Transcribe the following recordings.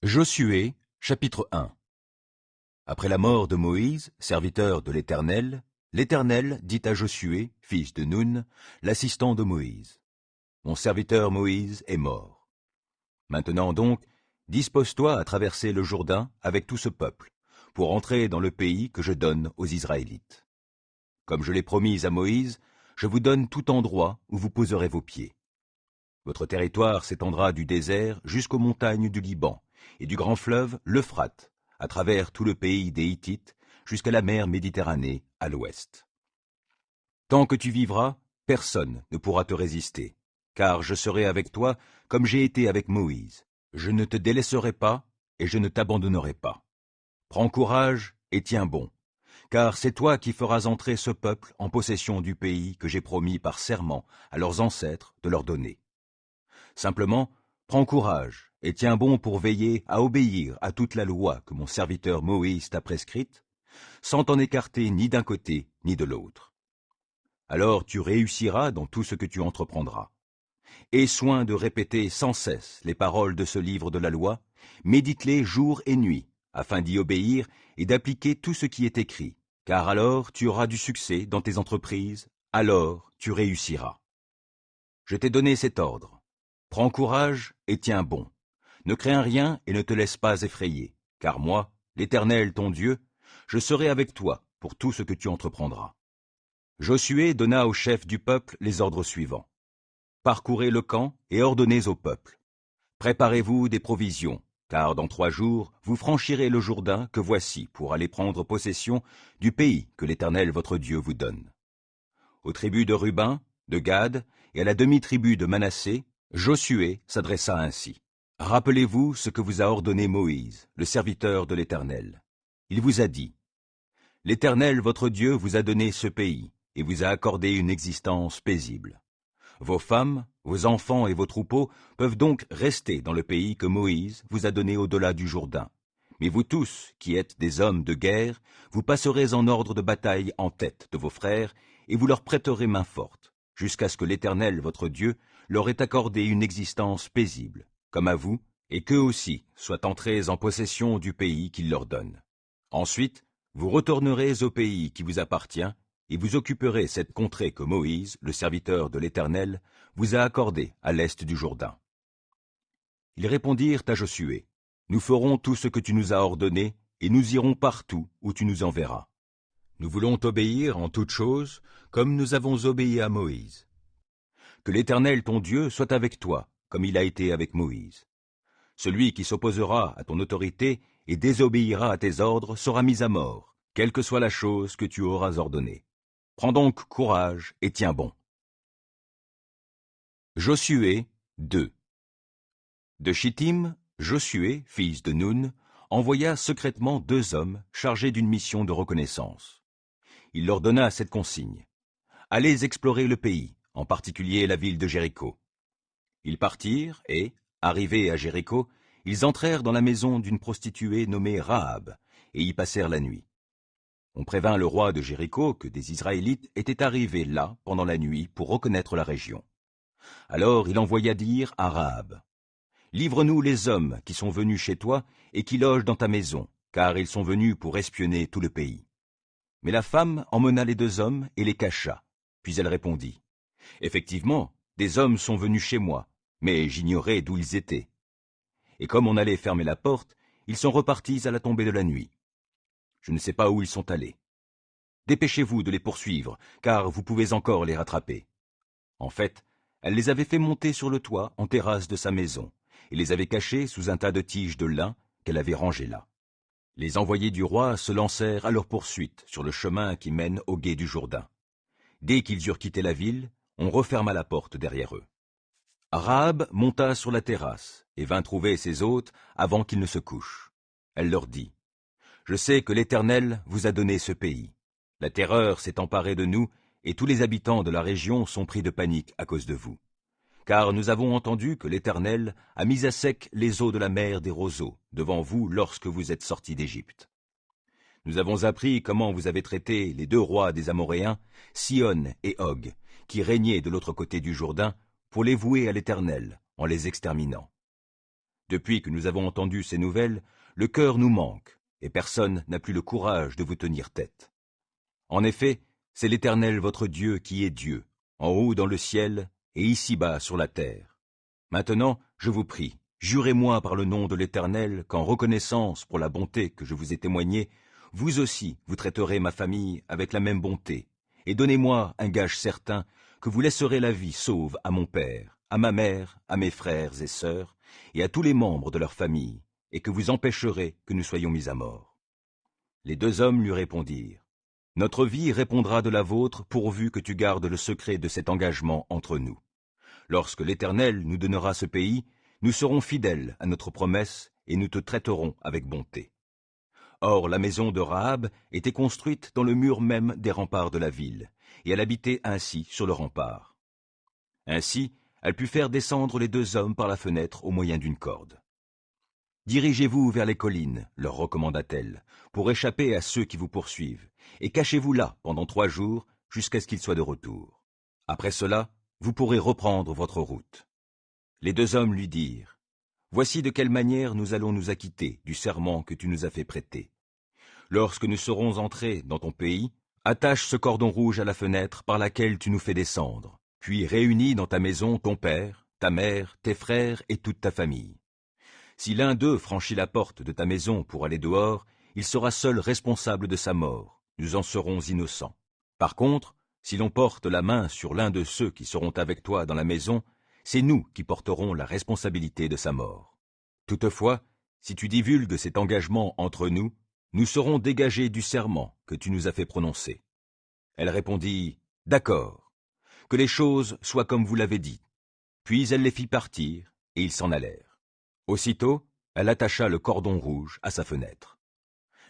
Josué, chapitre 1. Après la mort de Moïse, serviteur de l'Éternel dit à Josué, fils de Nun, l'assistant de Moïse, « Mon serviteur Moïse est mort. Maintenant donc, dispose-toi à traverser le Jourdain avec tout ce peuple, pour entrer dans le pays que je donne aux Israélites. Comme je l'ai promis à Moïse, je vous donne tout endroit où vous poserez vos pieds. Votre territoire s'étendra du désert jusqu'aux montagnes du Liban, et du grand fleuve l'Euphrate, à travers tout le pays des Hittites, jusqu'à la mer Méditerranée à l'ouest. Tant que tu vivras, personne ne pourra te résister, car je serai avec toi comme j'ai été avec Moïse. Je ne te délaisserai pas et je ne t'abandonnerai pas. Prends courage et tiens bon, car c'est toi qui feras entrer ce peuple en possession du pays que j'ai promis par serment à leurs ancêtres de leur donner. Simplement, prends courage et tiens bon pour veiller à obéir à toute la loi que mon serviteur Moïse t'a prescrite, sans t'en écarter ni d'un côté ni de l'autre. Alors tu réussiras dans tout ce que tu entreprendras. Aie soin de répéter sans cesse les paroles de ce livre de la loi, médite-les jour et nuit, afin d'y obéir et d'appliquer tout ce qui est écrit, car alors tu auras du succès dans tes entreprises, alors tu réussiras. Je t'ai donné cet ordre. Prends courage et tiens bon. Ne crains rien et ne te laisse pas effrayer, car moi, l'Éternel ton Dieu, je serai avec toi pour tout ce que tu entreprendras. Josué donna aux chefs du peuple les ordres suivants. Parcourez le camp et ordonnez au peuple. Préparez-vous des provisions, car dans 3 jours, vous franchirez le Jourdain que voici pour aller prendre possession du pays que l'Éternel votre Dieu vous donne. Aux tribus de Ruben, de Gad et à la demi-tribu de Manassé, Josué s'adressa ainsi. « Rappelez-vous ce que vous a ordonné Moïse, le serviteur de l'Éternel. Il vous a dit, « L'Éternel votre Dieu vous a donné ce pays et vous a accordé une existence paisible. Vos femmes, vos enfants et vos troupeaux peuvent donc rester dans le pays que Moïse vous a donné au-delà du Jourdain. Mais vous tous, qui êtes des hommes de guerre, vous passerez en ordre de bataille en tête de vos frères et vous leur prêterez main forte, jusqu'à ce que l'Éternel votre Dieu leur ait accordé une existence paisible, comme à vous, et qu'eux aussi soient entrés en possession du pays qu'il leur donne. Ensuite, vous retournerez au pays qui vous appartient, et vous occuperez cette contrée que Moïse, le serviteur de l'Éternel, vous a accordée à l'est du Jourdain. » Ils répondirent à Josué, « Nous ferons tout ce que tu nous as ordonné, et nous irons partout où tu nous enverras. Nous voulons t'obéir en toutes choses, comme nous avons obéi à Moïse. Que l'Éternel ton Dieu soit avec toi, comme il a été avec Moïse. Celui qui s'opposera à ton autorité et désobéira à tes ordres sera mis à mort, quelle que soit la chose que tu auras ordonnée. Prends donc courage et tiens bon. » Josué 2. De Chittim, Josué, fils de Nun, envoya secrètement 2 hommes chargés d'une mission de reconnaissance. Il leur donna cette consigne. « Allez explorer le pays, en particulier la ville de Jéricho. » Ils partirent et, arrivés à Jéricho, ils entrèrent dans la maison d'une prostituée nommée Rahab, et y passèrent la nuit. On prévint le roi de Jéricho que des Israélites étaient arrivés là pendant la nuit pour reconnaître la région. Alors il envoya dire à Rahab, « Livre-nous les hommes qui sont venus chez toi et qui logent dans ta maison, car ils sont venus pour espionner tout le pays. » Mais la femme emmena les 2 hommes et les cacha. Puis elle répondit, « Effectivement, des hommes sont venus chez moi, mais j'ignorais d'où ils étaient. » Et comme on allait fermer la porte, ils sont repartis à la tombée de la nuit. Je ne sais pas où ils sont allés. Dépêchez-vous de les poursuivre, car vous pouvez encore les rattraper. En fait, elle les avait fait monter sur le toit en terrasse de sa maison, et les avait cachés sous un tas de tiges de lin qu'elle avait rangé là. Les envoyés du roi se lancèrent à leur poursuite sur le chemin qui mène au gué du Jourdain. Dès qu'ils eurent quitté la ville, on referma la porte derrière eux. Rahab monta sur la terrasse et vint trouver ses hôtes avant qu'ils ne se couchent. Elle leur dit, « Je sais que l'Éternel vous a donné ce pays. La terreur s'est emparée de nous et tous les habitants de la région sont pris de panique à cause de vous. Car nous avons entendu que l'Éternel a mis à sec les eaux de la mer des roseaux devant vous lorsque vous êtes sortis d'Égypte. Nous avons appris comment vous avez traité les 2 rois des Amoréens, Sihon et Og, qui régnaient de l'autre côté du Jourdain, pour les vouer à l'Éternel en les exterminant. Depuis que nous avons entendu ces nouvelles, le cœur nous manque, et personne n'a plus le courage de vous tenir tête. En effet, c'est l'Éternel votre Dieu qui est Dieu, en haut dans le ciel et ici-bas sur la terre. Maintenant, je vous prie, jurez-moi par le nom de l'Éternel qu'en reconnaissance pour la bonté que je vous ai témoignée, vous aussi vous traiterez ma famille avec la même bonté, et donnez-moi un gage certain que vous laisserez la vie sauve à mon père, à ma mère, à mes frères et sœurs, et à tous les membres de leur famille, et que vous empêcherez que nous soyons mis à mort. Les deux hommes lui répondirent, « Notre vie répondra de la vôtre pourvu que tu gardes le secret de cet engagement entre nous. Lorsque l'Éternel nous donnera ce pays, nous serons fidèles à notre promesse et nous te traiterons avec bonté. » Or la maison de Rahab était construite dans le mur même des remparts de la ville, et elle habitait ainsi sur le rempart. Ainsi, elle put faire descendre les deux hommes par la fenêtre au moyen d'une corde. « Dirigez-vous vers les collines, leur recommanda-t-elle, pour échapper à ceux qui vous poursuivent, et cachez-vous là pendant 3 jours, jusqu'à ce qu'ils soient de retour. Après cela, vous pourrez reprendre votre route. » Les deux hommes lui dirent, « Voici de quelle manière nous allons nous acquitter du serment que tu nous as fait prêter. Lorsque nous serons entrés dans ton pays, attache ce cordon rouge à la fenêtre par laquelle tu nous fais descendre, puis réunis dans ta maison ton père, ta mère, tes frères et toute ta famille. Si l'un d'eux franchit la porte de ta maison pour aller dehors, il sera seul responsable de sa mort, nous en serons innocents. Par contre, si l'on porte la main sur l'un de ceux qui seront avec toi dans la maison, c'est nous qui porterons la responsabilité de sa mort. Toutefois, si tu divulgues cet engagement entre nous, nous serons dégagés du serment que tu nous as fait prononcer. » Elle répondit, « D'accord, que les choses soient comme vous l'avez dit. » Puis elle les fit partir, et ils s'en allèrent. Aussitôt, elle attacha le cordon rouge à sa fenêtre.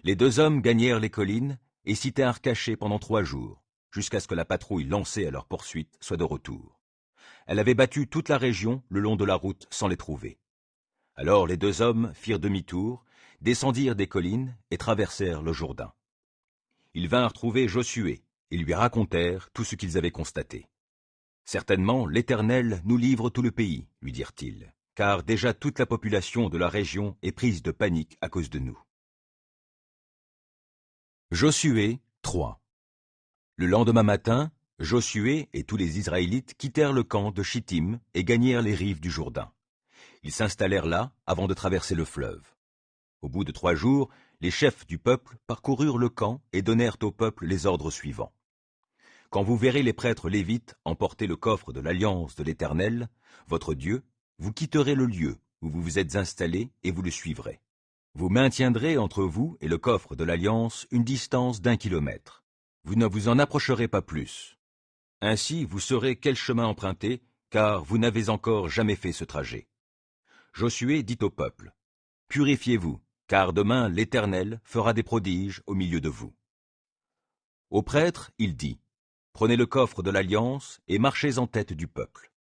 Les deux hommes gagnèrent les collines et s'y tinrent cachés pendant 3 jours, jusqu'à ce que la patrouille lancée à leur poursuite soit de retour. Elle avait battu toute la région le long de la route sans les trouver. Alors les deux hommes firent demi-tour, descendirent des collines et traversèrent le Jourdain. Ils vinrent trouver Josué et lui racontèrent tout ce qu'ils avaient constaté. « Certainement, l'Éternel nous livre tout le pays, lui dirent-ils, car déjà toute la population de la région est prise de panique à cause de nous. » Josué 3. Le lendemain matin, Josué et tous les Israélites quittèrent le camp de Chittim et gagnèrent les rives du Jourdain. Ils s'installèrent là avant de traverser le fleuve. Au bout de 3 jours, les chefs du peuple parcoururent le camp et donnèrent au peuple les ordres suivants. Quand vous verrez les prêtres lévites emporter le coffre de l'alliance de l'Éternel, votre Dieu, vous quitterez le lieu où vous vous êtes installés et vous le suivrez. Vous maintiendrez entre vous et le coffre de l'alliance une distance d'1 kilomètre. Vous ne vous en approcherez pas plus. Ainsi vous saurez quel chemin emprunter, car vous n'avez encore jamais fait ce trajet. Josué dit au peuple, « Purifiez-vous, car demain l'Éternel fera des prodiges au milieu de vous. » Aux prêtres, il dit, « Prenez le coffre de l'alliance et marchez en tête du peuple. »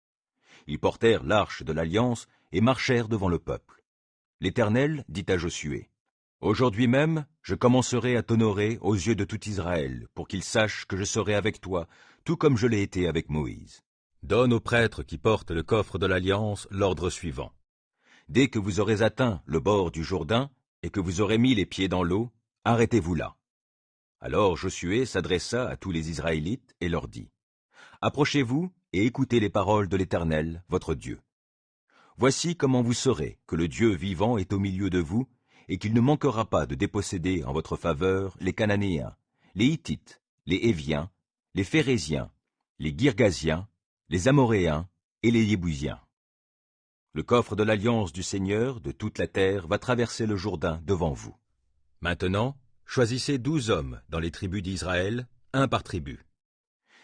Ils portèrent l'arche de l'alliance et marchèrent devant le peuple. L'Éternel dit à Josué, « Aujourd'hui même, je commencerai à t'honorer aux yeux de tout Israël, pour qu'ils sachent que je serai avec toi, tout comme je l'ai été avec Moïse. Donne aux prêtres qui portent le coffre de l'alliance l'ordre suivant. Dès que vous aurez atteint le bord du Jourdain et que vous aurez mis les pieds dans l'eau, arrêtez-vous là. » Alors Josué s'adressa à tous les Israélites et leur dit, « Approchez-vous et écoutez les paroles de l'Éternel, votre Dieu. Voici comment vous saurez que le Dieu vivant est au milieu de vous, et qu'il ne manquera pas de déposséder en votre faveur les Cananéens, les Hittites, les Héviens, les Phéréziens, les Girgasiens, les Amoréens et les Yébousiens. Le coffre de l'alliance du Seigneur de toute la terre va traverser le Jourdain devant vous. Maintenant, choisissez 12 hommes dans les tribus d'Israël, 1 par tribu.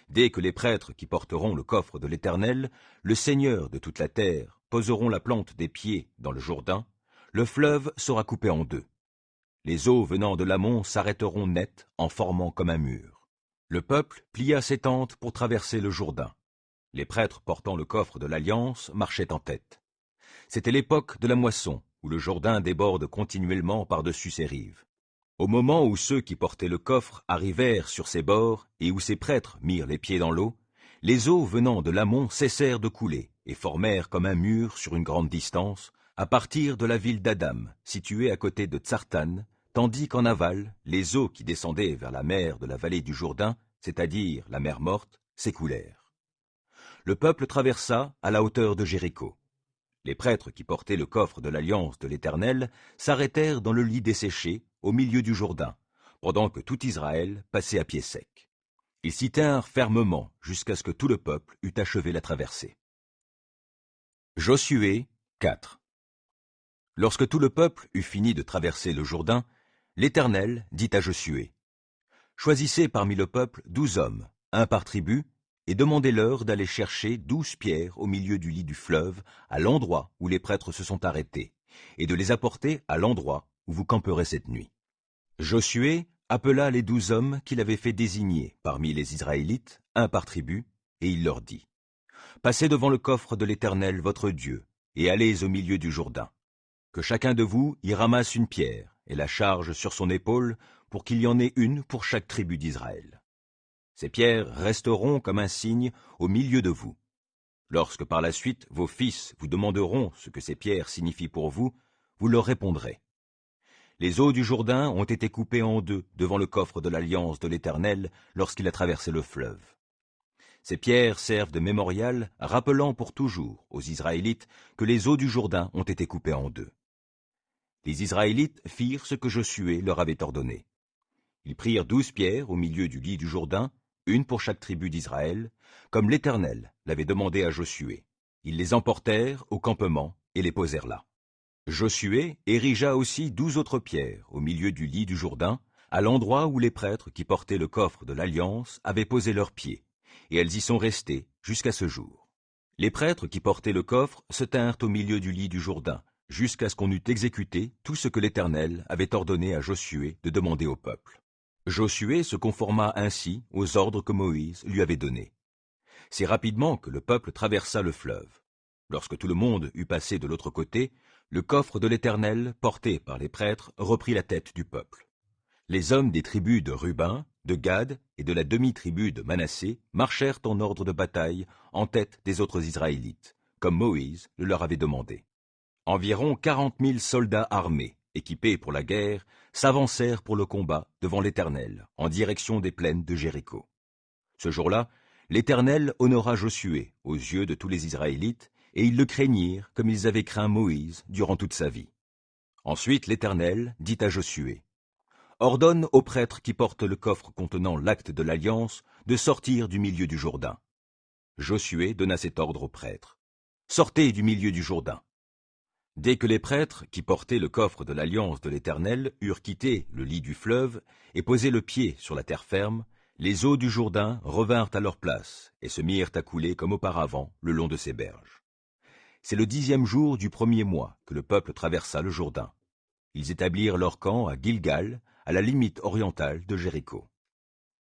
Dès que les prêtres qui porteront le coffre de l'Éternel, le Seigneur de toute la terre, poseront la plante des pieds dans le Jourdain, le fleuve sera coupé en 2. Les eaux venant de l'amont s'arrêteront net en formant comme un mur. Le peuple plia ses tentes pour traverser le Jourdain. Les prêtres portant le coffre de l'Alliance marchaient en tête. C'était l'époque de la moisson, où le Jourdain déborde continuellement par-dessus ses rives. Au moment où ceux qui portaient le coffre arrivèrent sur ses bords et où ces prêtres mirent les pieds dans l'eau, les eaux venant de l'amont cessèrent de couler et formèrent comme un mur sur une grande distance, à partir de la ville d'Adam, située à côté de Tsartan, tandis qu'en aval, les eaux qui descendaient vers la mer de la vallée du Jourdain, c'est-à-dire la mer Morte, s'écoulèrent. Le peuple traversa à la hauteur de Jéricho. Les prêtres qui portaient le coffre de l'alliance de l'Éternel s'arrêtèrent dans le lit desséché, au milieu du Jourdain, pendant que tout Israël passait à pied sec. Ils s'y tinrent fermement jusqu'à ce que tout le peuple eût achevé la traversée. Josué 4. Lorsque tout le peuple eut fini de traverser le Jourdain, l'Éternel dit à Josué, « Choisissez parmi le peuple 12 hommes, un par tribu, et demandez-leur d'aller chercher 12 pierres au milieu du lit du fleuve, à l'endroit où les prêtres se sont arrêtés, et de les apporter à l'endroit où vous camperez cette nuit. » Josué appela les 12 hommes qu'il avait fait désigner parmi les Israélites, un par tribu, et il leur dit, « Passez devant le coffre de l'Éternel votre Dieu, et allez au milieu du Jourdain. Que chacun de vous y ramasse une pierre, et la charge sur son épaule, pour qu'il y en ait une pour chaque tribu d'Israël. Ces pierres resteront comme un signe au milieu de vous. Lorsque par la suite vos fils vous demanderont ce que ces pierres signifient pour vous, vous leur répondrez. Les eaux du Jourdain ont été coupées en deux devant le coffre de l'alliance de l'Éternel lorsqu'il a traversé le fleuve. Ces pierres servent de mémorial, rappelant pour toujours aux Israélites que les eaux du Jourdain ont été coupées en deux. Les Israélites firent ce que Josué leur avait ordonné. Ils prirent 12 pierres au milieu du lit du Jourdain, une pour chaque tribu d'Israël, comme l'Éternel l'avait demandé à Josué. Ils les emportèrent au campement et les posèrent là. Josué érigea aussi 12 autres pierres au milieu du lit du Jourdain, à l'endroit où les prêtres qui portaient le coffre de l'Alliance avaient posé leurs pieds, et elles y sont restées jusqu'à ce jour. Les prêtres qui portaient le coffre se tinrent au milieu du lit du Jourdain, jusqu'à ce qu'on eût exécuté tout ce que l'Éternel avait ordonné à Josué de demander au peuple. Josué se conforma ainsi aux ordres que Moïse lui avait donnés. C'est rapidement que le peuple traversa le fleuve. Lorsque tout le monde eut passé de l'autre côté, le coffre de l'Éternel, porté par les prêtres, reprit la tête du peuple. Les hommes des tribus de Ruben, de Gad et de la demi-tribu de Manassé marchèrent en ordre de bataille en tête des autres Israélites, comme Moïse le leur avait demandé. Environ 40 000 soldats armés, équipés pour la guerre, s'avancèrent pour le combat devant l'Éternel, en direction des plaines de Jéricho. Ce jour-là, l'Éternel honora Josué aux yeux de tous les Israélites, et ils le craignirent comme ils avaient craint Moïse durant toute sa vie. Ensuite l'Éternel dit à Josué, « Ordonne aux prêtres qui portent le coffre contenant l'acte de l'Alliance de sortir du milieu du Jourdain. » Josué donna cet ordre aux prêtres. « Sortez du milieu du Jourdain. » Dès que les prêtres qui portaient le coffre de l'Alliance de l'Éternel eurent quitté le lit du fleuve et posé le pied sur la terre ferme, les eaux du Jourdain revinrent à leur place et se mirent à couler comme auparavant le long de ses berges. C'est le 10e jour du 1er mois que le peuple traversa le Jourdain. Ils établirent leur camp à Gilgal, à la limite orientale de Jéricho.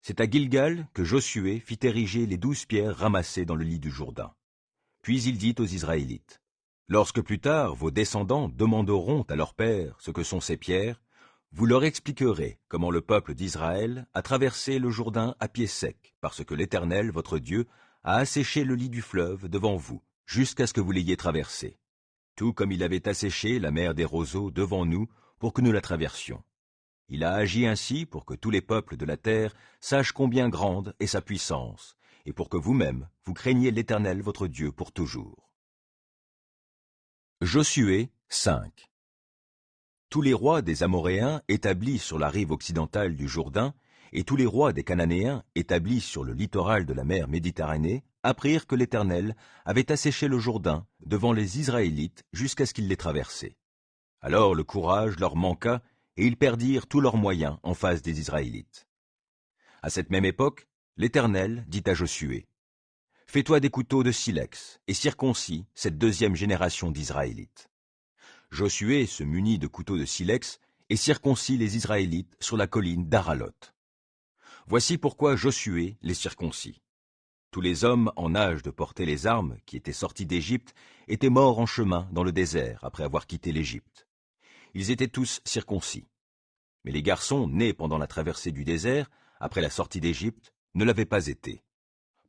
C'est à Gilgal que Josué fit ériger les 12 pierres ramassées dans le lit du Jourdain. Puis il dit aux Israélites, « Lorsque plus tard vos descendants demanderont à leur père ce que sont ces pierres, vous leur expliquerez comment le peuple d'Israël a traversé le Jourdain à pied sec, parce que l'Éternel, votre Dieu, a asséché le lit du fleuve devant vous, jusqu'à ce que vous l'ayez traversé, tout comme il avait asséché la mer des roseaux devant nous pour que nous la traversions. Il a agi ainsi pour que tous les peuples de la terre sachent combien grande est sa puissance, et pour que vous-même vous craigniez l'Éternel votre Dieu pour toujours. » Josué 5. Tous les rois des Amoréens établis sur la rive occidentale du Jourdain et tous les rois des Cananéens établis sur le littoral de la mer Méditerranée apprirent que l'Éternel avait asséché le Jourdain devant les Israélites jusqu'à ce qu'ils l'aient traversé. Alors le courage leur manqua et ils perdirent tous leurs moyens en face des Israélites. À cette même époque, l'Éternel dit à Josué, « Fais-toi des couteaux de silex et circoncis cette 2e génération d'Israélites. » Josué se munit de couteaux de silex et circoncit les Israélites sur la colline d'Aralot. Voici pourquoi Josué les circoncit. Tous les hommes en âge de porter les armes qui étaient sortis d'Égypte étaient morts en chemin dans le désert après avoir quitté l'Égypte. Ils étaient tous circoncis. Mais les garçons nés pendant la traversée du désert, après la sortie d'Égypte, ne l'avaient pas été.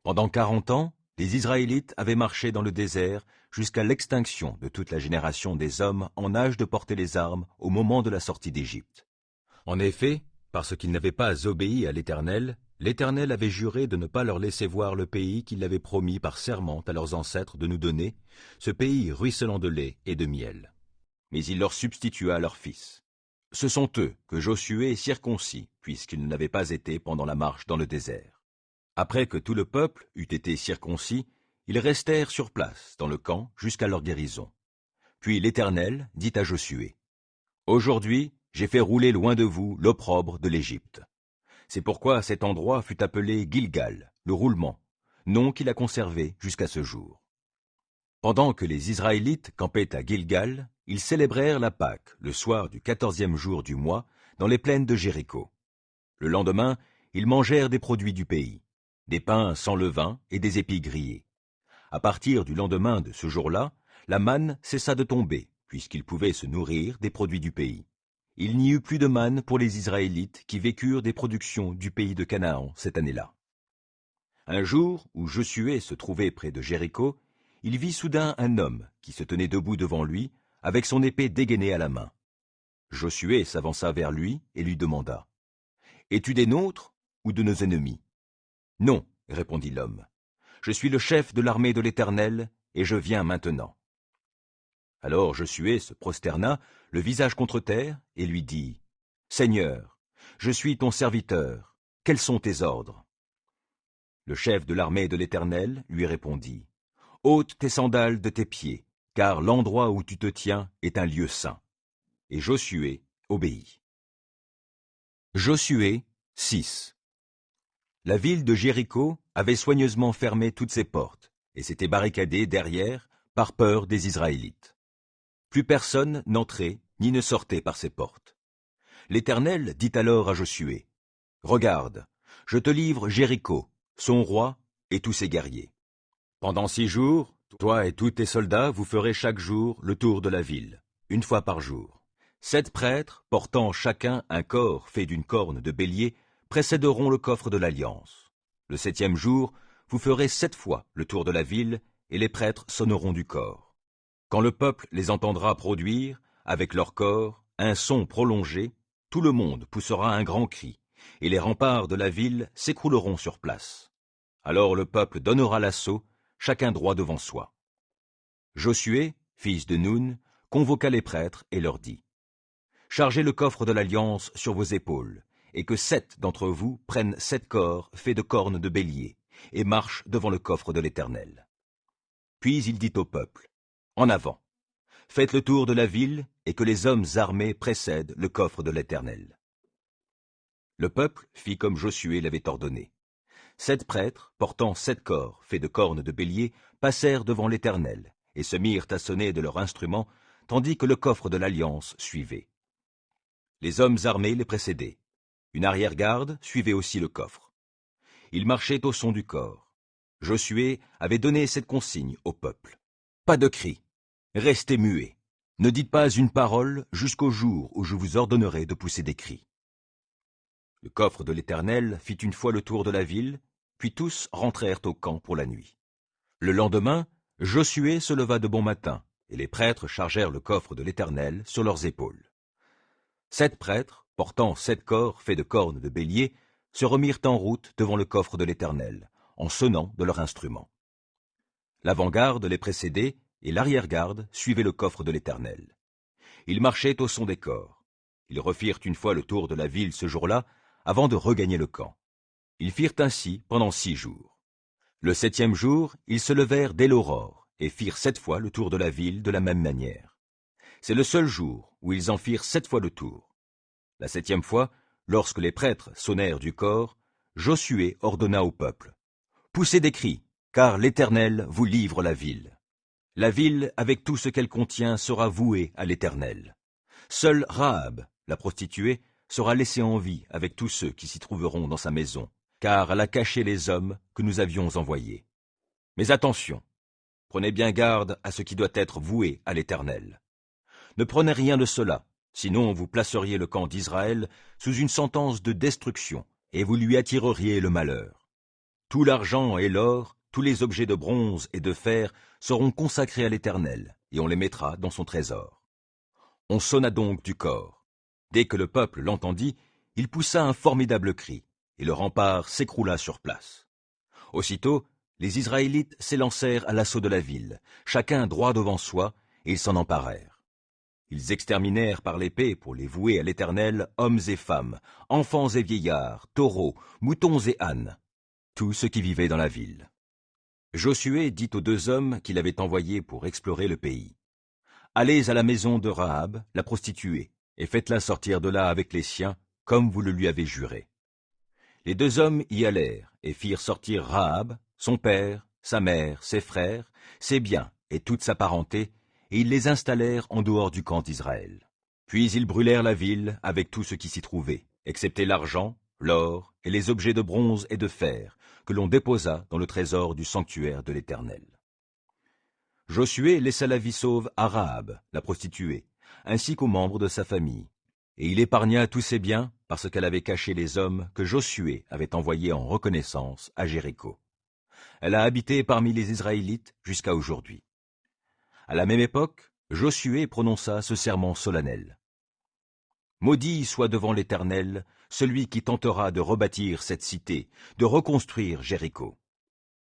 Pendant 40 ans, les Israélites avaient marché dans le désert jusqu'à l'extinction de toute la génération des hommes en âge de porter les armes au moment de la sortie d'Égypte. En effet, parce qu'ils n'avaient pas obéi à l'Éternel, l'Éternel avait juré de ne pas leur laisser voir le pays qu'il avait promis par serment à leurs ancêtres de nous donner, ce pays ruisselant de lait et de miel. Mais il leur substitua leurs fils. Ce sont eux que Josué circoncis, puisqu'ils n'avaient pas été pendant la marche dans le désert. Après que tout le peuple eut été circoncis, ils restèrent sur place dans le camp jusqu'à leur guérison. Puis l'Éternel dit à Josué, « Aujourd'hui, j'ai fait rouler loin de vous l'opprobre de l'Égypte. » C'est pourquoi cet endroit fut appelé Gilgal, le roulement, nom qu'il a conservé jusqu'à ce jour. Pendant que les Israélites campaient à Gilgal, ils célébrèrent la Pâque le soir du 14e jour du mois dans les plaines de Jéricho. Le lendemain, ils mangèrent des produits du pays, des pains sans levain et des épis grillés. À partir du lendemain de ce jour-là, la manne cessa de tomber, puisqu'ils pouvaient se nourrir des produits du pays. Il n'y eut plus de manne pour les Israélites qui vécurent des productions du pays de Canaan cette année-là. Un jour où Josué se trouvait près de Jéricho, il vit soudain un homme qui se tenait debout devant lui, avec son épée dégainée à la main. Josué s'avança vers lui et lui demanda, « Es-tu des nôtres ou de nos ennemis ?» « Non, répondit l'homme. « Je suis le chef de l'armée de l'Éternel, et je viens maintenant. » Alors Josué se prosterna, le visage contre terre, et lui dit, « Seigneur, je suis ton serviteur, quels sont tes ordres ?» Le chef de l'armée de l'Éternel lui répondit, « Ôte tes sandales de tes pieds, car l'endroit où tu te tiens est un lieu saint. » Et Josué obéit. Josué 6. La ville de Jéricho avait soigneusement fermé toutes ses portes et s'était barricadée derrière par peur des Israélites. Plus personne n'entrait ni ne sortait par ces portes. L'Éternel dit alors à Josué, « Regarde, je te livre Jéricho, son roi et tous ses guerriers. Pendant 6 jours, toi et tous tes soldats, vous ferez chaque jour le tour de la ville, 1 fois par jour. 7 prêtres, portant chacun un corps fait d'une corne de bélier, précéderont le coffre de l'Alliance. Le 7e jour, vous ferez 7 fois le tour de la ville, et les prêtres sonneront du cor. Quand le peuple les entendra produire, avec leur corps, un son prolongé, tout le monde poussera un grand cri, et les remparts de la ville s'écrouleront sur place. Alors le peuple donnera l'assaut, chacun droit devant soi. Josué, fils de Nun, convoqua les prêtres et leur dit, « Chargez le coffre de l'Alliance sur vos épaules, et que 7 d'entre vous prennent 7 corps faits de cornes de bélier, et marchent devant le coffre de l'Éternel. » Puis il dit au peuple, « En avant, faites le tour de la ville, et que les hommes armés précèdent le coffre de l'Éternel. » Le peuple fit comme Josué l'avait ordonné. 7 prêtres, portant 7 corps faits de cornes de bélier, passèrent devant l'Éternel, et se mirent à sonner de leurs instruments, tandis que le coffre de l'Alliance suivait. Les hommes armés les précédaient. Une arrière-garde suivait aussi le coffre. Ils marchaient au son du cor. Josué avait donné cette consigne au peuple. Pas de cris, restez muets, ne dites pas une parole jusqu'au jour où je vous ordonnerai de pousser des cris. Le coffre de l'Éternel fit 1 fois le tour de la ville, puis tous rentrèrent au camp pour la nuit. Le lendemain, Josué se leva de bon matin, et les prêtres chargèrent le coffre de l'Éternel sur leurs épaules. 7 prêtres, portant 7 corps faits de cornes de bélier, se remirent en route devant le coffre de l'Éternel, en sonnant de leurs instruments. L'avant-garde les précédait, et l'arrière-garde suivait le coffre de l'Éternel. Ils marchaient au son des cors. Ils refirent 1 fois le tour de la ville ce jour-là, avant de regagner le camp. Ils firent ainsi pendant 6 jours. Le 7e jour, ils se levèrent dès l'aurore, et firent 7 fois le tour de la ville de la même manière. C'est le seul jour où ils en firent 7 fois le tour. La 7e fois, lorsque les prêtres sonnèrent du cor, Josué ordonna au peuple, « Poussez des cris, car l'Éternel vous livre la ville. La ville, avec tout ce qu'elle contient, sera vouée à l'Éternel. Seule Rahab, la prostituée, sera laissée en vie avec tous ceux qui s'y trouveront dans sa maison, car elle a caché les hommes que nous avions envoyés. Mais attention, prenez bien garde à ce qui doit être voué à l'Éternel. Ne prenez rien de cela, sinon vous placeriez le camp d'Israël sous une sentence de destruction, et vous lui attireriez le malheur. Tout l'argent et l'or, tous les objets de bronze et de fer seront consacrés à l'Éternel, et on les mettra dans son trésor. On sonna donc du cor. Dès que le peuple l'entendit, il poussa un formidable cri, et le rempart s'écroula sur place. Aussitôt, les Israélites s'élancèrent à l'assaut de la ville, chacun droit devant soi, et ils s'en emparèrent. Ils exterminèrent par l'épée, pour les vouer à l'Éternel, hommes et femmes, enfants et vieillards, taureaux, moutons et ânes, tous ceux qui vivaient dans la ville. Josué dit aux 2 hommes qu'il avait envoyés pour explorer le pays. « Allez à la maison de Rahab, la prostituée, et faites-la sortir de là avec les siens, comme vous le lui avez juré. » Les 2 hommes y allèrent, et firent sortir Rahab, son père, sa mère, ses frères, ses biens et toute sa parenté, et ils les installèrent en dehors du camp d'Israël. Puis ils brûlèrent la ville avec tout ce qui s'y trouvait, excepté l'argent, l'or et les objets de bronze et de fer, que l'on déposa dans le trésor du sanctuaire de l'Éternel. Josué laissa la vie sauve à Rahab, la prostituée, ainsi qu'aux membres de sa famille, et il épargna tous ses biens parce qu'elle avait caché les hommes que Josué avait envoyés en reconnaissance à Jéricho. Elle a habité parmi les Israélites jusqu'à aujourd'hui. À la même époque, Josué prononça ce serment solennel. « Maudit soit devant l'Éternel celui qui tentera de rebâtir cette cité, de reconstruire Jéricho.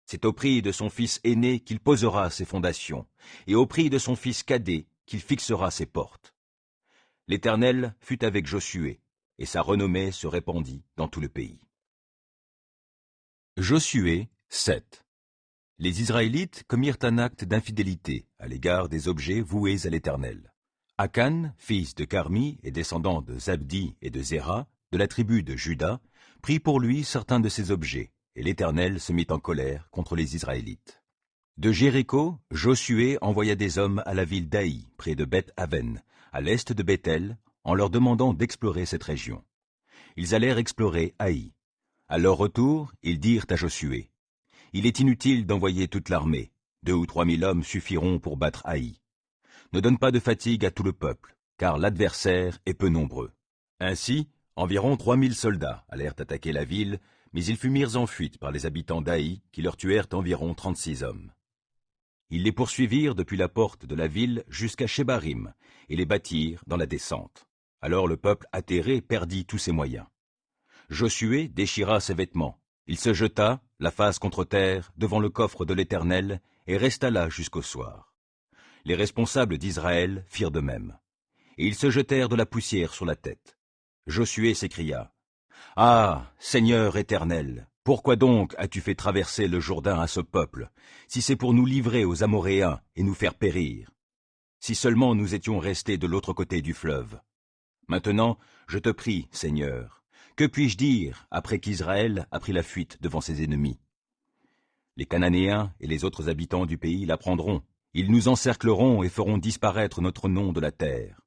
C'est au prix de son fils aîné qu'il posera ses fondations, et au prix de son fils cadet qu'il fixera ses portes. » L'Éternel fut avec Josué, et sa renommée se répandit dans tout le pays. Josué 7. Les Israélites commirent un acte d'infidélité à l'égard des objets voués à l'Éternel. Akan, fils de Carmi et descendant de Zabdi et de Zéra, de la tribu de Juda, prit pour lui certains de ces objets, et l'Éternel se mit en colère contre les Israélites. De Jéricho, Josué envoya des hommes à la ville d'Aï, près de Beth-Aven, à l'est de Bethel, en leur demandant d'explorer cette région. Ils allèrent explorer Aï. À leur retour, ils dirent à Josué, « Il est inutile d'envoyer toute l'armée. 2 ou 3 000 hommes suffiront pour battre Aï. Ne donne pas de fatigue à tout le peuple, car l'adversaire est peu nombreux. » Ainsi, environ 3 000 soldats allèrent attaquer la ville, mais ils furent mis en fuite par les habitants d'Aï, qui leur tuèrent environ 36 hommes. Ils les poursuivirent depuis la porte de la ville jusqu'à Shebarim, et les battirent dans la descente. Alors le peuple atterré perdit tous ses moyens. Josué déchira ses vêtements. Il se jeta, la face contre terre, devant le coffre de l'Éternel, et resta là jusqu'au soir. Les responsables d'Israël firent de même. Et ils se jetèrent de la poussière sur la tête. Josué s'écria, « Ah, Seigneur Éternel, pourquoi donc as-tu fait traverser le Jourdain à ce peuple, si c'est pour nous livrer aux Amoréens et nous faire périr? Si seulement nous étions restés de l'autre côté du fleuve. Maintenant, je te prie, Seigneur, que puis-je dire après qu'Israël a pris la fuite devant ses ennemis? Les Cananéens et les autres habitants du pays l'apprendront. Ils nous encercleront et feront disparaître notre nom de la terre.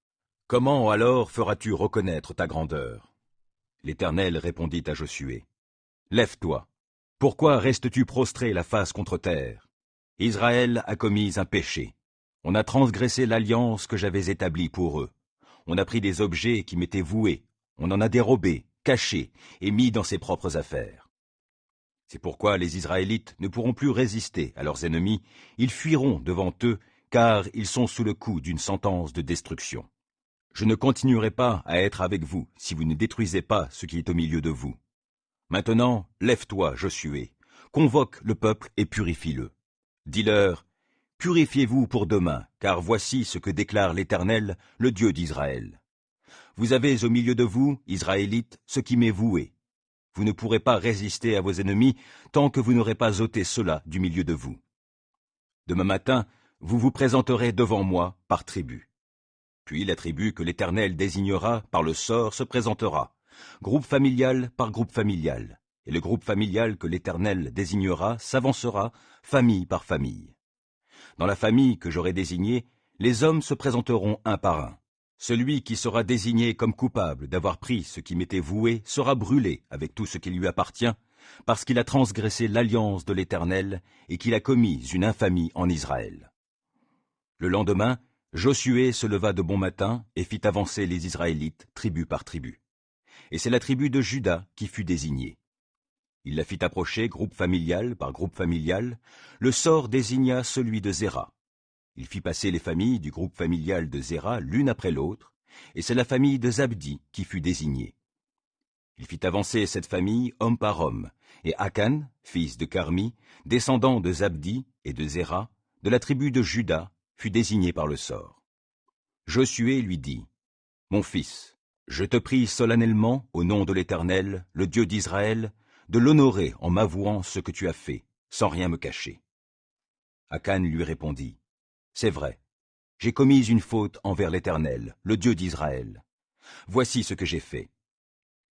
Comment alors feras-tu reconnaître ta grandeur? » L'Éternel répondit à Josué, « Lève-toi. Pourquoi restes-tu prostré la face contre terre? Israël a commis un péché. On a transgressé l'alliance que j'avais établie pour eux. On a pris des objets qui m'étaient voués. On en a dérobé, caché et mis dans ses propres affaires. C'est pourquoi les Israélites ne pourront plus résister à leurs ennemis. Ils fuiront devant eux, car ils sont sous le coup d'une sentence de destruction. Je ne continuerai pas à être avec vous si vous ne détruisez pas ce qui est au milieu de vous. Maintenant, lève-toi, Josué, convoque le peuple et purifie-le. Dis-leur, purifiez-vous pour demain, car voici ce que déclare l'Éternel, le Dieu d'Israël. Vous avez au milieu de vous, Israélites, ce qui m'est voué. Vous ne pourrez pas résister à vos ennemis tant que vous n'aurez pas ôté cela du milieu de vous. Demain matin, vous vous présenterez devant moi par tribu. Puis la tribu que l'Éternel désignera par le sort se présentera, groupe familial par groupe familial, et le groupe familial que l'Éternel désignera s'avancera famille par famille. Dans la famille que j'aurai désignée, les hommes se présenteront un par un. Celui qui sera désigné comme coupable d'avoir pris ce qui m'était voué sera brûlé avec tout ce qui lui appartient, parce qu'il a transgressé l'alliance de l'Éternel et qu'il a commis une infamie en Israël. Le lendemain, Josué se leva de bon matin et fit avancer les Israélites tribu par tribu. Et c'est la tribu de Juda qui fut désignée. Il la fit approcher groupe familial par groupe familial. Le sort désigna celui de Zéra. Il fit passer les familles du groupe familial de Zéra l'une après l'autre, et c'est la famille de Zabdi qui fut désignée. Il fit avancer cette famille homme par homme, et Akan, fils de Carmi, descendant de Zabdi et de Zéra, de la tribu de Juda, fut désigné par le sort. Josué lui dit, « Mon fils, je te prie solennellement, au nom de l'Éternel, le Dieu d'Israël, de l'honorer en m'avouant ce que tu as fait, sans rien me cacher. » Akan lui répondit, « C'est vrai, j'ai commis une faute envers l'Éternel, le Dieu d'Israël. Voici ce que j'ai fait.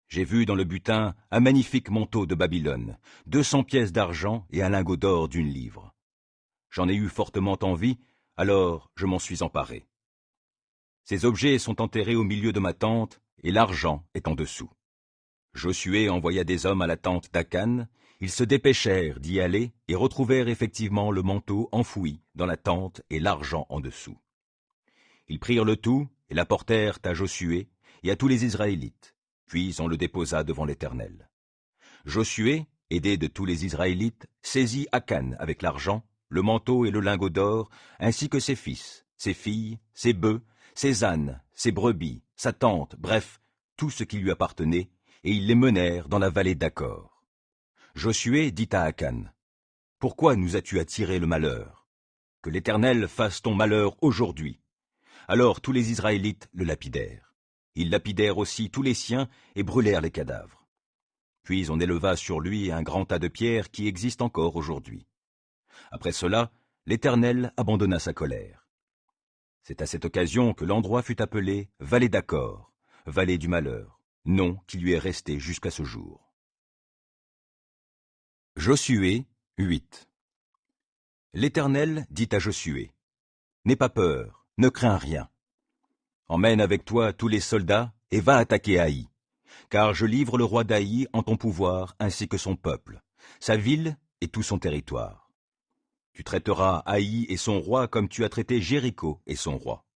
J'ai vu dans le butin un magnifique manteau de Babylone, 200 pièces d'argent et un lingot d'or d'1 livre. J'en ai eu fortement envie, alors je m'en suis emparé. Ces objets sont enterrés au milieu de ma tente, et l'argent est en dessous. » Josué envoya des hommes à la tente d'Akan. Ils se dépêchèrent d'y aller et retrouvèrent effectivement le manteau enfoui dans la tente et l'argent en dessous. Ils prirent le tout et l'apportèrent à Josué et à tous les Israélites, puis on le déposa devant l'Éternel. Josué, aidé de tous les Israélites, saisit Akan avec l'argent, le manteau et le lingot d'or, ainsi que ses fils, ses filles, ses bœufs, ses ânes, ses brebis, sa tente, bref, tout ce qui lui appartenait, et ils les menèrent dans la vallée d'Accor. Josué dit à Akan, « Pourquoi nous as-tu attiré le malheur? Que l'Éternel fasse ton malheur aujourd'hui. » Alors tous les Israélites le lapidèrent. Ils lapidèrent aussi tous les siens et brûlèrent les cadavres. Puis on éleva sur lui un grand tas de pierres qui existe encore aujourd'hui. Après cela, l'Éternel abandonna sa colère. C'est à cette occasion que l'endroit fut appelé Vallée d'Accor, Vallée du malheur, nom qui lui est resté jusqu'à ce jour. Josué 8. L'Éternel dit à Josué, « N'aie pas peur, ne crains rien. Emmène avec toi tous les soldats et va attaquer Haï, car je livre le roi d'Haï en ton pouvoir ainsi que son peuple, sa ville et tout son territoire. Tu traiteras Haï et son roi comme tu as traité Jéricho et son roi.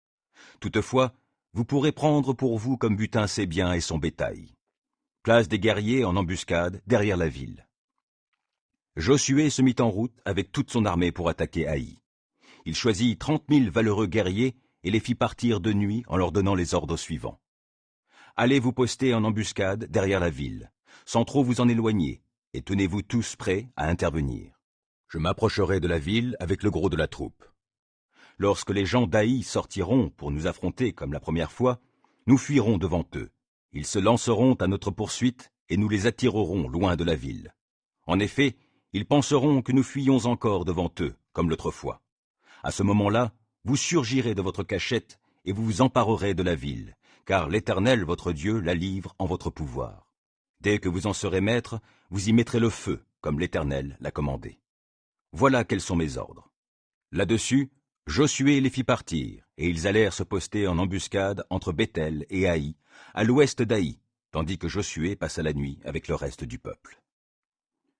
Toutefois, vous pourrez prendre pour vous comme butin ses biens et son bétail. Place des guerriers en embuscade derrière la ville. » Josué se mit en route avec toute son armée pour attaquer Haï. Il choisit 30 000 valeureux guerriers et les fit partir de nuit en leur donnant les ordres suivants. « Allez vous poster en embuscade derrière la ville, sans trop vous en éloigner, et tenez-vous tous prêts à intervenir. Je m'approcherai de la ville avec le gros de la troupe. Lorsque les gens d'Haï sortiront pour nous affronter comme la première fois, nous fuirons devant eux. Ils se lanceront à notre poursuite et nous les attirerons loin de la ville. En effet, ils penseront que nous fuyons encore devant eux, comme l'autre fois. À ce moment-là, vous surgirez de votre cachette et vous vous emparerez de la ville, car l'Éternel, votre Dieu, la livre en votre pouvoir. Dès que vous en serez maître, vous y mettrez le feu, comme l'Éternel l'a commandé. Voilà quels sont mes ordres. » Là-dessus, Josué les fit partir, et ils allèrent se poster en embuscade entre Béthel et Haï, à l'ouest d'Haï, tandis que Josué passa la nuit avec le reste du peuple.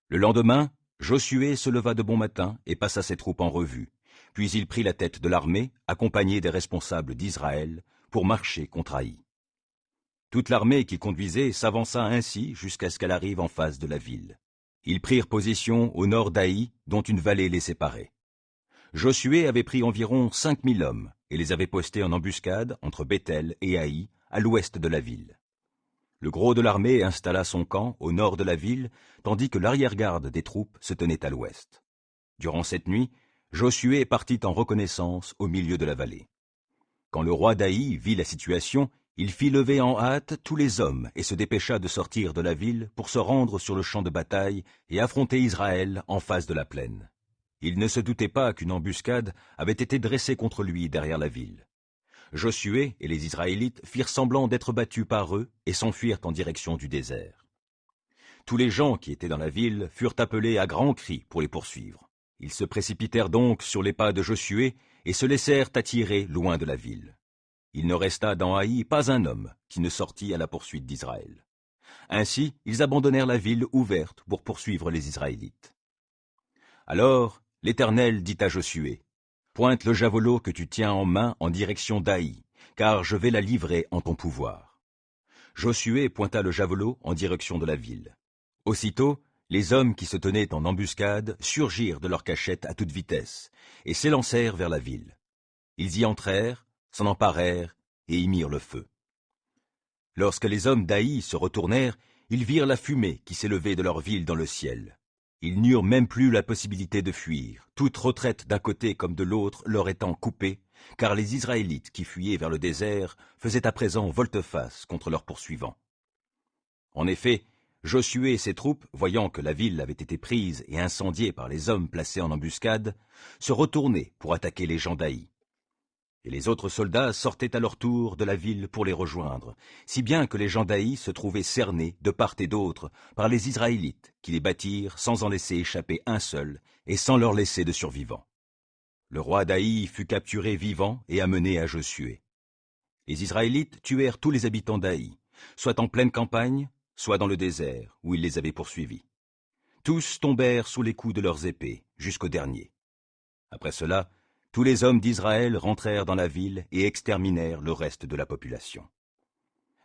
Le lendemain, Josué se leva de bon matin et passa ses troupes en revue, puis il prit la tête de l'armée, accompagné des responsables d'Israël, pour marcher contre Haï. Toute l'armée qu'il conduisait s'avança ainsi jusqu'à ce qu'elle arrive en face de la ville. Ils prirent position au nord d'Haï, dont une vallée les séparait. Josué avait pris environ 5 000 hommes et les avait postés en embuscade entre Béthel et Haï, à l'ouest de la ville. Le gros de l'armée installa son camp au nord de la ville, tandis que l'arrière-garde des troupes se tenait à l'ouest. Durant cette nuit, Josué partit en reconnaissance au milieu de la vallée. Quand le roi d'Haï vit la situation, il fit lever en hâte tous les hommes et se dépêcha de sortir de la ville pour se rendre sur le champ de bataille et affronter Israël en face de la plaine. Il ne se doutait pas qu'une embuscade avait été dressée contre lui derrière la ville. Josué et les Israélites firent semblant d'être battus par eux et s'enfuirent en direction du désert. Tous les gens qui étaient dans la ville furent appelés à grands cris pour les poursuivre. Ils se précipitèrent donc sur les pas de Josué et se laissèrent attirer loin de la ville. Il ne resta dans Haï pas un homme qui ne sortit à la poursuite d'Israël. Ainsi, ils abandonnèrent la ville ouverte pour poursuivre les Israélites. Alors, l'Éternel dit à Josué, « Pointe le javelot que tu tiens en main en direction d'Haï, car je vais la livrer en ton pouvoir. » Josué pointa le javelot en direction de la ville. Aussitôt, Les hommes qui se tenaient en embuscade surgirent de leur cachette à toute vitesse et s'élancèrent vers la ville. Ils y entrèrent, s'en emparèrent et y mirent le feu. Lorsque les hommes d'Aï se retournèrent, ils virent la fumée qui s'élevait de leur ville dans le ciel. Ils n'eurent même plus la possibilité de fuir, toute retraite d'un côté comme de l'autre leur étant coupée, car les Israélites qui fuyaient vers le désert faisaient à présent volte-face contre leurs poursuivants. En effet, Josué et ses troupes, voyant que la ville avait été prise et incendiée par les hommes placés en embuscade, se retournaient pour attaquer les gens d'Aï. Et les autres soldats sortaient à leur tour de la ville pour les rejoindre, si bien que les gens d'Aï se trouvaient cernés de part et d'autre par les Israélites, qui les battirent sans en laisser échapper un seul et sans leur laisser de survivants. Le roi d'Aï fut capturé vivant et amené à Josué. Les Israélites tuèrent tous les habitants d'Aï, soit en pleine campagne, soit dans le désert, où ils les avaient poursuivis. Tous tombèrent sous les coups de leurs épées, jusqu'au dernier. Après cela, tous les hommes d'Israël rentrèrent dans la ville et exterminèrent le reste de la population.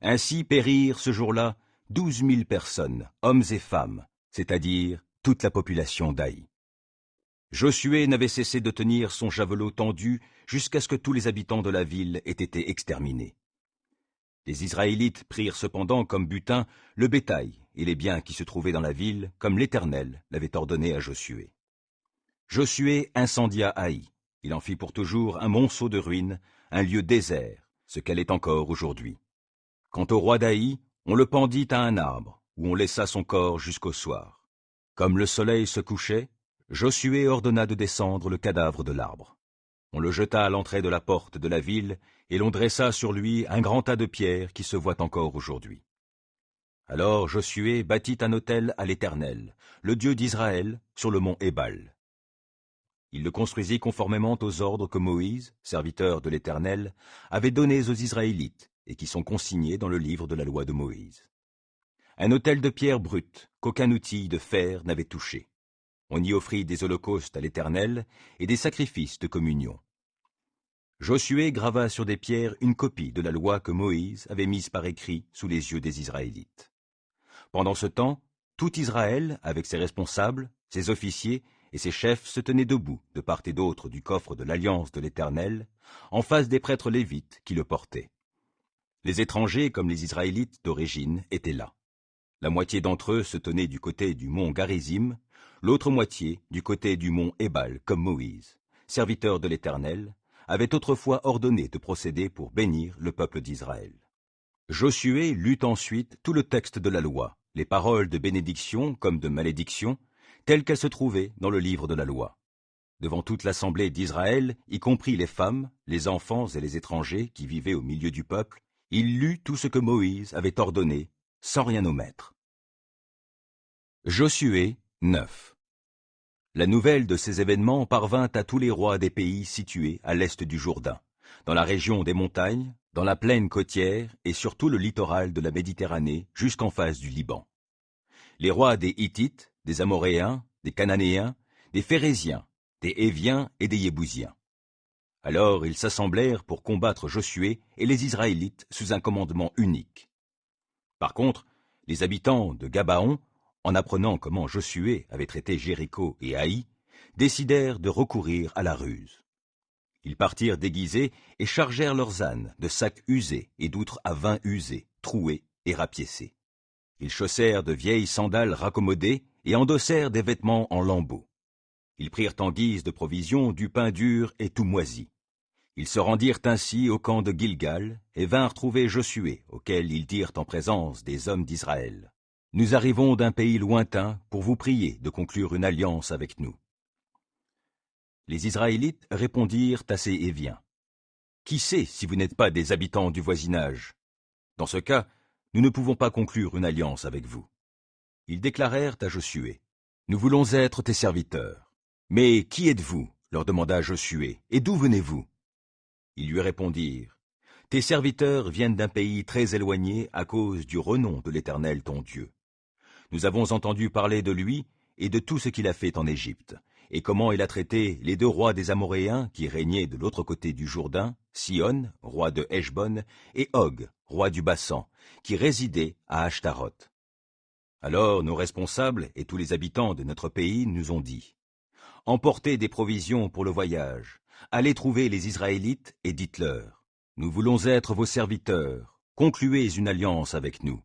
Ainsi périrent ce jour-là 12 000 personnes, hommes et femmes, c'est-à-dire toute la population d'Aï. Josué n'avait cessé de tenir son javelot tendu jusqu'à ce que tous les habitants de la ville aient été exterminés. Les Israélites prirent cependant comme butin le bétail et les biens qui se trouvaient dans la ville, comme l'Éternel l'avait ordonné à Josué. Josué incendia Haï. Il en fit pour toujours un monceau de ruines, un lieu désert, ce qu'elle est encore aujourd'hui. Quant au roi d'Haï, on le pendit à un arbre, où on laissa son corps jusqu'au soir. Comme le soleil se couchait, Josué ordonna de descendre le cadavre de l'arbre. On le jeta à l'entrée de la porte de la ville, et l'on dressa sur lui un grand tas de pierres qui se voit encore aujourd'hui. Alors Josué bâtit un autel à l'Éternel, le Dieu d'Israël, sur le mont Ébal. Il le construisit conformément aux ordres que Moïse, serviteur de l'Éternel, avait donnés aux Israélites, et qui sont consignés dans le livre de la loi de Moïse. Un autel de pierre brute, qu'aucun outil de fer n'avait touché. On y offrit des holocaustes à l'Éternel et des sacrifices de communion. Josué grava sur des pierres une copie de la loi que Moïse avait mise par écrit sous les yeux des Israélites. Pendant ce temps, tout Israël, avec ses responsables, ses officiers et ses chefs, se tenait debout de part et d'autre du coffre de l'alliance de l'Éternel, en face des prêtres lévites qui le portaient. Les étrangers, comme les Israélites d'origine, étaient là. La moitié d'entre eux se tenait du côté du mont Garizim, l'autre moitié du côté du mont Ébal, comme Moïse, serviteur de l'Éternel, avait autrefois ordonné de procéder pour bénir le peuple d'Israël. Josué lut ensuite tout le texte de la loi, les paroles de bénédiction comme de malédiction, telles qu'elles se trouvaient dans le livre de la loi. Devant toute l'assemblée d'Israël, y compris les femmes, les enfants et les étrangers qui vivaient au milieu du peuple, il lut tout ce que Moïse avait ordonné, sans rien omettre. Josué 9. La nouvelle de ces événements parvint à tous les rois des pays situés à l'est du Jourdain, dans la région des montagnes, dans la plaine côtière et sur tout le littoral de la Méditerranée jusqu'en face du Liban. Les rois des Hittites, des Amoréens, des Cananéens, des Phéréziens, des Héviens et des Yébousiens. Alors ils s'assemblèrent pour combattre Josué et les Israélites sous un commandement unique. Par contre, les habitants de Gabaon, en apprenant comment Josué avait traité Jéricho et Haï, décidèrent de recourir à la ruse. Ils partirent déguisés et chargèrent leurs ânes de sacs usés et d'outres à vin usés, troués et rapiécés. Ils chaussèrent de vieilles sandales raccommodées et endossèrent des vêtements en lambeaux. Ils prirent en guise de provisions du pain dur et tout moisi. Ils se rendirent ainsi au camp de Gilgal et vinrent trouver Josué, auquel ils dirent en présence des hommes d'Israël: « Nous arrivons d'un pays lointain pour vous prier de conclure une alliance avec nous. » Les Israélites répondirent à ces Héviens: « Qui sait si vous n'êtes pas des habitants du voisinage? Dans ce cas, nous ne pouvons pas conclure une alliance avec vous. » Ils déclarèrent à Josué: « Nous voulons être tes serviteurs. »« Mais qui êtes-vous » leur demanda Josué, « et d'où venez-vous » Ils lui répondirent: « Tes serviteurs viennent d'un pays très éloigné à cause du renom de l'Éternel ton Dieu. Nous avons entendu parler de lui et de tout ce qu'il a fait en Égypte, et comment il a traité les deux rois des Amoréens qui régnaient de l'autre côté du Jourdain, Sihon, roi de Heshbon, et Og, roi du Bassan, qui résidait à Ashtaroth. Alors nos responsables et tous les habitants de notre pays nous ont dit « Emportez des provisions pour le voyage, allez trouver les Israélites et dites-leur « Nous voulons être vos serviteurs, concluez une alliance avec nous.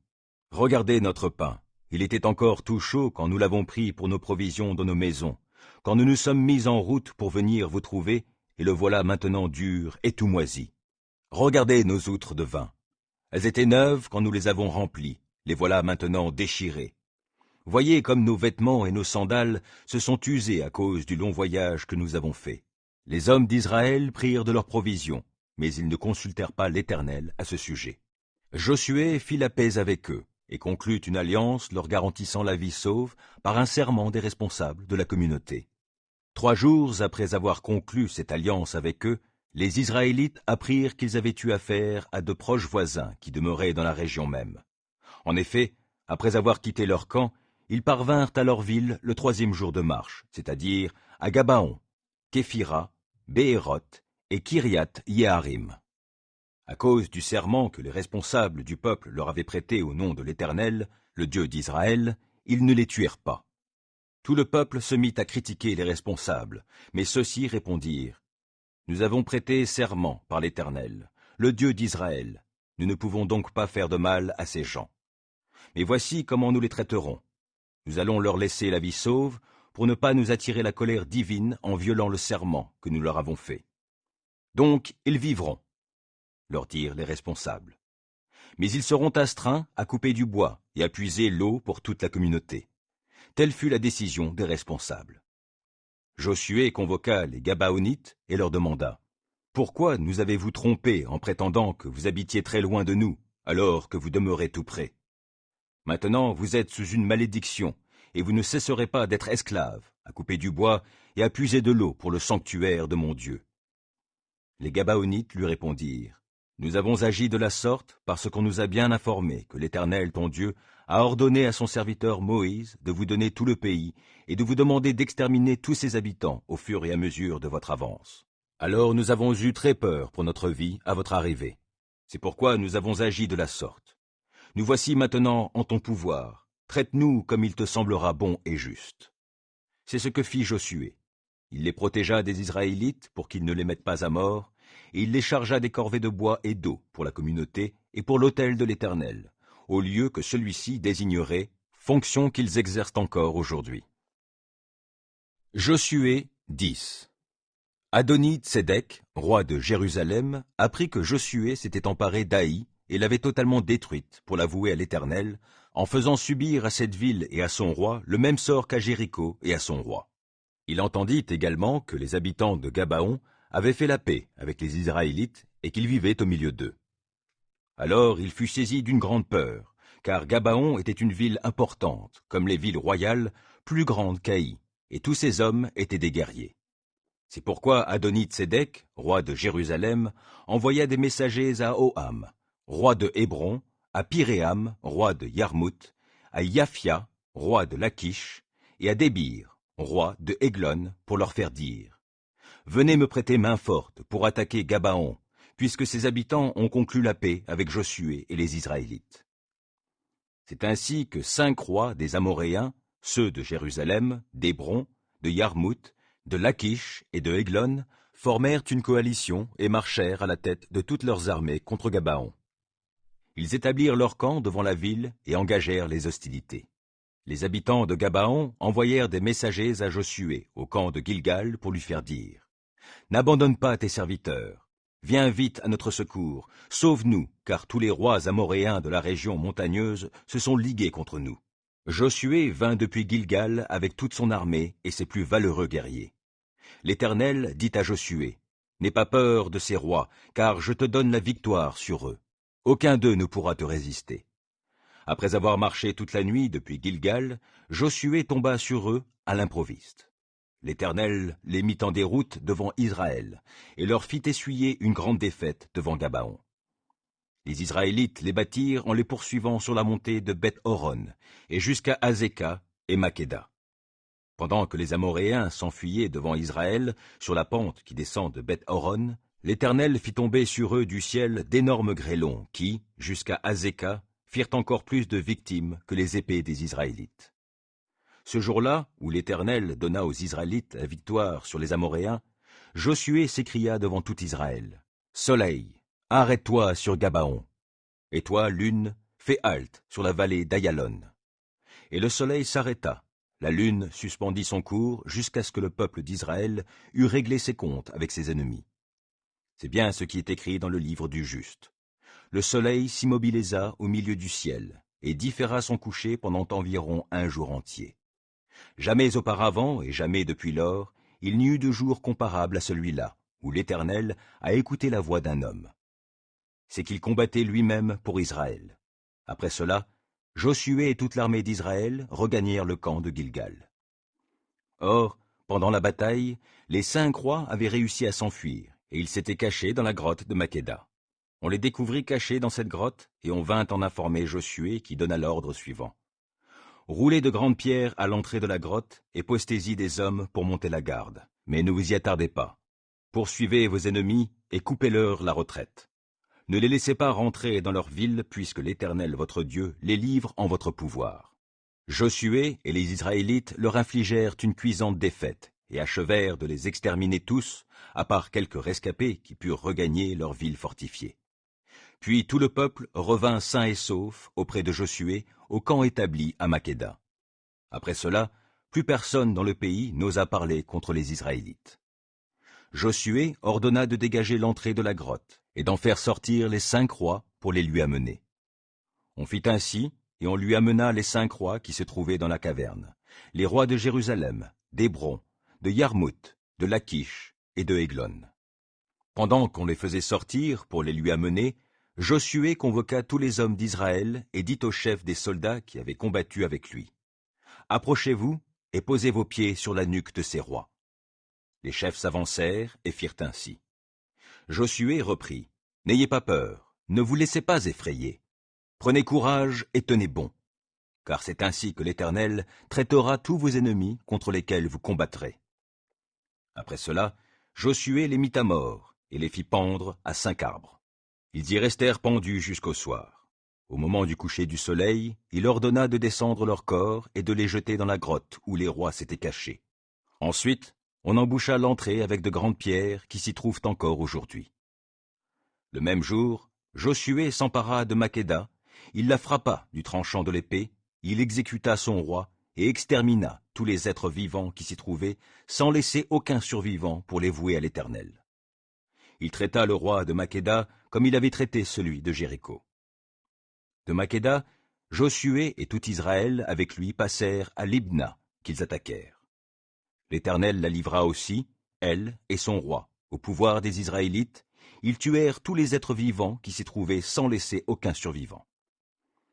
Regardez notre pain, il était encore tout chaud quand nous l'avons pris pour nos provisions dans nos maisons, quand nous nous sommes mis en route pour venir vous trouver, et le voilà maintenant dur et tout moisi. Regardez nos outres de vin. Elles étaient neuves quand nous les avons remplies, les voilà maintenant déchirées. Voyez comme nos vêtements et nos sandales se sont usés à cause du long voyage que nous avons fait. » Les hommes d'Israël prirent de leurs provisions, mais ils ne consultèrent pas l'Éternel à ce sujet. Josué fit la paix avec eux, et conclut une alliance leur garantissant la vie sauve par un serment des responsables de la communauté. 3 jours après avoir conclu cette alliance avec eux, les Israélites apprirent qu'ils avaient eu affaire à de proches voisins qui demeuraient dans la région même. En effet, après avoir quitté leur camp, ils parvinrent à leur ville le 3e jour de marche, c'est-à-dire à Gabaon, Képhira, Béhéroth et Kiriath-Yearim. À cause du serment que les responsables du peuple leur avaient prêté au nom de l'Éternel, le Dieu d'Israël, ils ne les tuèrent pas. Tout le peuple se mit à critiquer les responsables, mais ceux-ci répondirent « Nous avons prêté serment par l'Éternel, le Dieu d'Israël. Nous ne pouvons donc pas faire de mal à ces gens. Mais voici comment nous les traiterons. Nous allons leur laisser la vie sauve pour ne pas nous attirer la colère divine en violant le serment que nous leur avons fait. Donc ils vivront, leur dirent les responsables. Mais ils seront astreints à couper du bois et à puiser l'eau pour toute la communauté. Telle fut la décision des responsables. Josué convoqua les Gabaonites et leur demanda « Pourquoi nous avez-vous trompés en prétendant que vous habitiez très loin de nous, alors que vous demeurez tout près? Maintenant vous êtes sous une malédiction, et vous ne cesserez pas d'être esclaves, à couper du bois et à puiser de l'eau pour le sanctuaire de mon Dieu. » Les Gabaonites lui répondirent « Nous avons agi de la sorte parce qu'on nous a bien informé que l'Éternel, ton Dieu, a ordonné à son serviteur Moïse de vous donner tout le pays et de vous demander d'exterminer tous ses habitants au fur et à mesure de votre avance. Alors nous avons eu très peur pour notre vie à votre arrivée. C'est pourquoi nous avons agi de la sorte. Nous voici maintenant en ton pouvoir. Traite-nous comme il te semblera bon et juste. » C'est ce que fit Josué. Il les protégea des Israélites pour qu'ils ne les mettent pas à mort, et il les chargea des corvées de bois et d'eau pour la communauté et pour l'autel de l'Éternel, au lieu que celui-ci désignerait, fonction qu'ils exercent encore aujourd'hui. Josué 10. Adoni-Tsédek, roi de Jérusalem, apprit que Josué s'était emparé d'Aï et l'avait totalement détruite pour la vouer à l'Éternel, en faisant subir à cette ville et à son roi le même sort qu'à Jéricho et à son roi. Il entendit également que les habitants de Gabaon avaient fait la paix avec les Israélites et qu'ils vivaient au milieu d'eux. Alors il fut saisi d'une grande peur, car Gabaon était une ville importante, comme les villes royales, plus grande qu'Aï, et tous ses hommes étaient des guerriers. C'est pourquoi Adoni-Tsédek, roi de Jérusalem, envoya des messagers à Oham, roi de Hébron, à Piréam, roi de Yarmout, à Yaphia, roi de Lachish, et à Débir, roi de Églon, pour leur faire dire « Venez me prêter main forte pour attaquer Gabaon, puisque ses habitants ont conclu la paix avec Josué et les Israélites. » C'est ainsi que 5 rois des Amoréens, ceux de Jérusalem, d'Hébron, de Yarmout, de Lachish et de Églon, formèrent une coalition et marchèrent à la tête de toutes leurs armées contre Gabaon. Ils établirent leur camp devant la ville et engagèrent les hostilités. Les habitants de Gabaon envoyèrent des messagers à Josué au camp de Gilgal pour lui faire dire « N'abandonne pas tes serviteurs. Viens vite à notre secours, sauve-nous, car tous les rois amoréens de la région montagneuse se sont ligués contre nous. » Josué vint depuis Gilgal avec toute son armée et ses plus valeureux guerriers. L'Éternel dit à Josué « N'aie pas peur de ces rois, car je te donne la victoire sur eux. Aucun d'eux ne pourra te résister. » Après avoir marché toute la nuit depuis Gilgal, Josué tomba sur eux à l'improviste. L'Éternel les mit en déroute devant Israël et leur fit essuyer une grande défaite devant Gabaon. Les Israélites les battirent en les poursuivant sur la montée de Beth-Horon et jusqu'à Azéka et Makeda. Pendant que les Amoréens s'enfuyaient devant Israël sur la pente qui descend de Beth-Horon, l'Éternel fit tomber sur eux du ciel d'énormes grêlons qui, jusqu'à Azéka, firent encore plus de victimes que les épées des Israélites. Ce jour-là, où l'Éternel donna aux Israélites la victoire sur les Amoréens, Josué s'écria devant tout Israël, « Soleil, arrête-toi sur Gabaon, et toi, lune, fais halte sur la vallée d'Ayalon. » Et le soleil s'arrêta, la lune suspendit son cours jusqu'à ce que le peuple d'Israël eût réglé ses comptes avec ses ennemis. C'est bien ce qui est écrit dans le livre du Juste. Le soleil s'immobilisa au milieu du ciel et différa son coucher pendant environ un jour entier. Jamais auparavant et jamais depuis lors, il n'y eut de jour comparable à celui-là, où l'Éternel a écouté la voix d'un homme. C'est qu'il combattait lui-même pour Israël. Après cela, Josué et toute l'armée d'Israël regagnèrent le camp de Gilgal. Or, pendant la bataille, les 5 rois avaient réussi à s'enfuir, et ils s'étaient cachés dans la grotte de Makeda. On les découvrit cachés dans cette grotte, et on vint en informer Josué qui donna l'ordre suivant. Roulez de grandes pierres à l'entrée de la grotte, et postez-y des hommes pour monter la garde. Mais ne vous y attardez pas. Poursuivez vos ennemis, et coupez-leur la retraite. Ne les laissez pas rentrer dans leur ville, puisque l'Éternel votre Dieu les livre en votre pouvoir. Josué et les Israélites leur infligèrent une cuisante défaite, et achevèrent de les exterminer tous, à part quelques rescapés qui purent regagner leur ville fortifiée. Puis tout le peuple revint sain et sauf auprès de Josué au camp établi à Makeda. Après cela, plus personne dans le pays n'osa parler contre les Israélites. Josué ordonna de dégager l'entrée de la grotte et d'en faire sortir les 5 rois pour les lui amener. On fit ainsi, et on lui amena les 5 rois qui se trouvaient dans la caverne, les rois de Jérusalem, d'Hébron, de Yarmouth, de Lachish et de Églon. Pendant qu'on les faisait sortir pour les lui amener, Josué convoqua tous les hommes d'Israël et dit aux chefs des soldats qui avaient combattu avec lui, « Approchez-vous et posez vos pieds sur la nuque de ces rois. » Les chefs s'avancèrent et firent ainsi. Josué reprit, « N'ayez pas peur, ne vous laissez pas effrayer. Prenez courage et tenez bon, car c'est ainsi que l'Éternel traitera tous vos ennemis contre lesquels vous combattrez. » Après cela, Josué les mit à mort et les fit pendre à 5 arbres. Ils y restèrent pendus jusqu'au soir. Au moment du coucher du soleil, il ordonna de descendre leurs corps et de les jeter dans la grotte où les rois s'étaient cachés. Ensuite, on emboucha l'entrée avec de grandes pierres qui s'y trouvent encore aujourd'hui. Le même jour, Josué s'empara de Makeda, il la frappa du tranchant de l'épée, il exécuta son roi et extermina tous les êtres vivants qui s'y trouvaient, sans laisser aucun survivant pour les vouer à l'Éternel. Il traita le roi de Makeda comme il avait traité celui de Jéricho. De Makeda, Josué et tout Israël avec lui passèrent à Libna, qu'ils attaquèrent. L'Éternel la livra aussi, elle et son roi, au pouvoir des Israélites. Ils tuèrent tous les êtres vivants qui s'y trouvaient sans laisser aucun survivant.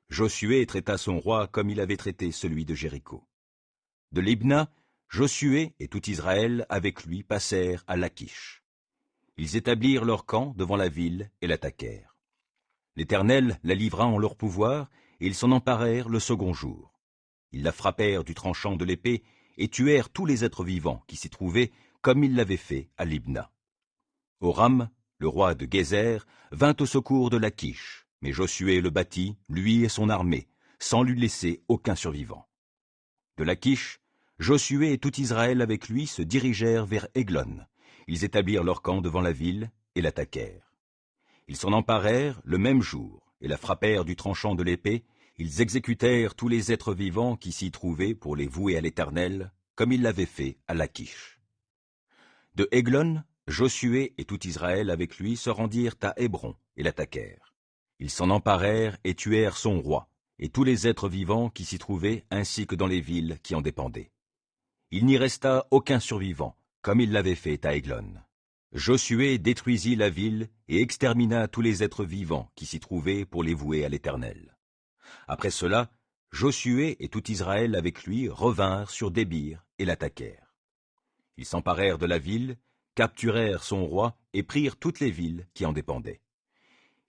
Josué traita son roi comme il avait traité celui de Jéricho. De Libna, Josué et tout Israël avec lui passèrent à Lachish. Ils établirent leur camp devant la ville et l'attaquèrent. L'Éternel la livra en leur pouvoir, et ils s'en emparèrent le second jour. Ils la frappèrent du tranchant de l'épée et tuèrent tous les êtres vivants qui s'y trouvaient, comme ils l'avaient fait à Libna. Horam, le roi de Gézer, vint au secours de Lachish, mais Josué le battit, lui et son armée, sans lui laisser aucun survivant. De Lachish, Josué et tout Israël avec lui se dirigèrent vers Églon. Ils établirent leur camp devant la ville et l'attaquèrent. Ils s'en emparèrent le même jour et la frappèrent du tranchant de l'épée. Ils exécutèrent tous les êtres vivants qui s'y trouvaient pour les vouer à l'Éternel, comme ils l'avaient fait à Lachish. De Églon, Josué et tout Israël avec lui se rendirent à Hébron et l'attaquèrent. Ils s'en emparèrent et tuèrent son roi, et tous les êtres vivants qui s'y trouvaient, ainsi que dans les villes qui en dépendaient. Il n'y resta aucun survivant, comme il l'avait fait à Églon. Josué détruisit la ville et extermina tous les êtres vivants qui s'y trouvaient pour les vouer à l'Éternel. Après cela, Josué et tout Israël avec lui revinrent sur Débir et l'attaquèrent. Ils s'emparèrent de la ville, capturèrent son roi et prirent toutes les villes qui en dépendaient.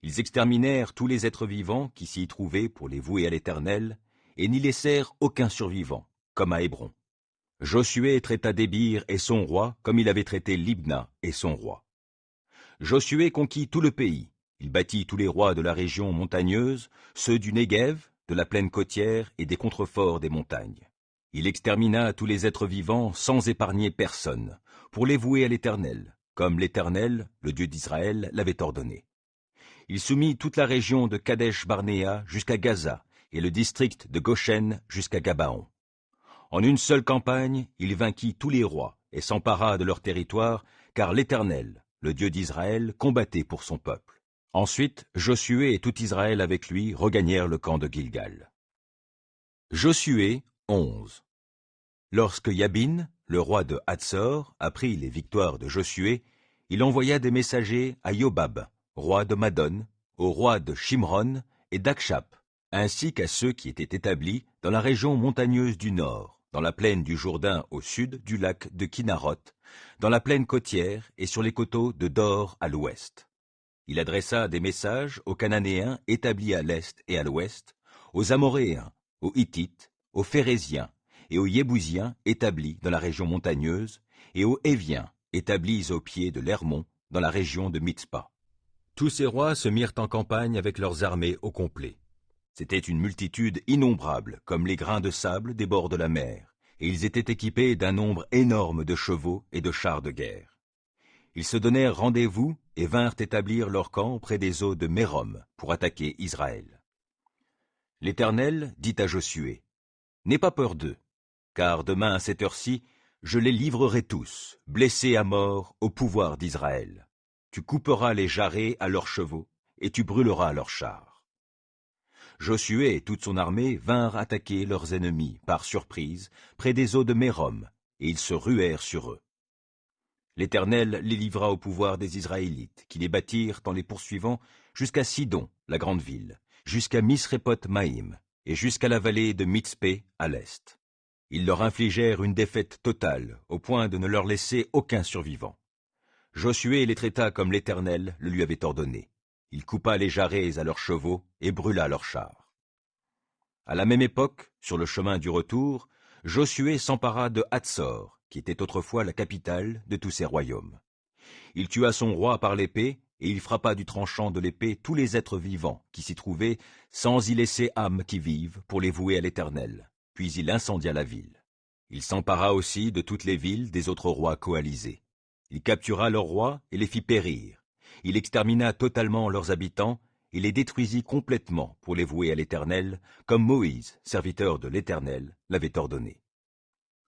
Ils exterminèrent tous les êtres vivants qui s'y trouvaient pour les vouer à l'Éternel et n'y laissèrent aucun survivant, comme à Hébron. Josué traita Débir et son roi comme il avait traité Libna et son roi. Josué conquit tout le pays, Il battit tous les rois de la région montagneuse, ceux du Néguev, de la plaine côtière et des contreforts des montagnes. Il extermina tous les êtres vivants sans épargner personne, pour les vouer à l'Éternel, comme l'Éternel, le Dieu d'Israël, l'avait ordonné. Il soumit toute la région de Kadesh-Barnéa jusqu'à Gaza, et le district de Goshen jusqu'à Gabaon. En une seule campagne, il vainquit tous les rois et s'empara de leur territoire, car l'Éternel, le Dieu d'Israël, combattait pour son peuple. Ensuite, Josué et tout Israël avec lui regagnèrent le camp de Gilgal. Josué 11. Lorsque Yabin, le roi de Hatzor, apprit les victoires de Josué, il envoya des messagers à Yobab, roi de Madon, au roi de Shimron et d'Akshap, ainsi qu'à ceux qui étaient établis dans la région montagneuse du nord, dans la plaine du Jourdain au sud du lac de Kinaroth, dans la plaine côtière et sur les coteaux de Dor à l'ouest. Il adressa des messages aux Cananéens établis à l'est et à l'ouest, aux Amoréens, aux Hittites, aux Phéréziens et aux Yébousiens établis dans la région montagneuse, et aux Héviens établis au pied de l'Hermon dans la région de Mitzpa. Tous ces rois se mirent en campagne avec leurs armées au complet. C'était une multitude innombrable, comme les grains de sable des bords de la mer, et ils étaient équipés d'un nombre énorme de chevaux et de chars de guerre. Ils se donnèrent rendez-vous et vinrent établir leur camp près des eaux de Mérom pour attaquer Israël. L'Éternel dit à Josué, « N'aie pas peur d'eux, car demain à cette heure-ci, je les livrerai tous, blessés à mort, au pouvoir d'Israël. Tu couperas les jarrets à leurs chevaux, et tu brûleras leurs chars. » Josué et toute son armée vinrent attaquer leurs ennemis par surprise près des eaux de Mérom, et ils se ruèrent sur eux. L'Éternel les livra au pouvoir des Israélites, qui les battirent en les poursuivant jusqu'à Sidon, la grande ville, jusqu'à Misrépoth-Maïm, et jusqu'à la vallée de Mitzpé à l'est. Ils leur infligèrent une défaite totale, au point de ne leur laisser aucun survivant. Josué les traita comme l'Éternel le lui avait ordonné. Il coupa les jarrets à leurs chevaux et brûla leurs chars. À la même époque, sur le chemin du retour, Josué s'empara de Hatzor, qui était autrefois la capitale de tous ces royaumes. Il tua son roi par l'épée, et il frappa du tranchant de l'épée tous les êtres vivants qui s'y trouvaient, sans y laisser âme qui vive, pour les vouer à l'Éternel. Puis il incendia la ville. Il s'empara aussi de toutes les villes des autres rois coalisés. Il captura leurs rois et les fit périr. Il extermina totalement leurs habitants et les détruisit complètement pour les vouer à l'Éternel, comme Moïse, serviteur de l'Éternel, l'avait ordonné.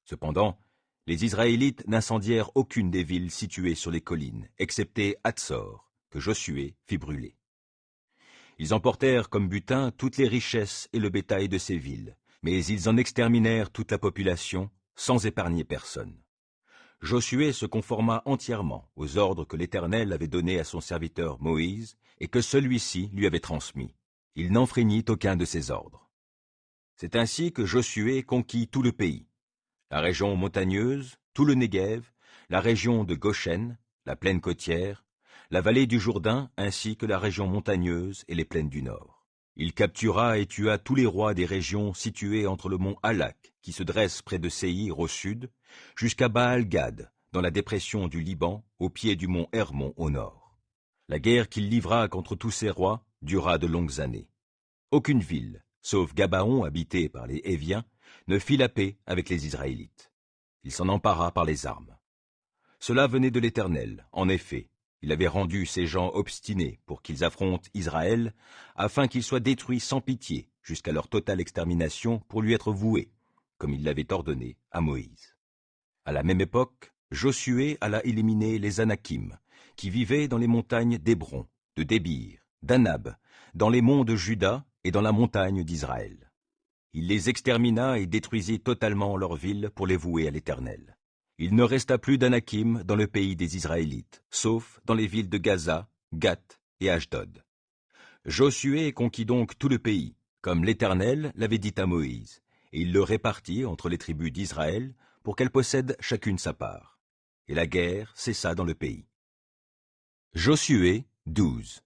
Cependant, les Israélites n'incendièrent aucune des villes situées sur les collines, excepté Hatzor, que Josué fit brûler. Ils emportèrent comme butin toutes les richesses et le bétail de ces villes, mais ils en exterminèrent toute la population, sans épargner personne. Josué se conforma entièrement aux ordres que l'Éternel avait donnés à son serviteur Moïse et que celui-ci lui avait transmis. Il n'enfreignit aucun de ses ordres. C'est ainsi que Josué conquit tout le pays, la région montagneuse, tout le Néguev, la région de Goshen, la plaine côtière, la vallée du Jourdain ainsi que la région montagneuse et les plaines du nord. Il captura et tua tous les rois des régions situées entre le mont Halak, qui se dresse près de Séhir au sud, jusqu'à Baal-Gad, dans la dépression du Liban, au pied du mont Hermon au nord. La guerre qu'il livra contre tous ces rois dura de longues années. Aucune ville, sauf Gabaon habité par les Héviens, ne fit la paix avec les Israélites. Il s'en empara par les armes. Cela venait de l'Éternel, en effet. Il avait rendu ces gens obstinés pour qu'ils affrontent Israël, afin qu'ils soient détruits sans pitié, jusqu'à leur totale extermination pour lui être voués, comme il l'avait ordonné à Moïse. À la même époque, Josué alla éliminer les Anakim, qui vivaient dans les montagnes d'Hébron, de Débir, d'Anab, dans les monts de Juda et dans la montagne d'Israël. Il les extermina et détruisit totalement leurs villes pour les vouer à l'Éternel. Il ne resta plus d'Anakim dans le pays des Israélites, sauf dans les villes de Gaza, Gath et Ashdod. Josué conquit donc tout le pays, comme l'Éternel l'avait dit à Moïse, et il le répartit entre les tribus d'Israël pour qu'elles possèdent chacune sa part. Et la guerre cessa dans le pays. Josué 12.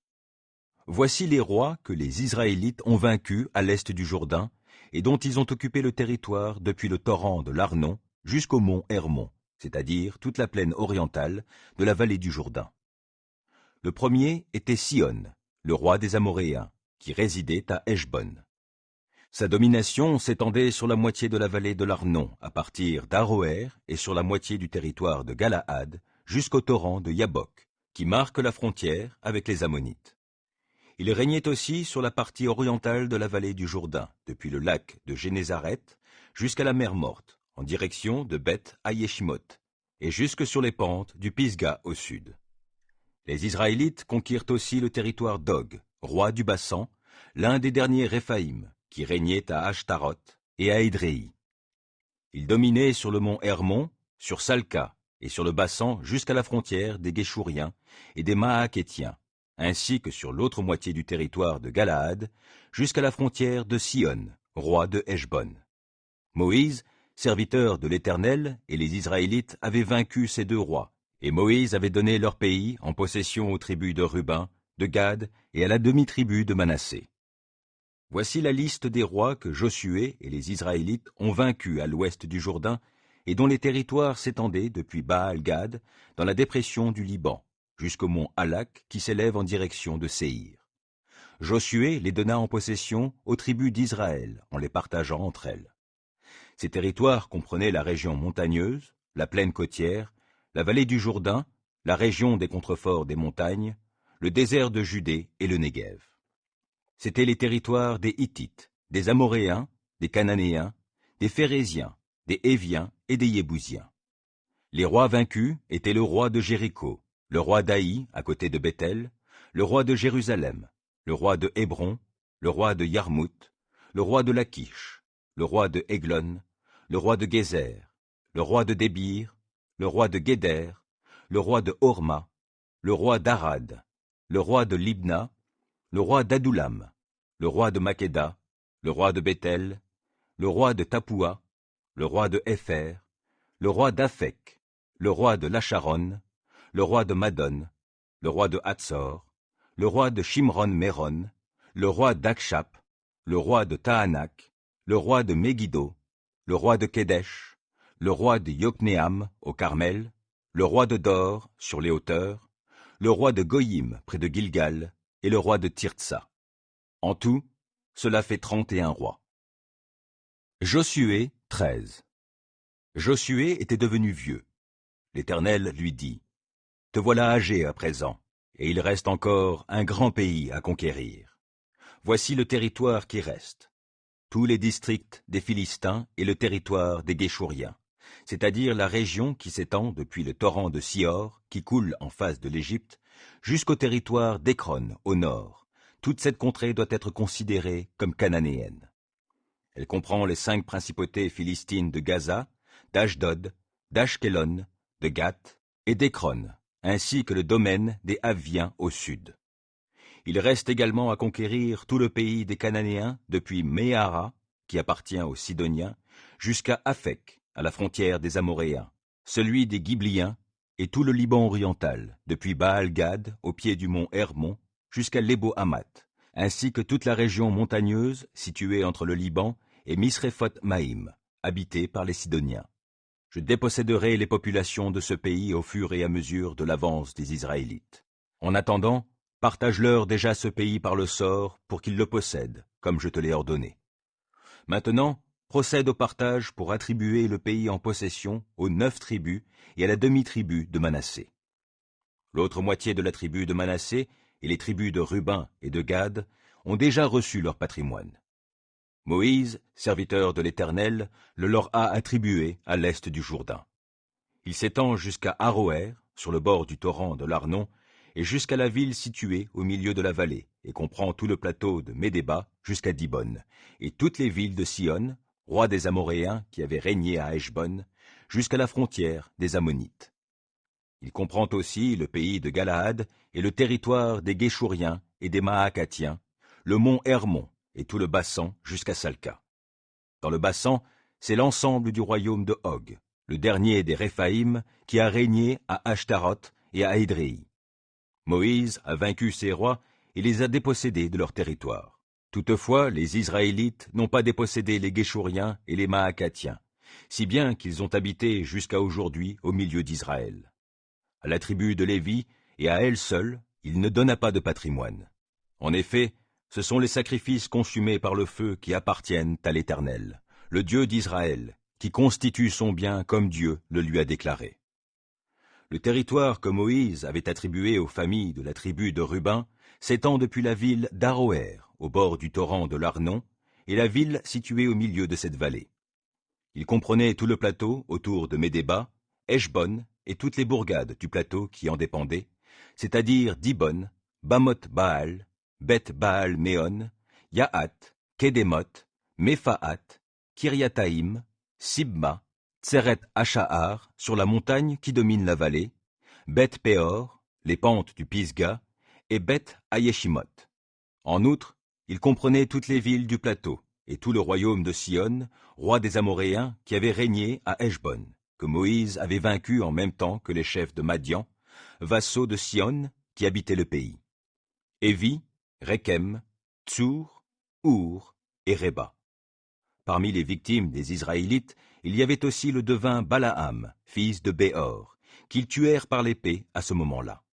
Voici les rois que les Israélites ont vaincus à l'est du Jourdain, et dont ils ont occupé le territoire depuis le torrent de l'Arnon jusqu'au mont Hermon, c'est-à-dire toute la plaine orientale de la vallée du Jourdain. Le premier était Sihon, le roi des Amoréens, qui résidait à Heshbon. Sa domination s'étendait sur la moitié de la vallée de l'Arnon, à partir d'Aroër, et sur la moitié du territoire de Galaad, jusqu'au torrent de Yabok, qui marque la frontière avec les Ammonites. Il régnait aussi sur la partie orientale de la vallée du Jourdain, depuis le lac de Génézareth jusqu'à la mer Morte, en direction de Beth Ayeshimoth, et jusque sur les pentes du Pisga au sud. Les Israélites conquirent aussi le territoire d'Og, roi du Bassan, l'un des derniers Réphaïm, qui régnait à Ashtaroth et à Édréi. Ils dominaient sur le mont Hermon, sur Salca et sur le Bassan jusqu'à la frontière des Guéchouriens et des Maakethiens, ainsi que sur l'autre moitié du territoire de Galaad, jusqu'à la frontière de Sihon, roi de Heshbon. Moïse, serviteur de l'Éternel, et les Israélites avaient vaincu ces deux rois, et Moïse avait donné leur pays en possession aux tribus de Ruben, de Gad et à la demi-tribu de Manassé. Voici la liste des rois que Josué et les Israélites ont vaincus à l'ouest du Jourdain et dont les territoires s'étendaient depuis Baal-Gad, dans la dépression du Liban, jusqu'au mont Halak qui s'élève en direction de Séhir. Josué les donna en possession aux tribus d'Israël en les partageant entre elles. Ces territoires comprenaient la région montagneuse, la plaine côtière, la vallée du Jourdain, la région des contreforts des montagnes, le désert de Judée et le Néguev. C'étaient les territoires des Hittites, des Amoréens, des Cananéens, des Phéréziens, des Héviens et des Yébousiens. Les rois vaincus étaient le roi de Jéricho, le roi d'Aï à côté de Bethel, le roi de Jérusalem, le roi de Hébron, le roi de Yarmouth, le roi de Lachish, le roi de Églon, le roi de Gézer, le roi de Débir, le roi de Guéder, le roi de Horma, le roi d'Arad, le roi de Libna, le roi d'Adoulam, le roi de Makeda, le roi de Bethel, le roi de Tapoua, le roi de Hépher, le roi d'Aphek, le roi de Lacharon, le roi de Madon, le roi de Hatzor, le roi de Shimron-Méron, le roi d'Akshap, le roi de Tahanak, le roi de Megiddo, le roi de Kédesh, le roi de Yoknéam au Carmel, le roi de Dor sur les hauteurs, le roi de Goyim près de Gilgal, et le roi de Tirtsa. En tout, cela fait 31 rois. Josué 13. Josué était devenu vieux. L'Éternel lui dit, « Te voilà âgé à présent, et il reste encore un grand pays à conquérir. Voici le territoire qui reste, tous les districts des Philistins et le territoire des Guéchouriens, c'est-à-dire la région qui s'étend depuis le torrent de Sior, qui coule en face de l'Égypte, jusqu'au territoire d'Écron, au nord. Toute cette contrée doit être considérée comme cananéenne. Elle comprend les 5 principautés philistines de Gaza, d'Ashdod, d'Ashkelon, de Gath et d'Écron, ainsi que le domaine des Haviens au sud. Il reste également à conquérir tout le pays des Cananéens depuis Méhara, qui appartient aux Sidoniens, jusqu'à Aphek, à la frontière des Amoréens, celui des Ghibliens et tout le Liban oriental, depuis Baal-Gad, au pied du mont Hermon, jusqu'à Lebo-Hamath, ainsi que toute la région montagneuse située entre le Liban et Misréphoth-Maïm, habitée par les Sidoniens. Je déposséderai les populations de ce pays au fur et à mesure de l'avance des Israélites. En attendant, partage-leur déjà ce pays par le sort pour qu'ils le possèdent, comme je te l'ai ordonné. Maintenant, procède au partage pour attribuer le pays en possession aux 9 tribus et à la demi-tribu de Manassé. L'autre moitié de la tribu de Manassé et les tribus de Ruben et de Gad ont déjà reçu leur patrimoine. Moïse, serviteur de l'Éternel, le leur a attribué à l'est du Jourdain. Il s'étend jusqu'à Aroër, sur le bord du torrent de l'Arnon, et jusqu'à la ville située au milieu de la vallée, et comprend tout le plateau de Médéba jusqu'à Dibon, et toutes les villes de Sihon, roi des Amoréens qui avait régné à Heshbon, jusqu'à la frontière des Ammonites. Il comprend aussi le pays de Galaad et le territoire des Guéchouriens et des Maakathiens, le mont Hermon et tout le Bassan jusqu'à Salca. Dans le Bassan, c'est l'ensemble du royaume de Og, le dernier des Réphaïm, qui a régné à Ashtaroth et à Édréi. Moïse a vaincu ces rois et les a dépossédés de leur territoire. Toutefois, les Israélites n'ont pas dépossédé les Guéchouriens et les Maakathiens, si bien qu'ils ont habité jusqu'à aujourd'hui au milieu d'Israël. À la tribu de Lévi et à elle seule, il ne donna pas de patrimoine. En effet, ce sont les sacrifices consumés par le feu qui appartiennent à l'Éternel, le Dieu d'Israël, qui constitue son bien comme Dieu le lui a déclaré. Le territoire que Moïse avait attribué aux familles de la tribu de Ruben s'étend depuis la ville d'Aroër, au bord du torrent de l'Arnon, et la ville située au milieu de cette vallée. Il comprenait tout le plateau autour de Médéba, Heshbon et toutes les bourgades du plateau qui en dépendaient, c'est-à-dire Dibon, Bamoth-Baal, Beth-Baal-Méon, Yahat, Kedémoth, Méphaat, Kiriathaïm, Sibma, Tseret Achahar, sur la montagne qui domine la vallée, Beth-Péor, les pentes du Pisga, et Beth-Ayeshimoth. En outre, il comprenait toutes les villes du plateau, et tout le royaume de Sion, roi des Amoréens, qui avait régné à Heshbon, que Moïse avait vaincu en même temps que les chefs de Madian, vassaux de Sion, qui habitaient le pays. Évi, Rékem, Tsour, Our et Réba. Parmi les victimes des Israélites, il y avait aussi le devin Balaam, fils de Béor, qu'ils tuèrent par l'épée à ce moment-là.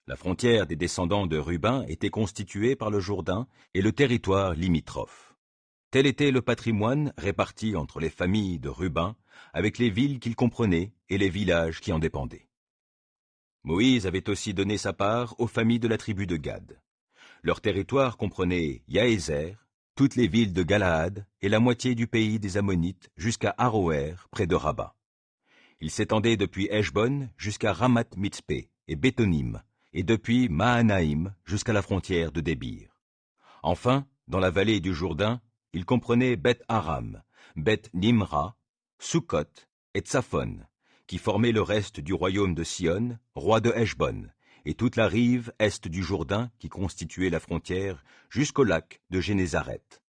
La frontière des descendants de Ruben était constituée par le Jourdain et le territoire limitrophe. Tel était le patrimoine réparti entre les familles de Ruben, avec les villes qu'il comprenait et les villages qui en dépendaient. Moïse avait aussi donné sa part aux familles de la tribu de Gad. Leur territoire comprenait Yaézer, toutes les villes de Galaad et la moitié du pays des Ammonites jusqu'à Aroër, près de Rabat. Il s'étendait depuis Heshbon jusqu'à Ramath-Mitzpé et Bétonim, et depuis Mahanaïm jusqu'à la frontière de Débir. Enfin, dans la vallée du Jourdain, il comprenait Beth-Aram, Beth-Nimra, Sukkot et Tsaphon, qui formaient le reste du royaume de Sion, roi de Heshbon, et toute la rive est du Jourdain qui constituait la frontière jusqu'au lac de Génézareth.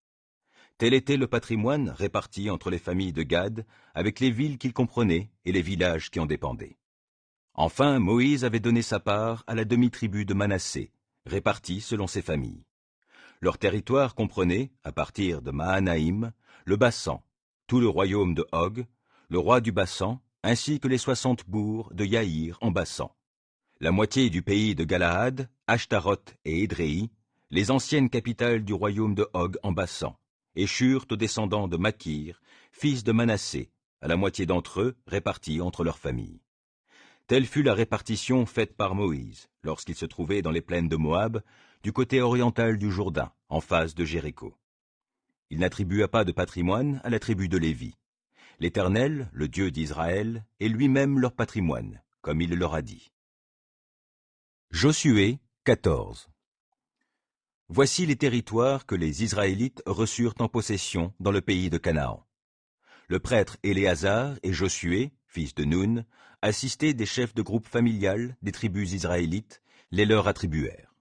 Tel était le patrimoine réparti entre les familles de Gad, avec les villes qu'il comprenait et les villages qui en dépendaient. Enfin, Moïse avait donné sa part à la demi-tribu de Manassé, répartie selon ses familles. Leur territoire comprenait, à partir de Mahanaïm, le Bassan, tout le royaume de Og, le roi du Bassan, ainsi que les 60 bourgs de Yaïr en Bassan, la moitié du pays de Galaad, Ashtaroth et Édréi, les anciennes capitales du royaume de Og en Bassan, et Shur aux descendants de Makir, fils de Manassé, à la moitié d'entre eux répartis entre leurs familles. Telle fut la répartition faite par Moïse, lorsqu'il se trouvait dans les plaines de Moab, du côté oriental du Jourdain, en face de Jéricho. Il n'attribua pas de patrimoine à la tribu de Lévi. L'Éternel, le Dieu d'Israël, est lui-même leur patrimoine, comme il leur a dit. Josué 14. Voici les territoires que les Israélites reçurent en possession dans le pays de Canaan. Le prêtre Éléazar et Josué, fils de Nun, assistés des chefs de groupe familial des tribus israélites, les leur attribuèrent.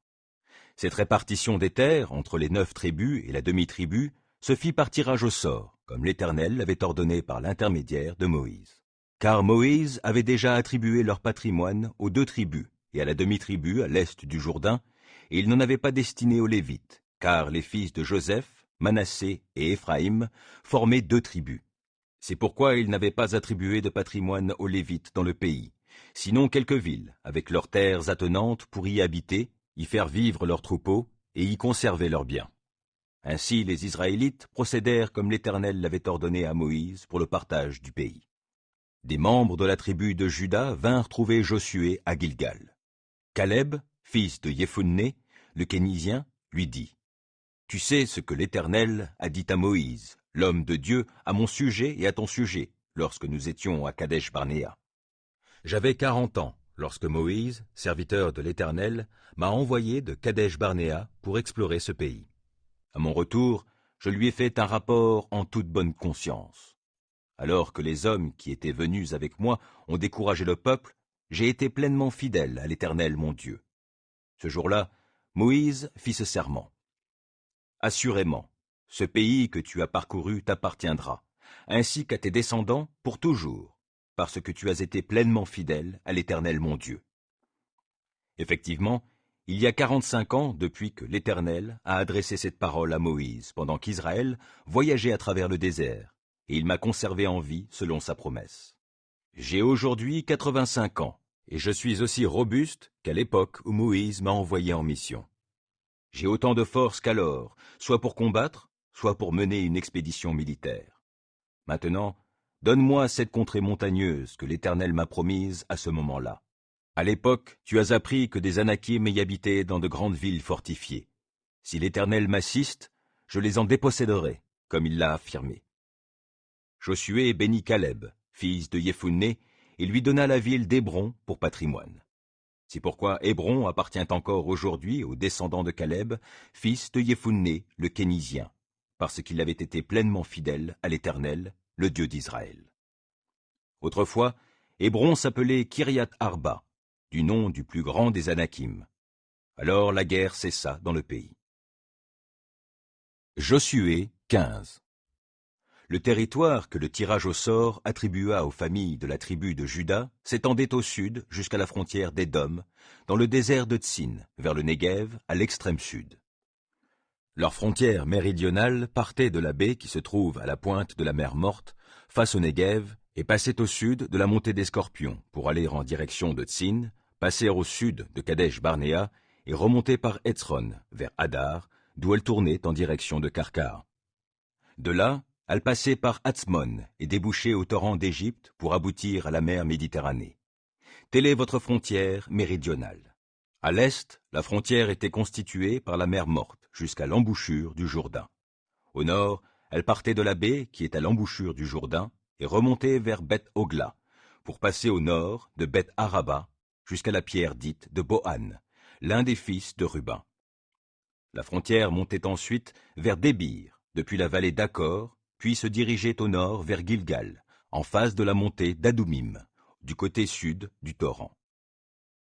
Cette répartition des terres entre les 9 tribus et la demi-tribu se fit par tirage au sort, comme l'Éternel l'avait ordonné par l'intermédiaire de Moïse. Car Moïse avait déjà attribué leur patrimoine aux 2 tribus et à la demi-tribu à l'est du Jourdain, et il n'en avait pas destiné aux Lévites, car les fils de Joseph, Manassé et Éphraïm, formaient 2 tribus. C'est pourquoi il n'avait pas attribué de patrimoine aux Lévites dans le pays, sinon quelques villes, avec leurs terres attenantes pour y habiter, y faire vivre leurs troupeaux et y conserver leurs biens. Ainsi les Israélites procédèrent comme l'Éternel l'avait ordonné à Moïse pour le partage du pays. Des membres de la tribu de Juda vinrent trouver Josué à Gilgal. Caleb, fils de Jephunné, le Kénizien, lui dit : « Tu sais ce que l'Éternel a dit à Moïse, l'homme de Dieu, à mon sujet et à ton sujet, lorsque nous étions à Kadesh-Barnéa. J'avais 40 ans, lorsque Moïse, serviteur de l'Éternel, m'a envoyé de Kadesh-Barnéa pour explorer ce pays. À mon retour, je lui ai fait un rapport en toute bonne conscience. Alors que les hommes qui étaient venus avec moi ont découragé le peuple, j'ai été pleinement fidèle à l'Éternel mon Dieu. Ce jour-là, Moïse fit ce serment. Assurément, ce pays que tu as parcouru t'appartiendra, ainsi qu'à tes descendants pour toujours, parce que tu as été pleinement fidèle à l'Éternel mon Dieu. Effectivement, il y a 45 ans depuis que l'Éternel a adressé cette parole à Moïse pendant qu'Israël voyageait à travers le désert, et il m'a conservé en vie selon sa promesse. J'ai aujourd'hui 85 ans, et je suis aussi robuste qu'à l'époque où Moïse m'a envoyé en mission. J'ai autant de force qu'alors, soit pour combattre, soit pour mener une expédition militaire. Maintenant, donne-moi cette contrée montagneuse que l'Éternel m'a promise à ce moment-là. À l'époque, tu as appris que des Anakim y habitaient dans de grandes villes fortifiées. Si l'Éternel m'assiste, je les en déposséderai, comme il l'a affirmé. Josué bénit Caleb, fils de Jephunné, et lui donna la ville d'Hébron pour patrimoine. C'est pourquoi Hébron appartient encore aujourd'hui aux descendants de Caleb, fils de Jephunné, le Kénizien, parce qu'il avait été pleinement fidèle à l'Éternel, le Dieu d'Israël. Autrefois, Hébron s'appelait Kiriath Arba, du nom du plus grand des Anakim. Alors la guerre cessa dans le pays. Josué 15. Le territoire que le tirage au sort attribua aux familles de la tribu de Juda s'étendait au sud jusqu'à la frontière d'Édom, dans le désert de Tsin, vers le Néguev, à l'extrême sud. Leur frontière méridionale partait de la baie qui se trouve à la pointe de la mer Morte, face au Néguev, et passait au sud de la montée des Scorpions pour aller en direction de Tsin, passer au sud de Kadesh Barnéa et remonter par Hetzron vers Hadar, d'où elle tournait en direction de Karkar. De là, elle passait par Hatzmon et débouchait au torrent d'Égypte pour aboutir à la mer Méditerranée. Telle est votre frontière méridionale. À l'est, la frontière était constituée par la mer Morte jusqu'à l'embouchure du Jourdain. Au nord, elle partait de la baie qui est à l'embouchure du Jourdain et remontait vers Beth-Ogla pour passer au nord de Beth-Araba jusqu'à la pierre dite de Bohan, l'un des fils de Ruben. La frontière montait ensuite vers Débir, depuis la vallée d'Accor, puis se dirigeait au nord vers Gilgal, en face de la montée d'Adoumim, du côté sud du torrent.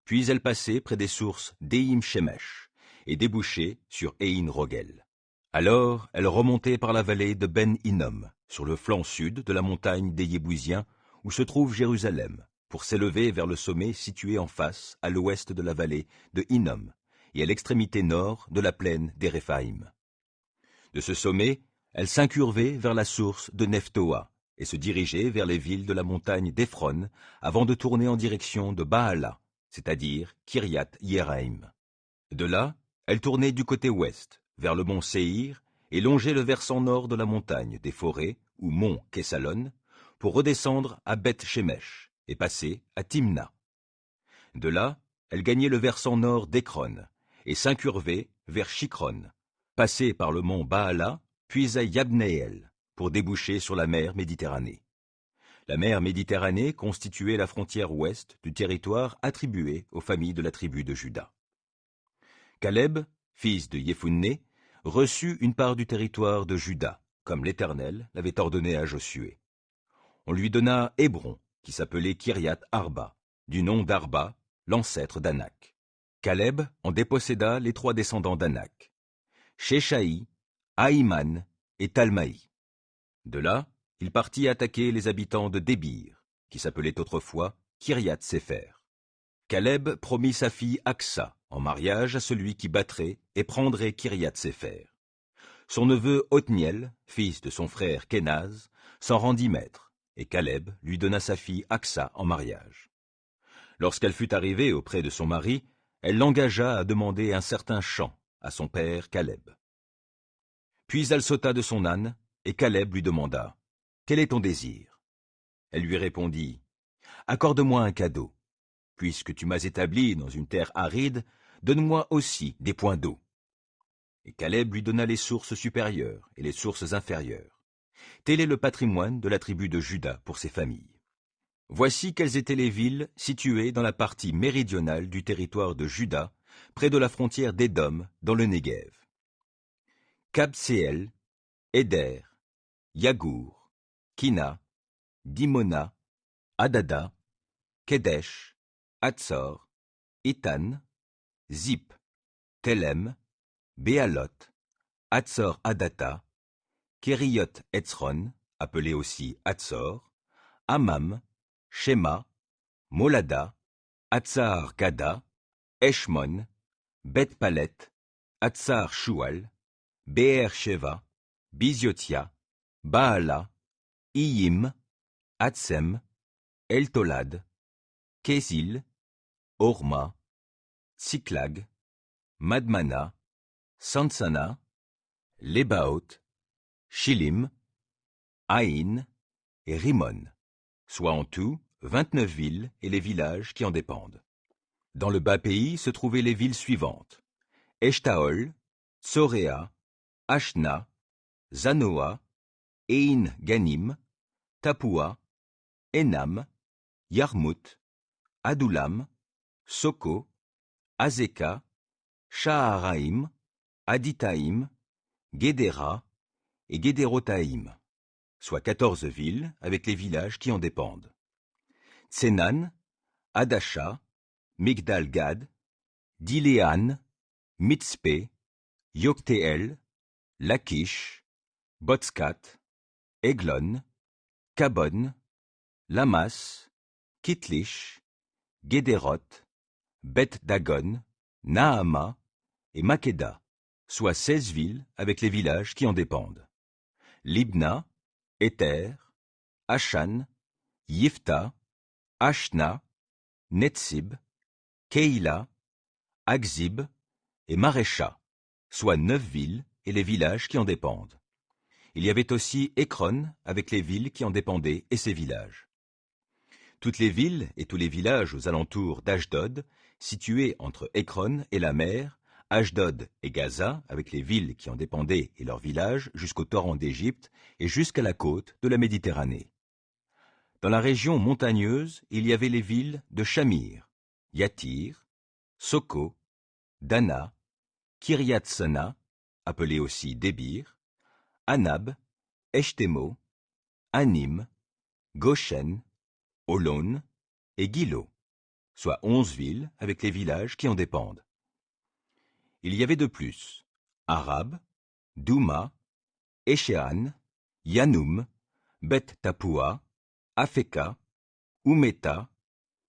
Puis elle passait près des sources d'Eim Shemesh et débouchait sur Ein Rogel. Alors elle remontait par la vallée de Ben Hinnom, sur le flanc sud de la montagne des Yébousiens, où se trouve Jérusalem, pour s'élever vers le sommet situé en face, à l'ouest de la vallée de Hinnom, et à l'extrémité nord de la plaine des Réphaïm. De ce sommet, elle s'incurvait vers la source de Nephtoa et se dirigeait vers les villes de la montagne d'Ephron avant de tourner en direction de Baala, c'est-à-dire Kiriath Yéraïm. De là, elle tournait du côté ouest, vers le mont Séhir, et longeait le versant nord de la montagne des forêts, ou mont Kessalon, pour redescendre à Beth Shemesh et passer à Timna. De là, elle gagnait le versant nord d'Écron et s'incurvait vers Shikron, passait par le mont Baala, puis à Yabneel, pour déboucher sur la mer Méditerranée. La mer Méditerranée constituait la frontière ouest du territoire attribué aux familles de la tribu de Juda. Caleb, fils de Jephunné, reçut une part du territoire de Juda, comme l'Éternel l'avait ordonné à Josué. On lui donna Hébron, qui s'appelait Kiriath Arba, du nom d'Arba, l'ancêtre d'Anak. Caleb en déposséda les 3 descendants d'Anak, Sheshaï, Ahiman et Talmaï. De là, il partit attaquer les habitants de Débir, qui s'appelait autrefois Kiriath Sépher. Caleb promit sa fille Aksa en mariage à celui qui battrait et prendrait Kiriath Sépher. Son neveu Othniel, fils de son frère Kenaz, s'en rendit maître, et Caleb lui donna sa fille Aksa en mariage. Lorsqu'elle fut arrivée auprès de son mari, elle l'engagea à demander un certain champ à son père Caleb. Puis elle sauta de son âne, et Caleb lui demanda « Quel est ton désir ?» Elle lui répondit « Accorde-moi un cadeau. Puisque tu m'as établi dans une terre aride, donne-moi aussi des points d'eau. » Et Caleb lui donna les sources supérieures et les sources inférieures. Tel est le patrimoine de la tribu de Juda pour ses familles. Voici quelles étaient les villes situées dans la partie méridionale du territoire de Juda, près de la frontière d'Édom, dans le Néguev. Kabseel, Éder, Yagour, Kina, Dimona, Adada, Kedesh, Hatzor, Itan, Zip, Telem, Béalot, Hatzor Adata, Kériot Hetzron, appelé aussi Hatzor, Amam, Shema, Molada, Hatzar Gada, Eshmon, Beth Palet, Hatzar Shual, Be'er Sheva, Biziotia, Baala, Iyim, Hatsem, Eltolad, Késil, Orma, Tsiklag, Madmana, Sansana, Lebaoth, Shilim, Aïn et Rimon, soit en tout 29 villes et les villages qui en dépendent. Dans le bas pays se trouvaient les villes suivantes: Eshtaol, Tsoréa, Ashna, Zanoa, Ein Ganim, Tapua, Enam, Yarmout, Adullam, Soko, Azeka, Shaharaim, Aditaïm, Guédéra et Guédérotaïm, soit 14 villes avec les villages qui en dépendent. Tsenan, Adasha, Migdal-Gad, Diléan, Mitzpé, Yoktéel, Lachish, Botskat, Eglon, Kabon, Lamas, Kitlish, Guédéroth, Beth-Dagon, Naama et Makeda, soit 16 villes avec les villages qui en dépendent. Libna, Éther, Ashan, Yifta, Ashna, Netsib, Keïla, Akzib et Marécha, soit 9 villes et les villages qui en dépendent. Il y avait aussi Ekron avec les villes qui en dépendaient et ses villages. Toutes les villes et tous les villages aux alentours d'Ashdod, situés entre Ekron et la mer, Ashdod et Gaza, avec les villes qui en dépendaient et leurs villages, jusqu'au torrent d'Égypte et jusqu'à la côte de la Méditerranée. Dans la région montagneuse, il y avait les villes de Shamir, Yatir, Soko, Dana, Kiryat-Sana, appelé aussi Débir, Anab, Eshtemo, Anim, Goshen, Olon et Gilo, soit 11 villes avec les villages qui en dépendent. Il y avait de plus Arab, Douma, Échéan, Yanoum, Beth Tapua, Afeka, Oumeta,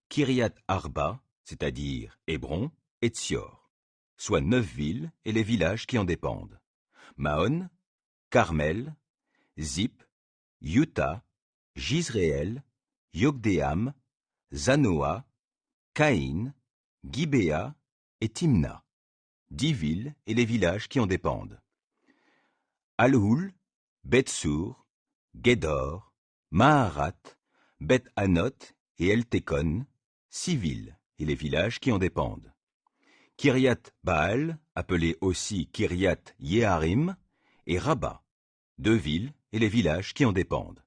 Kiryat Arba, c'est-à-dire Hébron, et Tsior, soit 9 villes et les villages qui en dépendent. Maon, Carmel, Zip, Yuta, Jizréel, Yokdéam, Zanoa, Caïn, Gibéa et Timna, 10 villes et les villages qui en dépendent. Alhoul, Beth-Sour, Guédor, Maharat, Beth-Anot et Eltekon, 6 villes et les villages qui en dépendent. Kiryat-Baal, appelé aussi Kiryat-Yeharim, et Rabat, 2 villes et les villages qui en dépendent.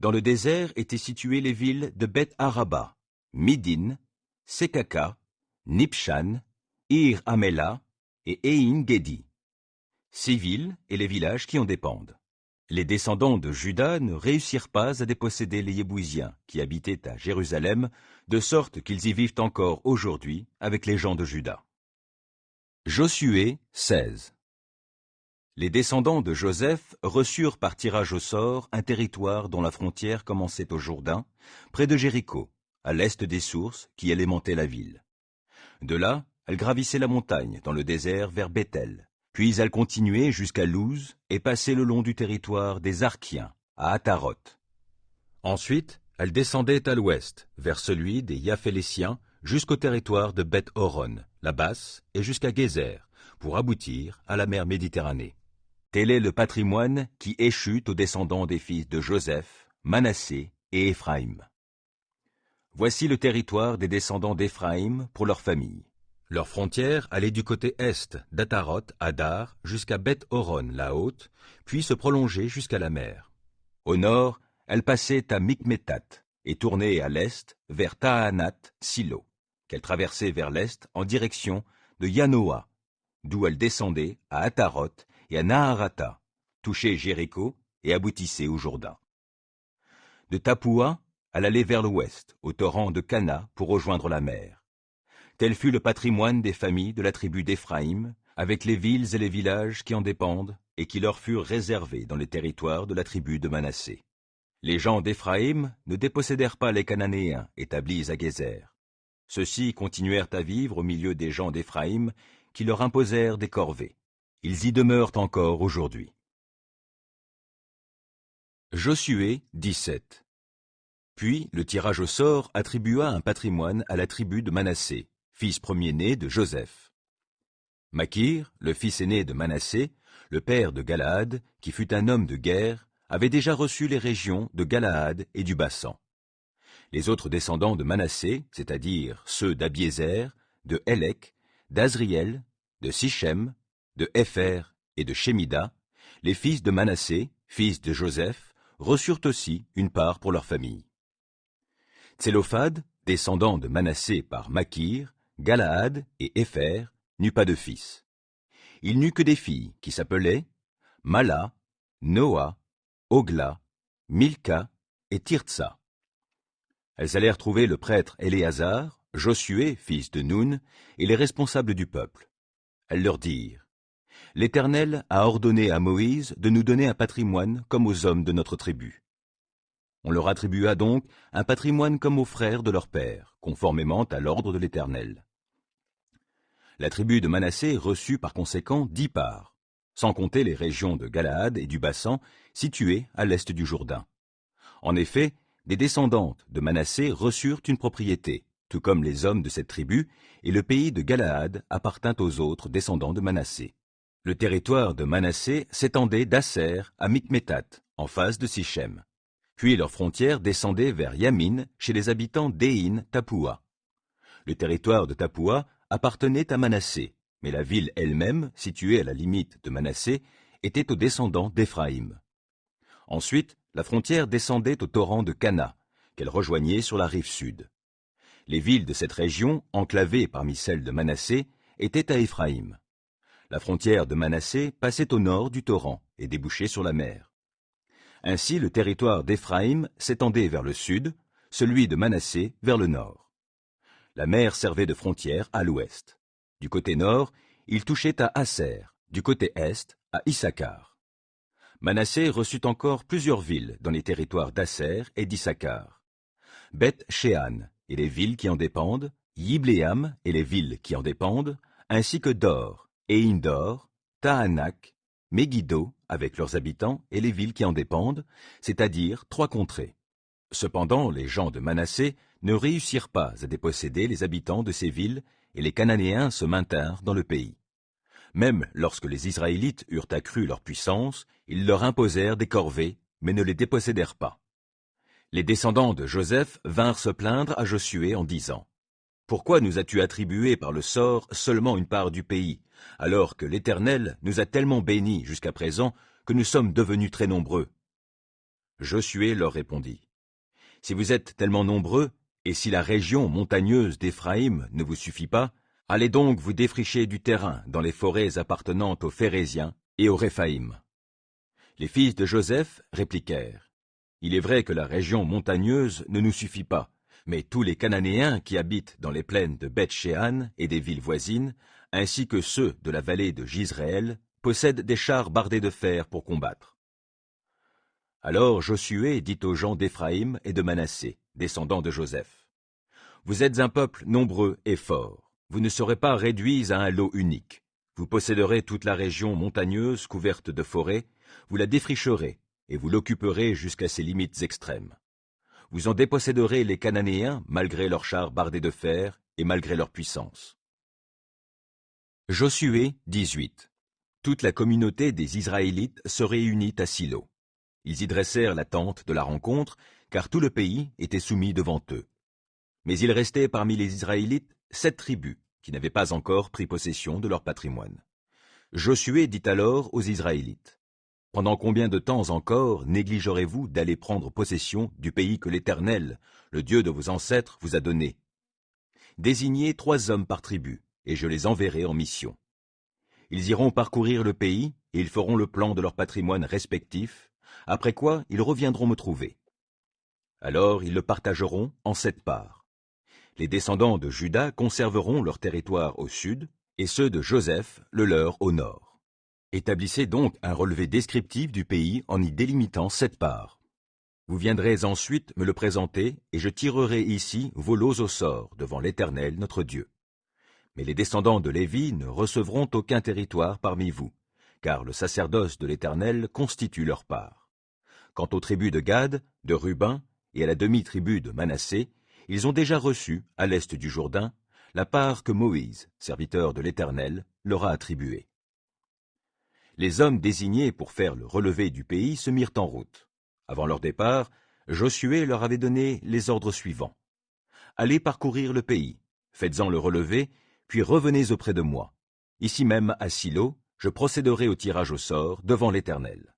Dans le désert étaient situées les villes de Beth-Araba, Midin, Sekaka, Nipshan, Ir-Amela et Ein-Gedi, 6 villes et les villages qui en dépendent. Les descendants de Juda ne réussirent pas à déposséder les Yébousiens qui habitaient à Jérusalem, de sorte qu'ils y vivent encore aujourd'hui avec les gens de Juda. Josué 16. Les descendants de Joseph reçurent par tirage au sort un territoire dont la frontière commençait au Jourdain, près de Jéricho, à l'est des sources qui alimentaient la ville. De là, elle gravissait la montagne dans le désert vers Béthel. Puis elle continuait jusqu'à Louz et passait le long du territoire des Arkiens, à Ataroth. Ensuite, elle descendait à l'ouest, vers celui des Yaphéléciens, jusqu'au territoire de Beth-Horon, la basse, et jusqu'à Gézer, pour aboutir à la mer Méditerranée. Tel est le patrimoine qui échut aux descendants des fils de Joseph, Manassé et Éphraïm. Voici le territoire des descendants d'Éphraïm pour leurs familles. Leur frontière allait du côté est d'Ataroth, Adar, jusqu'à Beth-Horon, la haute, puis se prolongeait jusqu'à la mer. Au nord, elle passait à Mikmétat et tournait à l'est vers Tahanat, Silo, qu'elle traversait vers l'est en direction de Yanoa, d'où elle descendait à Ataroth et à Naharata, touchait Jéricho et aboutissait au Jourdain. De Tapua, elle allait vers l'ouest, au torrent de Cana, pour rejoindre la mer. Tel fut le patrimoine des familles de la tribu d'Éphraïm, avec les villes et les villages qui en dépendent et qui leur furent réservés dans les territoires de la tribu de Manassé. Les gens d'Éphraïm ne dépossédèrent pas les Cananéens établis à Gézer. Ceux-ci continuèrent à vivre au milieu des gens d'Éphraïm qui leur imposèrent des corvées. Ils y demeurent encore aujourd'hui. Josué 17. Puis le tirage au sort attribua un patrimoine à la tribu de Manassé, fils premier-né de Joseph. Makir, le fils aîné de Manassé, le père de Galaad, qui fut un homme de guerre, avait déjà reçu les régions de Galaad et du Bassan. Les autres descendants de Manassé, c'est-à-dire ceux d'Abiézer, de Hélek, d'Azriel, de Sichem, de Hépher et de Shémida, les fils de Manassé, fils de Joseph, reçurent aussi une part pour leur famille. Tsélophad, descendant de Manassé par Makir, Galaad et Hépher, n'eut pas de fils. Il n'eut que des filles qui s'appelaient Mala, Noa, Ogla, Milka et Tirtsa. Elles allèrent trouver le prêtre Éléazar, Josué, fils de Nun, et les responsables du peuple. Elles leur dirent : « L'Éternel a ordonné à Moïse de nous donner un patrimoine comme aux hommes de notre tribu. » On leur attribua donc un patrimoine comme aux frères de leur père, conformément à l'ordre de l'Éternel. La tribu de Manassé reçut par conséquent 10 parts, sans compter les régions de Galaad et du Bassan, situées à l'est du Jourdain. En effet, des descendantes de Manassé reçurent une propriété, tout comme les hommes de cette tribu, et le pays de Galaad appartint aux autres descendants de Manassé. Le territoire de Manassé s'étendait d'Asser à Mikmétat, en face de Sichem. Puis leurs frontières descendaient vers Yamin, chez les habitants d'Éin Tapoua. Le territoire de Tapoua appartenait à Manassé, mais la ville elle-même, située à la limite de Manassé, était aux descendants d'Éphraïm. Ensuite, la frontière descendait au torrent de Cana, qu'elle rejoignait sur la rive sud. Les villes de cette région, enclavées parmi celles de Manassé, étaient à Éphraïm. La frontière de Manassé passait au nord du torrent et débouchait sur la mer. Ainsi, le territoire d'Éphraïm s'étendait vers le sud, celui de Manassé vers le nord. La mer servait de frontière à l'ouest. Du côté nord, il touchait à Asser, du côté est, à Issachar. Manassé reçut encore plusieurs villes dans les territoires d'Asser et d'Issachar. Beth-Shean et les villes qui en dépendent, Yibléam et les villes qui en dépendent, ainsi que Dor, Éindor, Tahanak, Megiddo avec leurs habitants et les villes qui en dépendent, c'est-à-dire 3 contrées. Cependant, les gens de Manassé ne réussirent pas à déposséder les habitants de ces villes et les Cananéens se maintinrent dans le pays. Même lorsque les Israélites eurent accru leur puissance, ils leur imposèrent des corvées, mais ne les dépossédèrent pas. Les descendants de Joseph vinrent se plaindre à Josué en disant : « Pourquoi nous as-tu attribué par le sort seulement une part du pays, alors que l'Éternel nous a tellement bénis jusqu'à présent que nous sommes devenus très nombreux ?» Josué leur répondit : « Si vous êtes tellement nombreux, et si la région montagneuse d'Éphraïm ne vous suffit pas, allez donc vous défricher du terrain dans les forêts appartenant aux Phéréziens et aux Réphaïm. » Les fils de Joseph répliquèrent : « Il est vrai que la région montagneuse ne nous suffit pas, mais tous les Cananéens qui habitent dans les plaines de Beth-Shean et des villes voisines, ainsi que ceux de la vallée de Jizréel, possèdent des chars bardés de fer pour combattre. » Alors Josué dit aux gens d'Éphraïm et de Manassé, descendants de Joseph : « Vous êtes un peuple nombreux et fort. Vous ne serez pas réduits à un lot unique. Vous posséderez toute la région montagneuse couverte de forêts, vous la défricherez, et vous l'occuperez jusqu'à ses limites extrêmes. Vous en déposséderez les Cananéens malgré leurs chars bardés de fer et malgré leur puissance. » Josué 18. Toute la communauté des Israélites se réunit à Silo. Ils y dressèrent la tente de la rencontre, car tout le pays était soumis devant eux. Mais il restait parmi les Israélites 7 tribus qui n'avaient pas encore pris possession de leur patrimoine. Josué dit alors aux Israélites : « Pendant combien de temps encore négligerez-vous d'aller prendre possession du pays que l'Éternel, le Dieu de vos ancêtres, vous a donné ? Désignez 3 hommes par tribu, et je les enverrai en mission. Ils iront parcourir le pays, et ils feront le plan de leur patrimoine respectif, après quoi ils reviendront me trouver. Alors ils le partageront en 7 parts. Les descendants de Juda conserveront leur territoire au sud, et ceux de Joseph le leur au nord. Établissez donc un relevé descriptif du pays en y délimitant 7 parts. Vous viendrez ensuite me le présenter, et je tirerai ici vos lots au sort devant l'Éternel notre Dieu. Mais les descendants de Lévi ne recevront aucun territoire parmi vous, car le sacerdoce de l'Éternel constitue leur part. Quant aux tribus de Gad, de Ruben et à la demi-tribu de Manassé, ils ont déjà reçu, à l'est du Jourdain, la part que Moïse, serviteur de l'Éternel, leur a attribuée. Les hommes désignés pour faire le relevé du pays se mirent en route. Avant leur départ, Josué leur avait donné les ordres suivants. Allez parcourir le pays, faites-en le relevé, puis revenez auprès de moi. Ici même, à Silo, je procéderai au tirage au sort devant l'Éternel.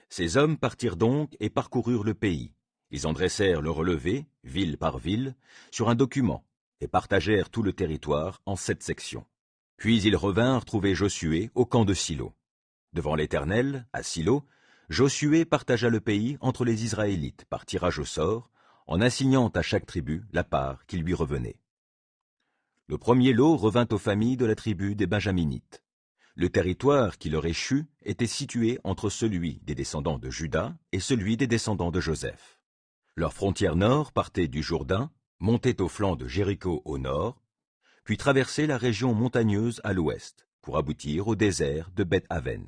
Ces hommes partirent donc et parcoururent le pays. Ils en dressèrent le relevé, ville par ville, sur un document, et partagèrent tout le territoire en 7 sections. Puis ils revinrent trouver Josué au camp de Silo. Devant l'Éternel, à Silo, Josué partagea le pays entre les Israélites par tirage au sort, en assignant à chaque tribu la part qui lui revenait. Le premier lot revint aux familles de la tribu des Benjaminites. Le territoire qui leur échut était situé entre celui des descendants de Juda et celui des descendants de Joseph. Leur frontière nord partait du Jourdain, montait au flanc de Jéricho au nord, puis traversait la région montagneuse à l'ouest, pour aboutir au désert de Beth-Aven.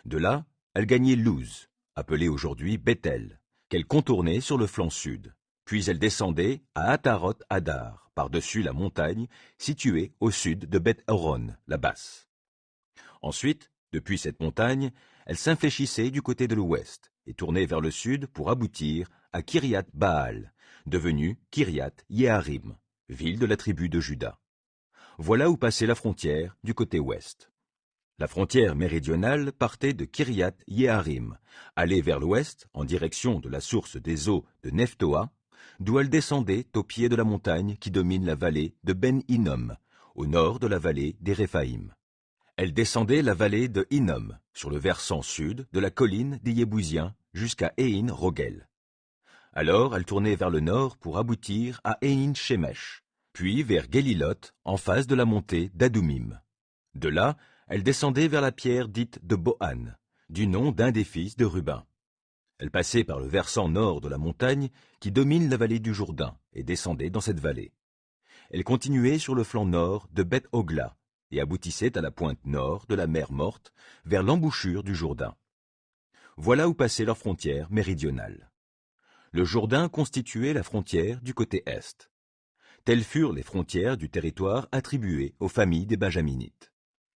De là, elle gagnait Luz, appelée aujourd'hui Bethel, qu'elle contournait sur le flanc sud, puis elle descendait à Ataroth-Adar, par-dessus la montagne située au sud de Beth-Horon, la basse. Ensuite, depuis cette montagne, elle s'infléchissait du côté de l'ouest et tournait vers le sud pour aboutir à Kiriath-Baal, devenue Kiriath-Yearim, ville de la tribu de Juda. Voilà où passait la frontière du côté ouest. La frontière méridionale partait de Kiriath-Yearim, allait vers l'ouest en direction de la source des eaux de Nephtoa, d'où elle descendait au pied de la montagne qui domine la vallée de Ben-Hinnom, au nord de la vallée des Réphaïm. Elle descendait la vallée de Hinnom, sur le versant sud de la colline des Yébousiens, jusqu'à Ein Rogel. Alors elle tournait vers le nord pour aboutir à Ein Shemesh, puis vers Gelilot, en face de la montée d'Adoumim. De là, elle descendait vers la pierre dite de Bohan, du nom d'un des fils de Ruben. Elle passait par le versant nord de la montagne qui domine la vallée du Jourdain et descendait dans cette vallée. Elle continuait sur le flanc nord de Beth-Hogla et aboutissait à la pointe nord de la mer Morte vers l'embouchure du Jourdain. Voilà où passait leur frontière méridionale. Le Jourdain constituait la frontière du côté est. Telles furent les frontières du territoire attribuées aux familles des Benjaminites.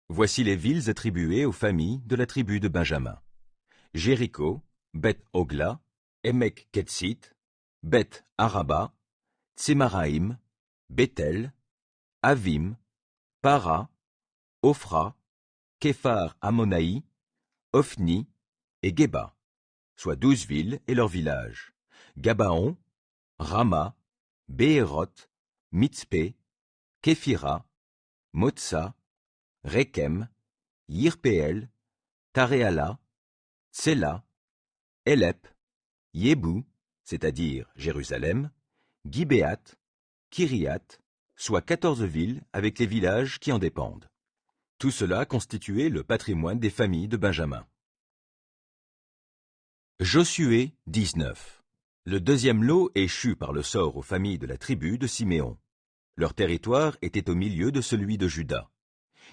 Voici les villes attribuées aux familles de la tribu de Benjamin. Jéricho, Beth-Hogla, Emek-Ketsit, Beth-Araba, Tsémaraïm, Bethel, Avim, Para, Ophra, Képhar Ammonaï, Ophni et Geba, soit 12 villes et leurs villages, Gabaon, Rama, Béhéroth, Mitzpé, Képhira, Motsa, Rekem, Yirpéel, Taréala, Tsela, Élep, Yébou, c'est-à-dire Jérusalem, Gibéat, Kiriath, soit 14 villes avec les villages qui en dépendent. Tout cela constituait le patrimoine des familles de Benjamin. Josué 19. Le deuxième lot échut par le sort aux familles de la tribu de Siméon. Leur territoire était au milieu de celui de Juda.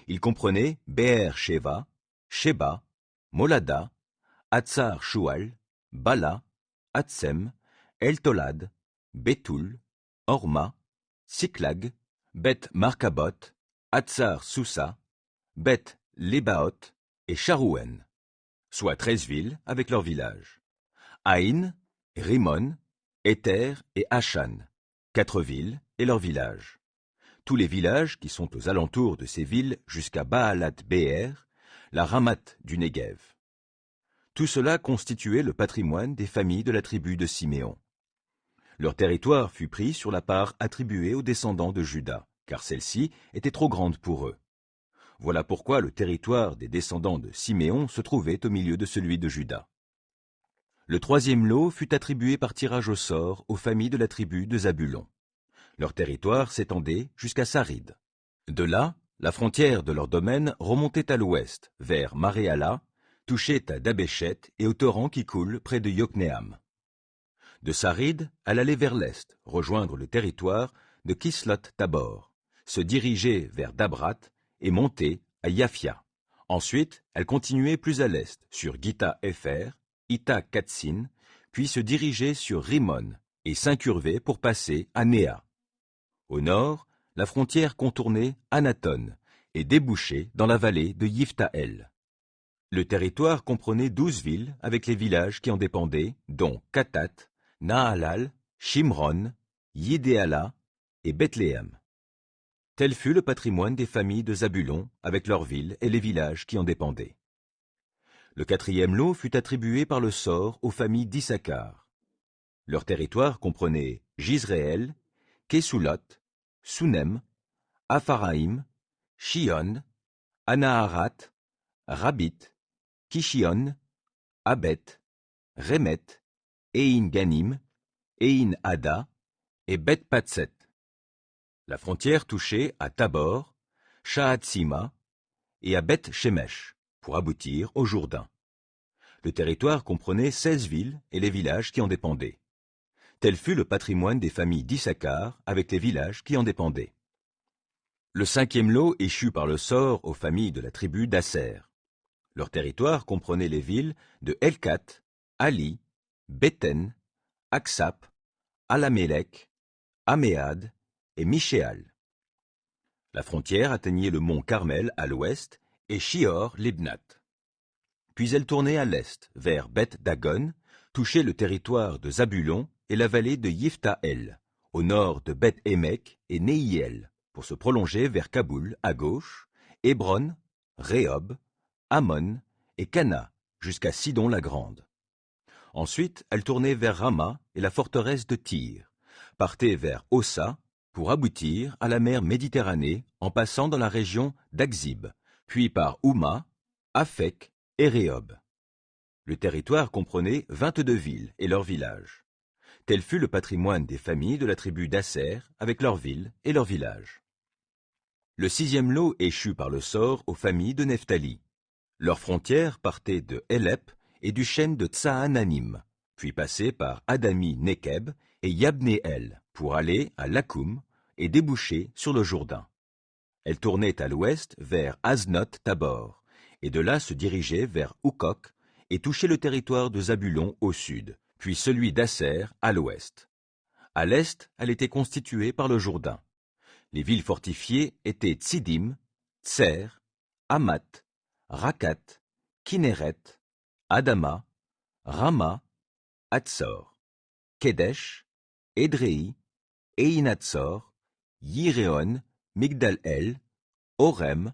Il comprenait Be'er-Sheva, Sheba, Molada, Hatzar-Shual, Bala, Hatsem, El-Tolad, Bétoul, Horma, Siklag, Beth-Markabot, Hatzar-Sousa, Beth-Lébaoth et Sharouen, soit 13 villes avec leurs villages. Aïn, Rimon, Éther et Achan, 4 villes et leurs villages. Tous les villages qui sont aux alentours de ces villes jusqu'à Baalat-Béer, la Ramat du Néguev. Tout cela constituait le patrimoine des familles de la tribu de Siméon. Leur territoire fut pris sur la part attribuée aux descendants de Juda, car celle-ci était trop grande pour eux. Voilà pourquoi le territoire des descendants de Siméon se trouvait au milieu de celui de Juda. Le troisième lot fut attribué par tirage au sort aux familles de la tribu de Zabulon. Leur territoire s'étendait jusqu'à Sarid. De là, la frontière de leur domaine remontait à l'ouest, vers Maréala, touchait à Dabéchet et au torrent qui coule près de Yoknéam. De Sarid, elle allait vers l'est, rejoindre le territoire de Kislot-Tabor, se diriger vers Dabrat et monter à Yafia. Ensuite, elle continuait plus à l'est, sur Gita-Epher, Ita-Katsin, puis se dirigeait sur Rimon et s'incurvait pour passer à Néa. Au nord, la frontière contournait Anaton et débouchait dans la vallée de Yiphtaël. Le territoire comprenait 12 villes avec les villages qui en dépendaient, dont Katat, Nahalal, Shimron, Yidéala et Bethléem. Tel fut le patrimoine des familles de Zabulon avec leurs villes et les villages qui en dépendaient. Le 4e lot fut attribué par le sort aux familles d'Issachar. Leur territoire comprenait Jizréel, Kesulot, Sunem, Apharaïm, Shion, Anaharat, Rabit, Kishion, Abet, Remet, Ein Ganim, Ein Ada et Beth Patset. La frontière touchait à Tabor, Shahatsima et à Beth Shemesh, pour aboutir au Jourdain. Le territoire comprenait 16 villes et les villages qui en dépendaient. Tel fut le patrimoine des familles d'Issachar avec les villages qui en dépendaient. Le 5e lot échut par le sort aux familles de la tribu d'Asser. Leur territoire comprenait les villes de Elkat, Ali, Béten, Aksap, Alamélec, Améad et Michéal. La frontière atteignait le mont Carmel à l'ouest et Shior-Libnat. Puis elle tournait à l'est, vers Beth-Dagon, touchait le territoire de Zabulon et la vallée de Yiphtaël, au nord de Beth-Émec et Nehiel, pour se prolonger vers Kaboul à gauche, Hébron, Rehob, Ammon et Cana, jusqu'à Sidon-la-Grande. Ensuite, elle tournait vers Rama et la forteresse de Tyr, partait vers Ossa pour aboutir à la mer Méditerranée en passant dans la région d'Akzib, puis par Ouma, Aphek et Rehob. Le territoire comprenait 22 villes et leurs villages. Tel fut le patrimoine des familles de la tribu d'Asser avec leurs villes et leurs villages. Le 6e lot échut par le sort aux familles de Nephtali. Leurs frontières partaient de Élep et du chêne de Tsaananim, puis passaient par Adami-Nekeb et Yabnéel pour aller à Lakoum et déboucher sur le Jourdain. Elles tournaient à l'ouest vers Aznot-Tabor, et de là se dirigeaient vers Oukok et touchaient le territoire de Zabulon au sud, puis celui d'Asser à l'ouest. À l'est, elle était constituée par le Jourdain. Les villes fortifiées étaient Tsidim, Tser, Hamat, Rakat, Kinéret, Adama, Rama, Hatzor, Kedesh, Édréi, Einatsor, Yiréon, Migdal-El, Orem,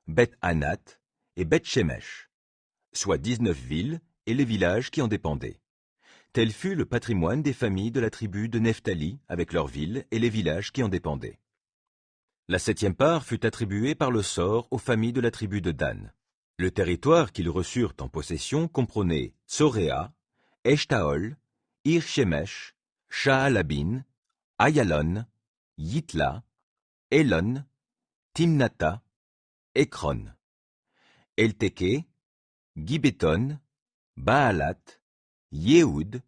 Beth-Anat et Beth-Shemesh, soit 19 villes et les villages qui en dépendaient. Tel fut le patrimoine des familles de la tribu de Nephtali avec leurs villes et les villages qui en dépendaient. La 7e part fut attribuée par le sort aux familles de la tribu de Dan. Le territoire qu'ils reçurent en possession comprenait Tsoréa, Eshtaol, Ir-Shemesh, Sha'alabin, Ayalon, Yitla, Elon, Timnata, Ekron, Elteke, Gibéton, Baalat, Yéhoud,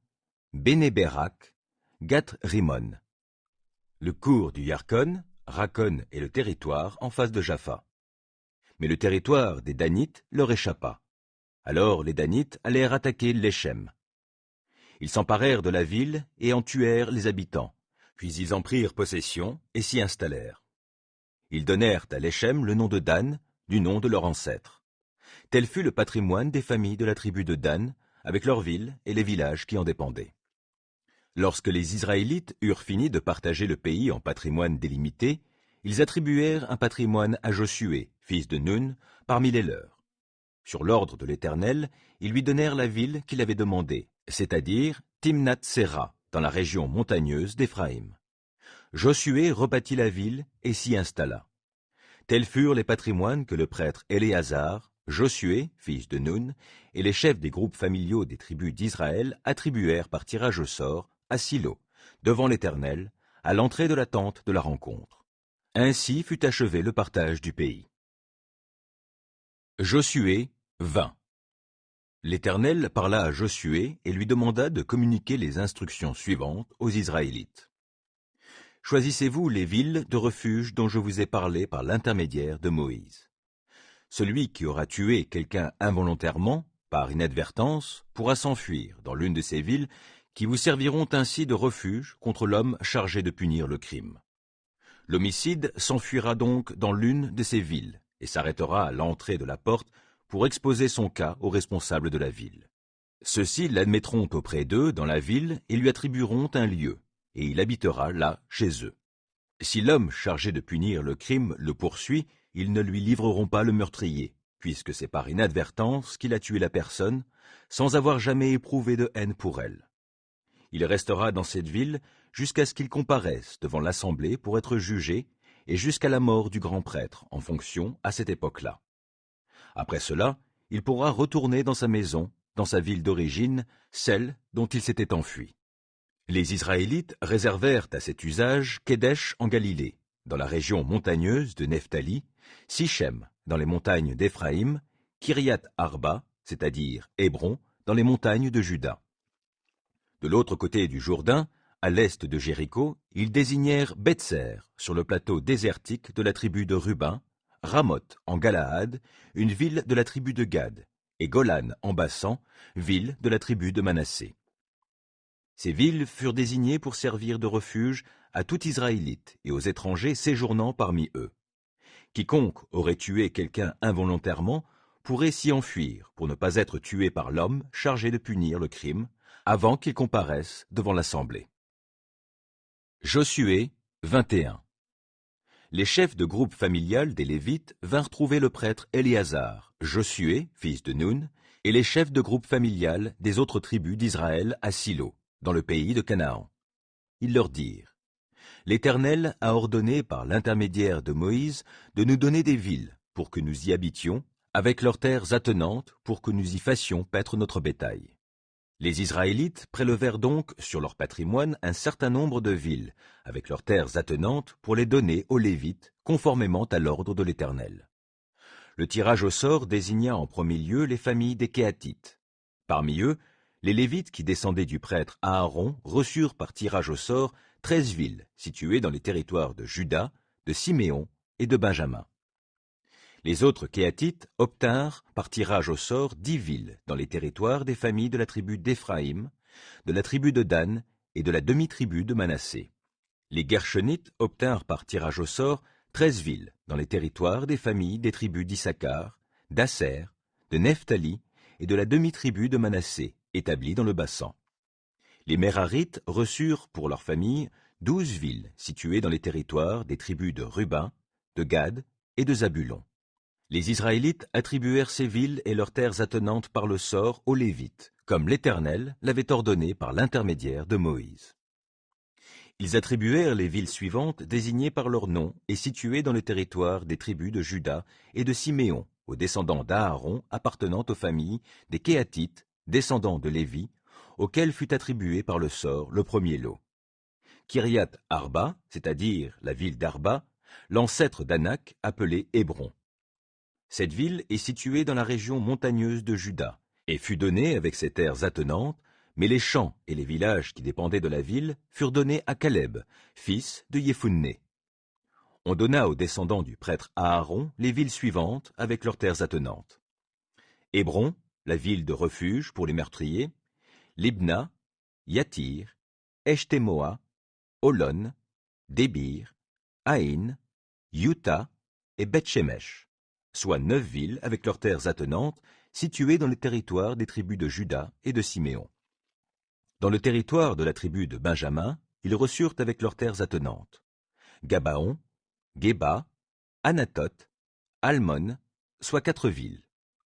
Bénéberak, Gath-Rimon. Le cours du Yarkon, Rakon et le territoire en face de Jaffa. Mais le territoire des Danites leur échappa. Alors les Danites allèrent attaquer Leshem. Ils s'emparèrent de la ville et en tuèrent les habitants, puis ils en prirent possession et s'y installèrent. Ils donnèrent à Leshem le nom de Dan, du nom de leur ancêtre. Tel fut le patrimoine des familles de la tribu de Dan, avec leurs villes et les villages qui en dépendaient. Lorsque les Israélites eurent fini de partager le pays en patrimoine délimité, ils attribuèrent un patrimoine à Josué, fils de Nun, parmi les leurs. Sur l'ordre de l'Éternel, ils lui donnèrent la ville qu'il avait demandée, c'est-à-dire Timnath-Séra, dans la région montagneuse d'Éphraïm. Josué rebâtit la ville et s'y installa. Tels furent les patrimoines que le prêtre Éléazar, Josué, fils de Nun, et les chefs des groupes familiaux des tribus d'Israël attribuèrent par tirage au sort à Silo, devant l'Éternel, à l'entrée de la tente de la rencontre. Ainsi fut achevé le partage du pays. Josué 20. L'Éternel parla à Josué et lui demanda de communiquer les instructions suivantes aux Israélites. Choisissez-vous les villes de refuge dont je vous ai parlé par l'intermédiaire de Moïse. Celui qui aura tué quelqu'un involontairement, par inadvertance, pourra s'enfuir dans l'une de ces villes qui vous serviront ainsi de refuge contre l'homme chargé de punir le crime. L'homicide s'enfuira donc dans l'une de ces villes et s'arrêtera à l'entrée de la porte pour exposer son cas aux responsables de la ville. Ceux-ci l'admettront auprès d'eux dans la ville et lui attribueront un lieu, et il habitera là chez eux. Si l'homme chargé de punir le crime le poursuit, ils ne lui livreront pas le meurtrier, puisque c'est par inadvertance qu'il a tué la personne, sans avoir jamais éprouvé de haine pour elle. Il restera dans cette ville jusqu'à ce qu'il comparaisse devant l'assemblée pour être jugé, et jusqu'à la mort du grand prêtre, en fonction à cette époque-là. Après cela, il pourra retourner dans sa maison, dans sa ville d'origine, celle dont il s'était enfui. Les Israélites réservèrent à cet usage Kédesh en Galilée, dans la région montagneuse de Nephtali, Sichem dans les montagnes d'Éphraïm, Kiriath Arba, c'est-à-dire Hébron, dans les montagnes de Juda. De l'autre côté du Jourdain, à l'est de Jéricho, ils désignèrent Bétser, sur le plateau désertique de la tribu de Ruben, Ramoth en Galaad, une ville de la tribu de Gad, et Golan en Bassan, ville de la tribu de Manassé. Ces villes furent désignées pour servir de refuge à tout Israélite et aux étrangers séjournant parmi eux. Quiconque aurait tué quelqu'un involontairement pourrait s'y enfuir pour ne pas être tué par l'homme chargé de punir le crime avant qu'il comparaisse devant l'assemblée. Josué 21. Les chefs de groupe familial des Lévites vinrent trouver le prêtre Éléazar, Josué, fils de Nun, et les chefs de groupe familial des autres tribus d'Israël à Silo, dans le pays de Canaan. Ils leur dirent: L'Éternel a ordonné par l'intermédiaire de Moïse de nous donner des villes pour que nous y habitions, avec leurs terres attenantes pour que nous y fassions paître notre bétail. Les Israélites prélevèrent donc sur leur patrimoine un certain nombre de villes, avec leurs terres attenantes, pour les donner aux Lévites, conformément à l'ordre de l'Éternel. Le tirage au sort désigna en premier lieu les familles des Kéatites. Parmi eux, les Lévites qui descendaient du prêtre Aaron reçurent par tirage au sort 13 villes situées dans les territoires de Juda, de Siméon et de Benjamin. Les autres Kéatites obtinrent par tirage au sort 10 villes dans les territoires des familles de la tribu d'Éphraïm, de la tribu de Dan et de la demi-tribu de Manassé. Les Gershonites obtinrent par tirage au sort 13 villes dans les territoires des familles des tribus d'Issachar, d'Asser, de Nephtali et de la demi-tribu de Manassé, établies dans le Bassan. Les Mérarites reçurent pour leur famille 12 villes situées dans les territoires des tribus de Ruben, de Gad et de Zabulon. Les Israélites attribuèrent ces villes et leurs terres attenantes par le sort aux Lévites, comme l'Éternel l'avait ordonné par l'intermédiaire de Moïse. Ils attribuèrent les villes suivantes désignées par leur nom et situées dans le territoire des tribus de Juda et de Siméon, aux descendants d'Aaron appartenant aux familles des Kéatites, descendants de Lévi, auxquels fut attribué par le sort le premier lot. Kiriath Arba, c'est-à-dire la ville d'Arba, l'ancêtre d'Anak appelé Hébron. Cette ville est située dans la région montagneuse de Juda, et fut donnée avec ses terres attenantes, mais les champs et les villages qui dépendaient de la ville furent donnés à Caleb, fils de Yephunné. On donna aux descendants du prêtre Aaron les villes suivantes avec leurs terres attenantes. Hébron, la ville de refuge pour les meurtriers, Libna, Yatir, Eshtemoa, Olon, Débir, Aïn, Yuta et Beth-Shemesh, soit 9 villes avec leurs terres attenantes, situées dans les territoires des tribus de Juda et de Siméon. Dans le territoire de la tribu de Benjamin, ils reçurent avec leurs terres attenantes Gabaon, Géba, Anathoth, Almon, soit 4 villes.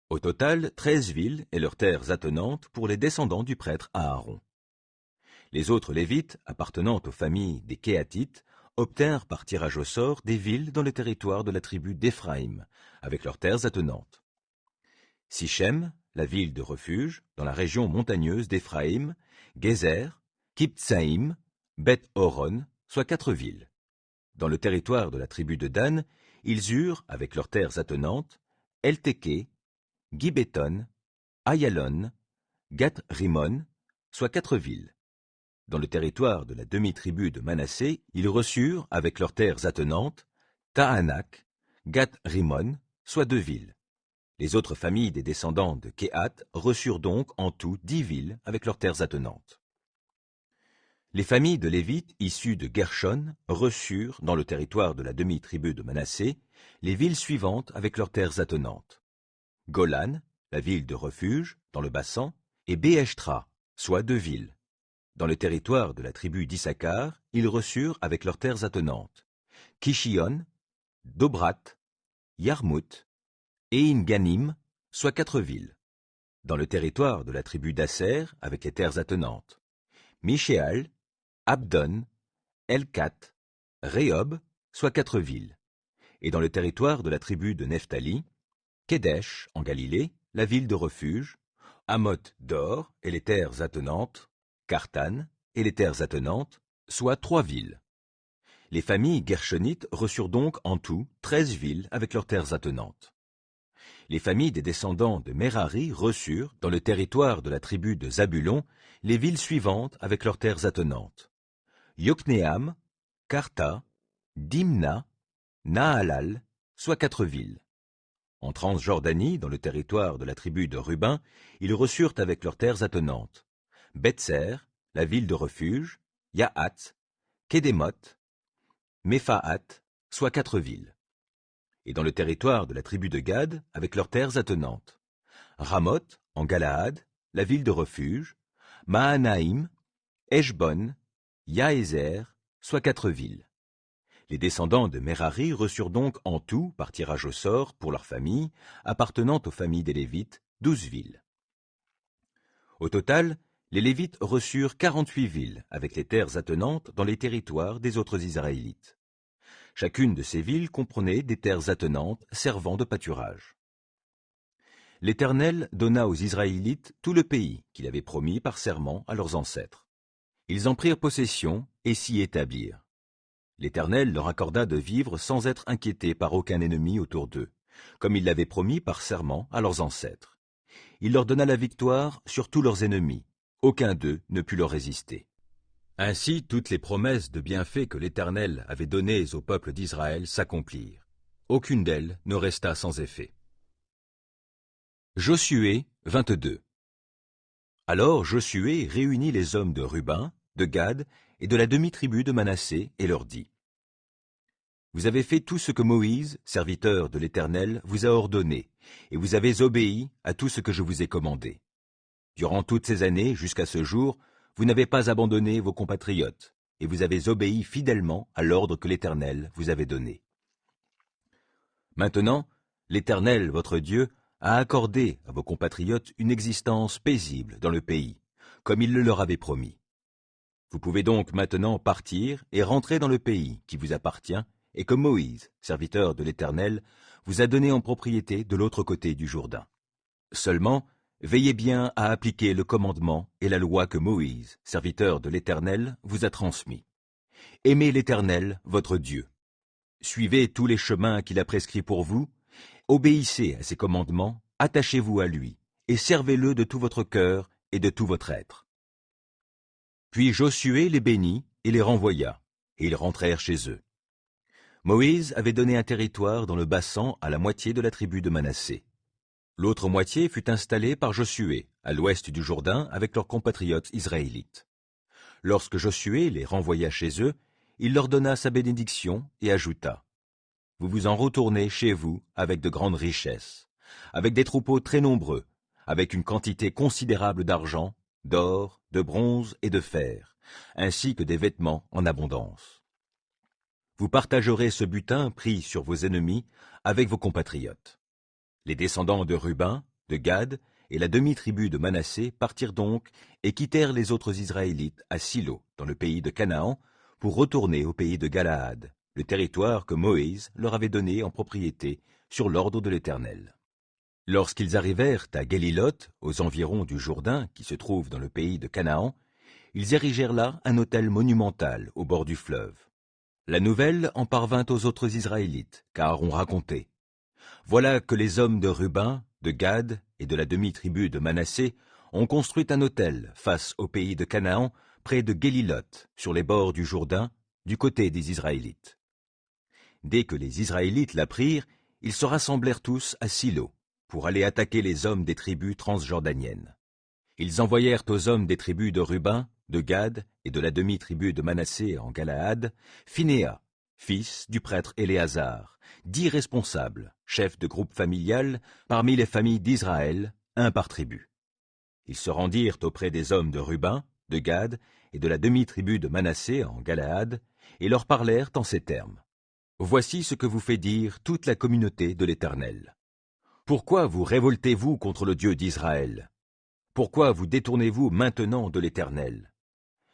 Au total, 13 villes et leurs terres attenantes pour les descendants du prêtre Aaron. Les autres Lévites, appartenant aux familles des Kéatites, obtinrent par tirage au sort des villes dans le territoire de la tribu d'Éphraïm, avec leurs terres attenantes. Sichem, la ville de refuge, dans la région montagneuse d'Éphraïm, Gézer, Kiptsaïm, Beth-Horon, soit 4 villes. Dans le territoire de la tribu de Dan, ils eurent, avec leurs terres attenantes, Eltéké, Gibéton, Ayalon, Gath-Rimon, soit 4 villes. Dans le territoire de la demi-tribu de Manassé, ils reçurent, avec leurs terres attenantes, Tahanak, Gath-Rimon, soit 2 villes. Les autres familles des descendants de Kéhath reçurent donc en tout 10 villes avec leurs terres attenantes. Les familles de Lévites issues de Gershon reçurent, dans le territoire de la demi-tribu de Manassé, les villes suivantes avec leurs terres attenantes. Golan, la ville de refuge, dans le Bassan, et Béeshtra, soit 2 villes. Dans le territoire de la tribu d'Issachar, ils reçurent avec leurs terres attenantes Kishion, Dobrat, Yarmout, et In-Ganim, soit 4 villes. Dans le territoire de la tribu d'Asser, avec les terres attenantes Mishéal, Abdon, Elkat, Rehob, soit 4 villes. Et dans le territoire de la tribu de Nephtali, Kedesh, en Galilée, la ville de refuge, Hamoth d'Or et les terres attenantes, Kartan et les terres attenantes, soit 3 villes. Les familles gershonites reçurent donc en tout 13 villes avec leurs terres attenantes. Les familles des descendants de Merari reçurent, dans le territoire de la tribu de Zabulon, les villes suivantes avec leurs terres attenantes. Yokneam, Karta, Dimna, Nahalal, soit 4 villes. En Transjordanie, dans le territoire de la tribu de Ruben, ils reçurent avec leurs terres attenantes Betser, la ville de refuge, Yahat, Kedemoth, Mephaat, soit 4 villes. Et dans le territoire de la tribu de Gad, avec leurs terres attenantes Ramoth, en Galaad, la ville de refuge, Mahanaïm, Eshbon, Yaézer, soit 4 villes. Les descendants de Merari reçurent donc en tout, par tirage au sort, pour leurs familles, appartenant aux familles des Lévites, 12 villes. Au total, les Lévites reçurent 48 villes, avec les terres attenantes dans les territoires des autres Israélites. Chacune de ces villes comprenait des terres attenantes servant de pâturage. L'Éternel donna aux Israélites tout le pays qu'il avait promis par serment à leurs ancêtres. Ils en prirent possession et s'y établirent. L'Éternel leur accorda de vivre sans être inquiétés par aucun ennemi autour d'eux, comme il l'avait promis par serment à leurs ancêtres. Il leur donna la victoire sur tous leurs ennemis. Aucun d'eux ne put leur résister. Ainsi, toutes les promesses de bienfaits que l'Éternel avait données au peuple d'Israël s'accomplirent. Aucune d'elles ne resta sans effet. Josué 22. Alors Josué réunit les hommes de Ruben, de Gad et de la demi-tribu de Manassé et leur dit : Vous avez fait tout ce que Moïse, serviteur de l'Éternel, vous a ordonné, et vous avez obéi à tout ce que je vous ai commandé. Durant toutes ces années, jusqu'à ce jour, vous n'avez pas abandonné vos compatriotes, et vous avez obéi fidèlement à l'ordre que l'Éternel vous avait donné. Maintenant, l'Éternel, votre Dieu, a accordé à vos compatriotes une existence paisible dans le pays, comme il le leur avait promis. Vous pouvez donc maintenant partir et rentrer dans le pays qui vous appartient et que Moïse, serviteur de l'Éternel, vous a donné en propriété de l'autre côté du Jourdain. Seulement, veillez bien à appliquer le commandement et la loi que Moïse, serviteur de l'Éternel, vous a transmis. Aimez l'Éternel, votre Dieu. Suivez tous les chemins qu'il a prescrits pour vous, obéissez à ses commandements, attachez-vous à lui, et servez-le de tout votre cœur et de tout votre être. Puis Josué les bénit et les renvoya, et ils rentrèrent chez eux. Moïse avait donné un territoire dans le Bassan à la moitié de la tribu de Manassé. L'autre moitié fut installée par Josué, à l'ouest du Jourdain, avec leurs compatriotes israélites. Lorsque Josué les renvoya chez eux, il leur donna sa bénédiction et ajouta : Vous vous en retournez chez vous avec de grandes richesses, avec des troupeaux très nombreux, avec une quantité considérable d'argent, d'or, de bronze et de fer, ainsi que des vêtements en abondance. Vous partagerez ce butin pris sur vos ennemis avec vos compatriotes. Les descendants de Ruben, de Gad et la demi-tribu de Manassé partirent donc et quittèrent les autres Israélites à Silo, dans le pays de Canaan, pour retourner au pays de Galaad, le territoire que Moïse leur avait donné en propriété sur l'ordre de l'Éternel. Lorsqu'ils arrivèrent à Guéliloth, aux environs du Jourdain, qui se trouve dans le pays de Canaan, ils érigèrent là un autel monumental au bord du fleuve. La nouvelle en parvint aux autres Israélites, car on racontait : Voilà que les hommes de Ruben, de Gad et de la demi-tribu de Manassé ont construit un autel face au pays de Canaan, près de Guéliloth, sur les bords du Jourdain, du côté des Israélites. Dès que les Israélites l'apprirent, ils se rassemblèrent tous à Silo, pour aller attaquer les hommes des tribus transjordaniennes. Ils envoyèrent aux hommes des tribus de Ruben, de Gad et de la demi-tribu de Manassé en Galaad, Phinehas, fils du prêtre Éléazar, 10 responsables, chefs de groupe familial, parmi les familles d'Israël, un par tribu. Ils se rendirent auprès des hommes de Ruben, de Gad et de la demi-tribu de Manassé en Galaad, et leur parlèrent en ces termes. « Voici ce que vous fait dire toute la communauté de l'Éternel. Pourquoi vous révoltez-vous contre le Dieu d'Israël? Pourquoi vous détournez-vous maintenant de l'Éternel?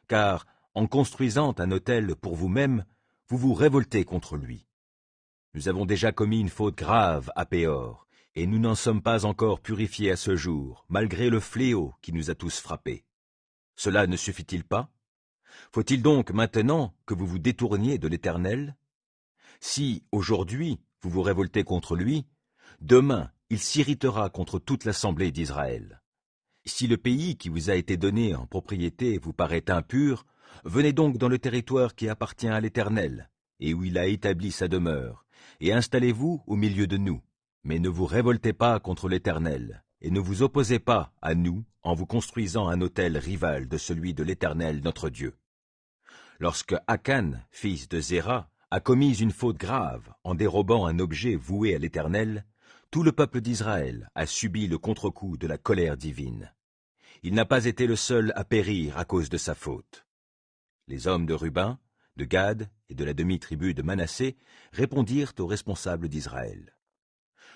Car, en construisant un autel pour vous-même, vous vous révoltez contre lui. Nous avons déjà commis une faute grave à Péor, et nous n'en sommes pas encore purifiés à ce jour, malgré le fléau qui nous a tous frappés. Cela ne suffit-il pas? Faut-il donc maintenant que vous vous détourniez de l'Éternel? Si, aujourd'hui, vous vous révoltez contre lui, demain, il s'irritera contre toute l'assemblée d'Israël. Si le pays qui vous a été donné en propriété vous paraît impur, venez donc dans le territoire qui appartient à l'Éternel, et où il a établi sa demeure, et installez-vous au milieu de nous. Mais ne vous révoltez pas contre l'Éternel, et ne vous opposez pas à nous en vous construisant un autel rival de celui de l'Éternel notre Dieu. Lorsque Akan, fils de Zéra, a commis une faute grave en dérobant un objet voué à l'Éternel, tout le peuple d'Israël a subi le contre-coup de la colère divine. Il n'a pas été le seul à périr à cause de sa faute. Les hommes de Ruben, de Gad et de la demi-tribu de Manassé répondirent aux responsables d'Israël.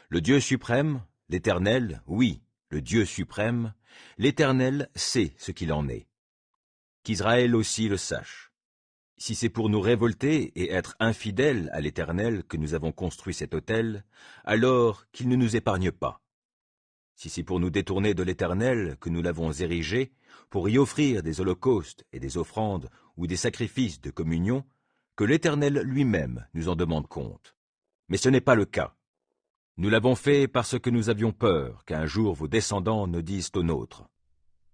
Le Dieu suprême, l'Éternel, oui, le Dieu suprême, l'Éternel sait ce qu'il en est. Qu'Israël aussi le sache. Si c'est pour nous révolter et être infidèles à l'Éternel que nous avons construit cet autel, alors qu'il ne nous épargne pas. Si c'est pour nous détourner de l'Éternel que nous l'avons érigé, pour y offrir des holocaustes et des offrandes ou des sacrifices de communion, que l'Éternel lui-même nous en demande compte. Mais ce n'est pas le cas. Nous l'avons fait parce que nous avions peur qu'un jour vos descendants ne disent aux nôtres.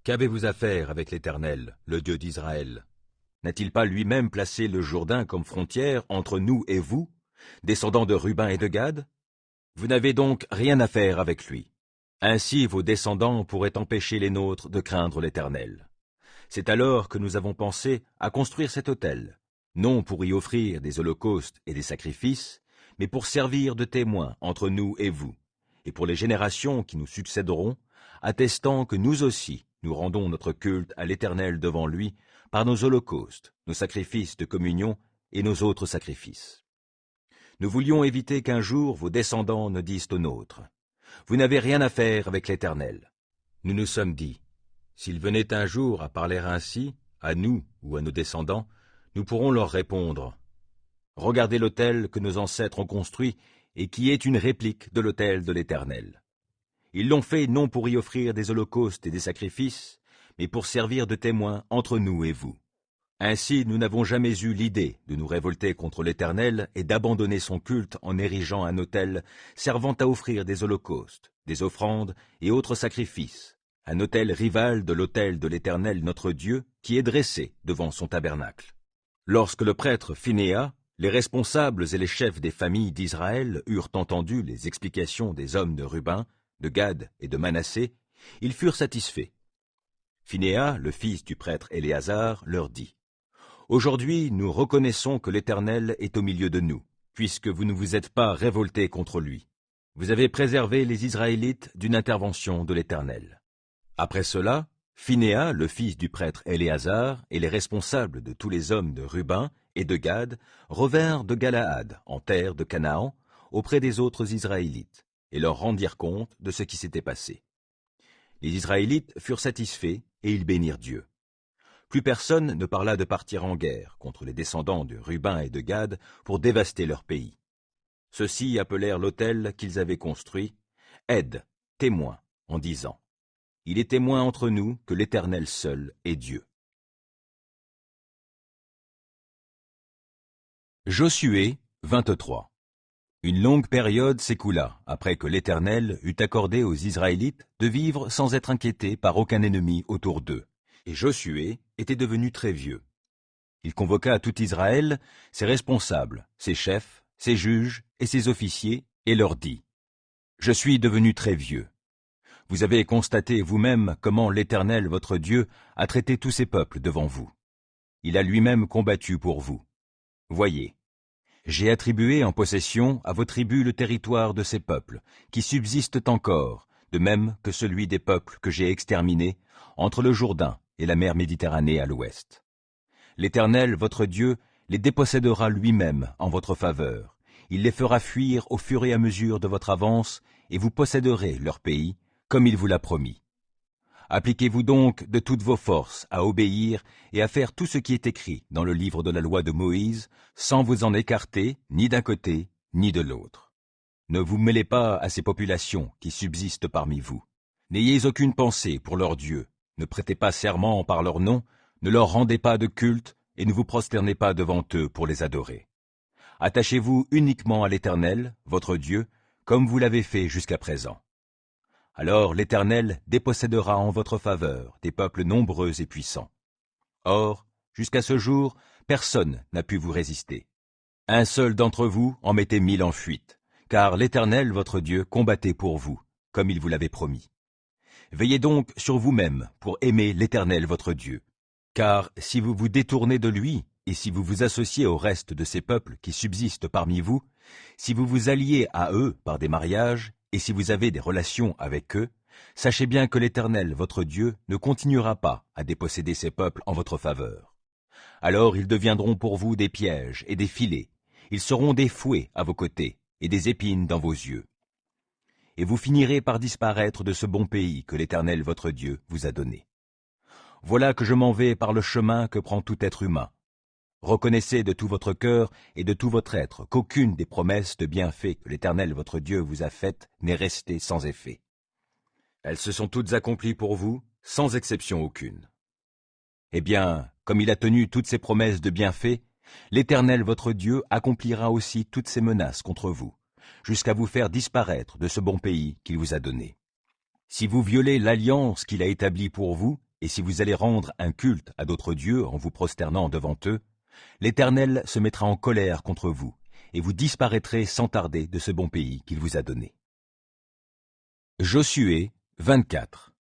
Qu'avez-vous à faire avec l'Éternel, le Dieu d'Israël? N'a-t-il pas lui-même placé le Jourdain comme frontière entre nous et vous, descendants de Ruben et de Gad? Vous n'avez donc rien à faire avec lui. Ainsi vos descendants pourraient empêcher les nôtres de craindre l'Éternel. C'est alors que nous avons pensé à construire cet autel, non pour y offrir des holocaustes et des sacrifices, mais pour servir de témoin entre nous et vous, et pour les générations qui nous succéderont, attestant que nous aussi nous rendons notre culte à l'Éternel devant lui par nos holocaustes, nos sacrifices de communion et nos autres sacrifices. Nous voulions éviter qu'un jour vos descendants ne disent aux nôtres. Vous n'avez rien à faire avec l'Éternel. Nous nous sommes dit, s'ils venaient un jour à parler ainsi, à nous ou à nos descendants, nous pourrons leur répondre. Regardez l'autel que nos ancêtres ont construit et qui est une réplique de l'autel de l'Éternel. Ils l'ont fait non pour y offrir des holocaustes et des sacrifices, mais pour servir de témoin entre nous et vous. Ainsi, nous n'avons jamais eu l'idée de nous révolter contre l'Éternel et d'abandonner son culte en érigeant un autel servant à offrir des holocaustes, des offrandes et autres sacrifices, un autel rival de l'autel de l'Éternel notre Dieu qui est dressé devant son tabernacle. Lorsque le prêtre Phinehas, les responsables et les chefs des familles d'Israël eurent entendu les explications des hommes de Ruben, de Gad et de Manassé, ils furent satisfaits. Phinehas, le fils du prêtre Éléazar, leur dit « Aujourd'hui, nous reconnaissons que l'Éternel est au milieu de nous, puisque vous ne vous êtes pas révoltés contre lui. Vous avez préservé les Israélites d'une intervention de l'Éternel. » Après cela, Phinehas, le fils du prêtre Éléazar, et les responsables de tous les hommes de Ruben et de Gad revinrent de Galaad, en terre de Canaan, auprès des autres Israélites, et leur rendirent compte de ce qui s'était passé. Les Israélites furent satisfaits et ils bénirent Dieu. Plus personne ne parla de partir en guerre contre les descendants de Ruben et de Gad pour dévaster leur pays. Ceux-ci appelèrent l'autel qu'ils avaient construit « Aide, témoin », en disant « Il est témoin entre nous que l'Éternel seul est Dieu. » Josué 23. Une longue période s'écoula après que l'Éternel eut accordé aux Israélites de vivre sans être inquiétés par aucun ennemi autour d'eux. Et Josué était devenu très vieux. Il convoqua tout Israël, ses responsables, ses chefs, ses juges et ses officiers, et leur dit « Je suis devenu très vieux. Vous avez constaté vous-même comment l'Éternel, votre Dieu, a traité tous ces peuples devant vous. Il a lui-même combattu pour vous. Voyez, j'ai attribué en possession à vos tribus le territoire de ces peuples, qui subsistent encore, de même que celui des peuples que j'ai exterminés, entre le Jourdain et la mer Méditerranée à l'ouest. L'Éternel, votre Dieu, les dépossédera lui-même en votre faveur. Il les fera fuir au fur et à mesure de votre avance, et vous posséderez leur pays, comme il vous l'a promis. Appliquez-vous donc de toutes vos forces à obéir et à faire tout ce qui est écrit dans le livre de la loi de Moïse, sans vous en écarter ni d'un côté ni de l'autre. Ne vous mêlez pas à ces populations qui subsistent parmi vous. N'ayez aucune pensée pour leurs dieux, ne prêtez pas serment par leur nom, ne leur rendez pas de culte et ne vous prosternez pas devant eux pour les adorer. Attachez-vous uniquement à l'Éternel, votre Dieu, comme vous l'avez fait jusqu'à présent. Alors l'Éternel dépossédera en votre faveur des peuples nombreux et puissants. Or, jusqu'à ce jour, personne n'a pu vous résister. Un seul d'entre vous en mettait 1000 en fuite, car l'Éternel, votre Dieu, combattait pour vous, comme il vous l'avait promis. Veillez donc sur vous-même pour aimer l'Éternel, votre Dieu. Car si vous vous détournez de lui, et si vous vous associez au reste de ces peuples qui subsistent parmi vous, si vous vous alliez à eux par des mariages, et si vous avez des relations avec eux, sachez bien que l'Éternel, votre Dieu, ne continuera pas à déposséder ces peuples en votre faveur. Alors ils deviendront pour vous des pièges et des filets, ils seront des fouets à vos côtés et des épines dans vos yeux. Et vous finirez par disparaître de ce bon pays que l'Éternel, votre Dieu, vous a donné. Voilà que je m'en vais par le chemin que prend tout être humain. Reconnaissez de tout votre cœur et de tout votre être qu'aucune des promesses de bienfaits que l'Éternel votre Dieu vous a faites n'est restée sans effet. Elles se sont toutes accomplies pour vous, sans exception aucune. Eh bien, comme il a tenu toutes ses promesses de bienfaits, l'Éternel votre Dieu accomplira aussi toutes ses menaces contre vous, jusqu'à vous faire disparaître de ce bon pays qu'il vous a donné. Si vous violez l'alliance qu'il a établie pour vous, et si vous allez rendre un culte à d'autres dieux en vous prosternant devant eux, l'Éternel se mettra en colère contre vous, et vous disparaîtrez sans tarder de ce bon pays qu'il vous a donné. Josué 24.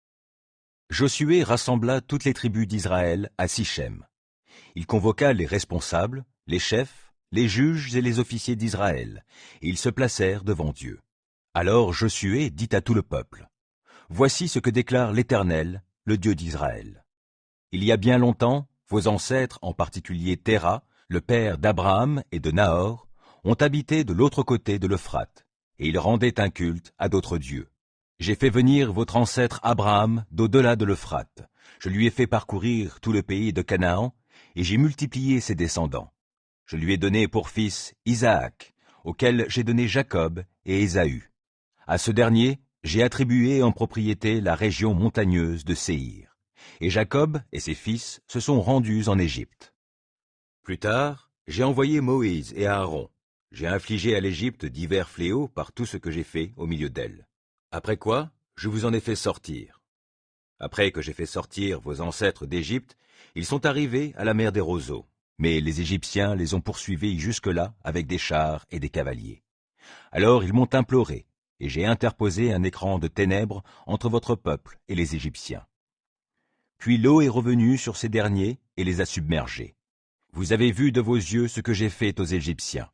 Josué rassembla toutes les tribus d'Israël à Sichem. Il convoqua les responsables, les chefs, les juges et les officiers d'Israël, et ils se placèrent devant Dieu. Alors Josué dit à tout le peuple, « Voici ce que déclare l'Éternel, le Dieu d'Israël. Il y a bien longtemps, vos ancêtres, en particulier Téra, le père d'Abraham et de Nahor, ont habité de l'autre côté de l'Euphrate, et ils rendaient un culte à d'autres dieux. J'ai fait venir votre ancêtre Abraham d'au-delà de l'Euphrate. Je lui ai fait parcourir tout le pays de Canaan, et j'ai multiplié ses descendants. Je lui ai donné pour fils Isaac, auquel j'ai donné Jacob et Ésaü. À ce dernier, j'ai attribué en propriété la région montagneuse de Séhir. Et Jacob et ses fils se sont rendus en Égypte. Plus tard, j'ai envoyé Moïse et Aaron. J'ai infligé à l'Égypte divers fléaux par tout ce que j'ai fait au milieu d'elle. Après quoi, je vous en ai fait sortir. Après que j'ai fait sortir vos ancêtres d'Égypte, ils sont arrivés à la mer des roseaux. Mais les Égyptiens les ont poursuivis jusque-là avec des chars et des cavaliers. Alors ils m'ont imploré, et j'ai interposé un écran de ténèbres entre votre peuple et les Égyptiens. Puis l'eau est revenue sur ces derniers et les a submergés. Vous avez vu de vos yeux ce que j'ai fait aux Égyptiens.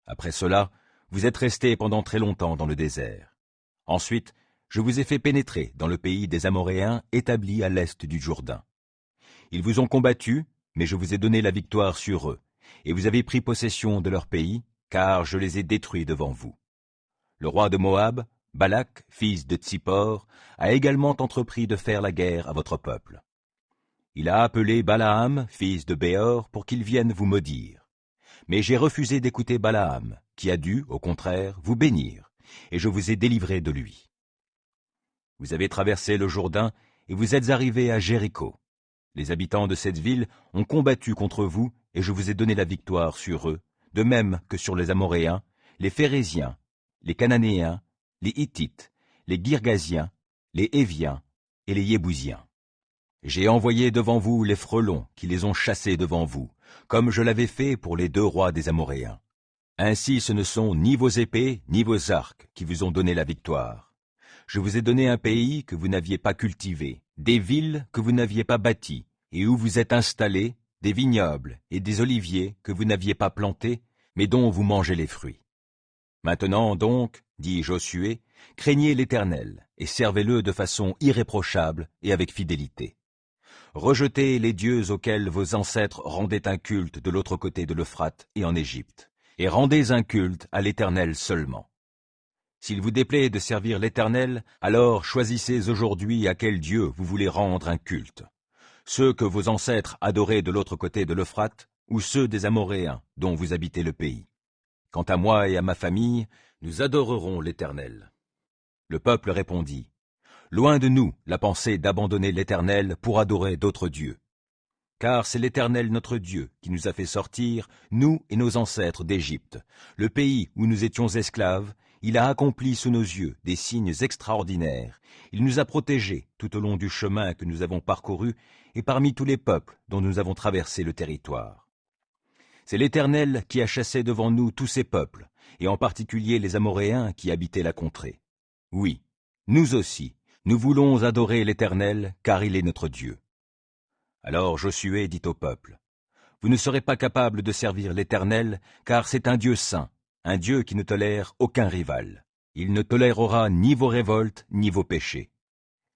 Après cela, vous êtes restés pendant très longtemps dans le désert. Ensuite, je vous ai fait pénétrer dans le pays des Amoréens établi à l'est du Jourdain. Ils vous ont combattu, mais je vous ai donné la victoire sur eux, et vous avez pris possession de leur pays, car je les ai détruits devant vous. Le roi de Moab, Balak, fils de Tsippor, a également entrepris de faire la guerre à votre peuple. Il a appelé Balaam, fils de Béor, pour qu'il vienne vous maudire. Mais j'ai refusé d'écouter Balaam, qui a dû, au contraire, vous bénir, et je vous ai délivré de lui. Vous avez traversé le Jourdain, et vous êtes arrivés à Jéricho. Les habitants de cette ville ont combattu contre vous, et je vous ai donné la victoire sur eux, de même que sur les Amoréens, les Phéréziens, les Cananéens, les Hittites, les Girgasiens, les Héviens et les Yébousiens. J'ai envoyé devant vous les frelons qui les ont chassés devant vous, comme je l'avais fait pour les 2 rois des Amoréens. Ainsi ce ne sont ni vos épées ni vos arcs qui vous ont donné la victoire. Je vous ai donné un pays que vous n'aviez pas cultivé, des villes que vous n'aviez pas bâties, et où vous êtes installés, des vignobles et des oliviers que vous n'aviez pas plantés, mais dont vous mangez les fruits. Maintenant donc, dit Josué, craignez l'Éternel, et servez-le de façon irréprochable et avec fidélité. Rejetez les dieux auxquels vos ancêtres rendaient un culte de l'autre côté de l'Euphrate et en Égypte, et rendez un culte à l'Éternel seulement. S'il vous déplaît de servir l'Éternel, alors choisissez aujourd'hui à quel Dieu vous voulez rendre un culte. Ceux que vos ancêtres adoraient de l'autre côté de l'Euphrate, ou ceux des Amoréens dont vous habitez le pays. Quant à moi et à ma famille, nous adorerons l'Éternel. Le peuple répondit, loin de nous la pensée d'abandonner l'Éternel pour adorer d'autres dieux. Car c'est l'Éternel notre Dieu qui nous a fait sortir, nous et nos ancêtres d'Égypte, le pays où nous étions esclaves. Il a accompli sous nos yeux des signes extraordinaires. Il nous a protégés tout au long du chemin que nous avons parcouru et parmi tous les peuples dont nous avons traversé le territoire. C'est l'Éternel qui a chassé devant nous tous ces peuples, et en particulier les Amoréens qui habitaient la contrée. Oui, nous aussi, nous voulons adorer l'Éternel, car il est notre Dieu. Alors Josué dit au peuple, vous ne serez pas capables de servir l'Éternel, car c'est un Dieu saint, un Dieu qui ne tolère aucun rival. Il ne tolérera ni vos révoltes, ni vos péchés.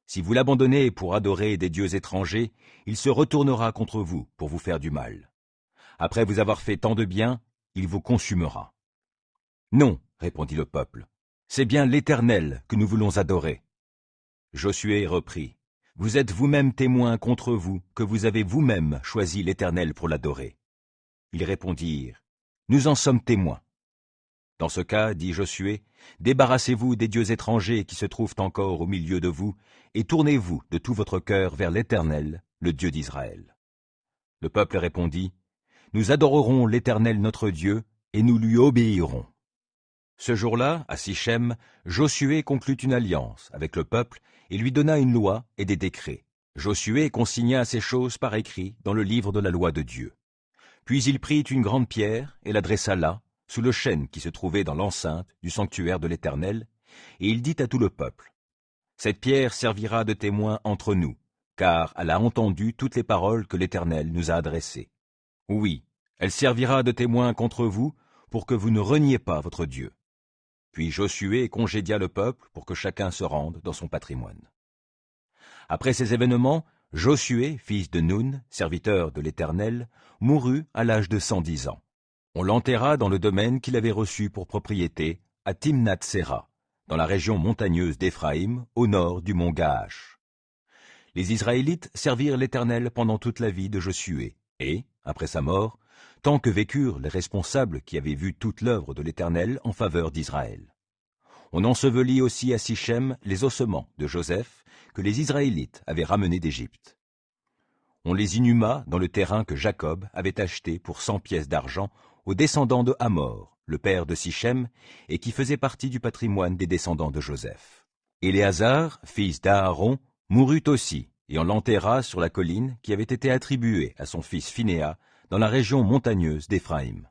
Si vous l'abandonnez pour adorer des dieux étrangers, il se retournera contre vous pour vous faire du mal. Après vous avoir fait tant de bien, il vous consumera. Non, répondit le peuple, c'est bien l'Éternel que nous voulons adorer. Josué reprit, vous êtes vous-même témoins contre vous que vous avez vous-même choisi l'Éternel pour l'adorer. Ils répondirent, nous en sommes témoins. Dans ce cas, dit Josué, débarrassez-vous des dieux étrangers qui se trouvent encore au milieu de vous, et tournez-vous de tout votre cœur vers l'Éternel, le Dieu d'Israël. Le peuple répondit, nous adorerons l'Éternel notre Dieu, et nous lui obéirons. Ce jour-là, à Sichem, Josué conclut une alliance avec le peuple et lui donna une loi et des décrets. Josué consigna ces choses par écrit dans le livre de la loi de Dieu. Puis il prit une grande pierre et la dressa là, sous le chêne qui se trouvait dans l'enceinte du sanctuaire de l'Éternel, et il dit à tout le peuple, « Cette pierre servira de témoin entre nous, car elle a entendu toutes les paroles que l'Éternel nous a adressées. Oui, elle servira de témoin contre vous, pour que vous ne reniez pas votre Dieu. » Puis Josué congédia le peuple pour que chacun se rende dans son patrimoine. Après ces événements, Josué, fils de Nun, serviteur de l'Éternel, mourut à l'âge de 110 ans. On l'enterra dans le domaine qu'il avait reçu pour propriété, à Timnath-Séra, dans la région montagneuse d'Éphraïm, au nord du mont Gaash. Les Israélites servirent l'Éternel pendant toute la vie de Josué, et, après sa mort, tant que vécurent les responsables qui avaient vu toute l'œuvre de l'Éternel en faveur d'Israël. On ensevelit aussi à Sichem les ossements de Joseph que les Israélites avaient ramenés d'Égypte. On les inhuma dans le terrain que Jacob avait acheté pour 100 pièces d'argent aux descendants de Hamor, le père de Sichem, et qui faisait partie du patrimoine des descendants de Joseph. Éléazar, fils d'Aaron, mourut aussi, et on l'enterra sur la colline qui avait été attribuée à son fils Phinéas dans la région montagneuse d'Éphraïm.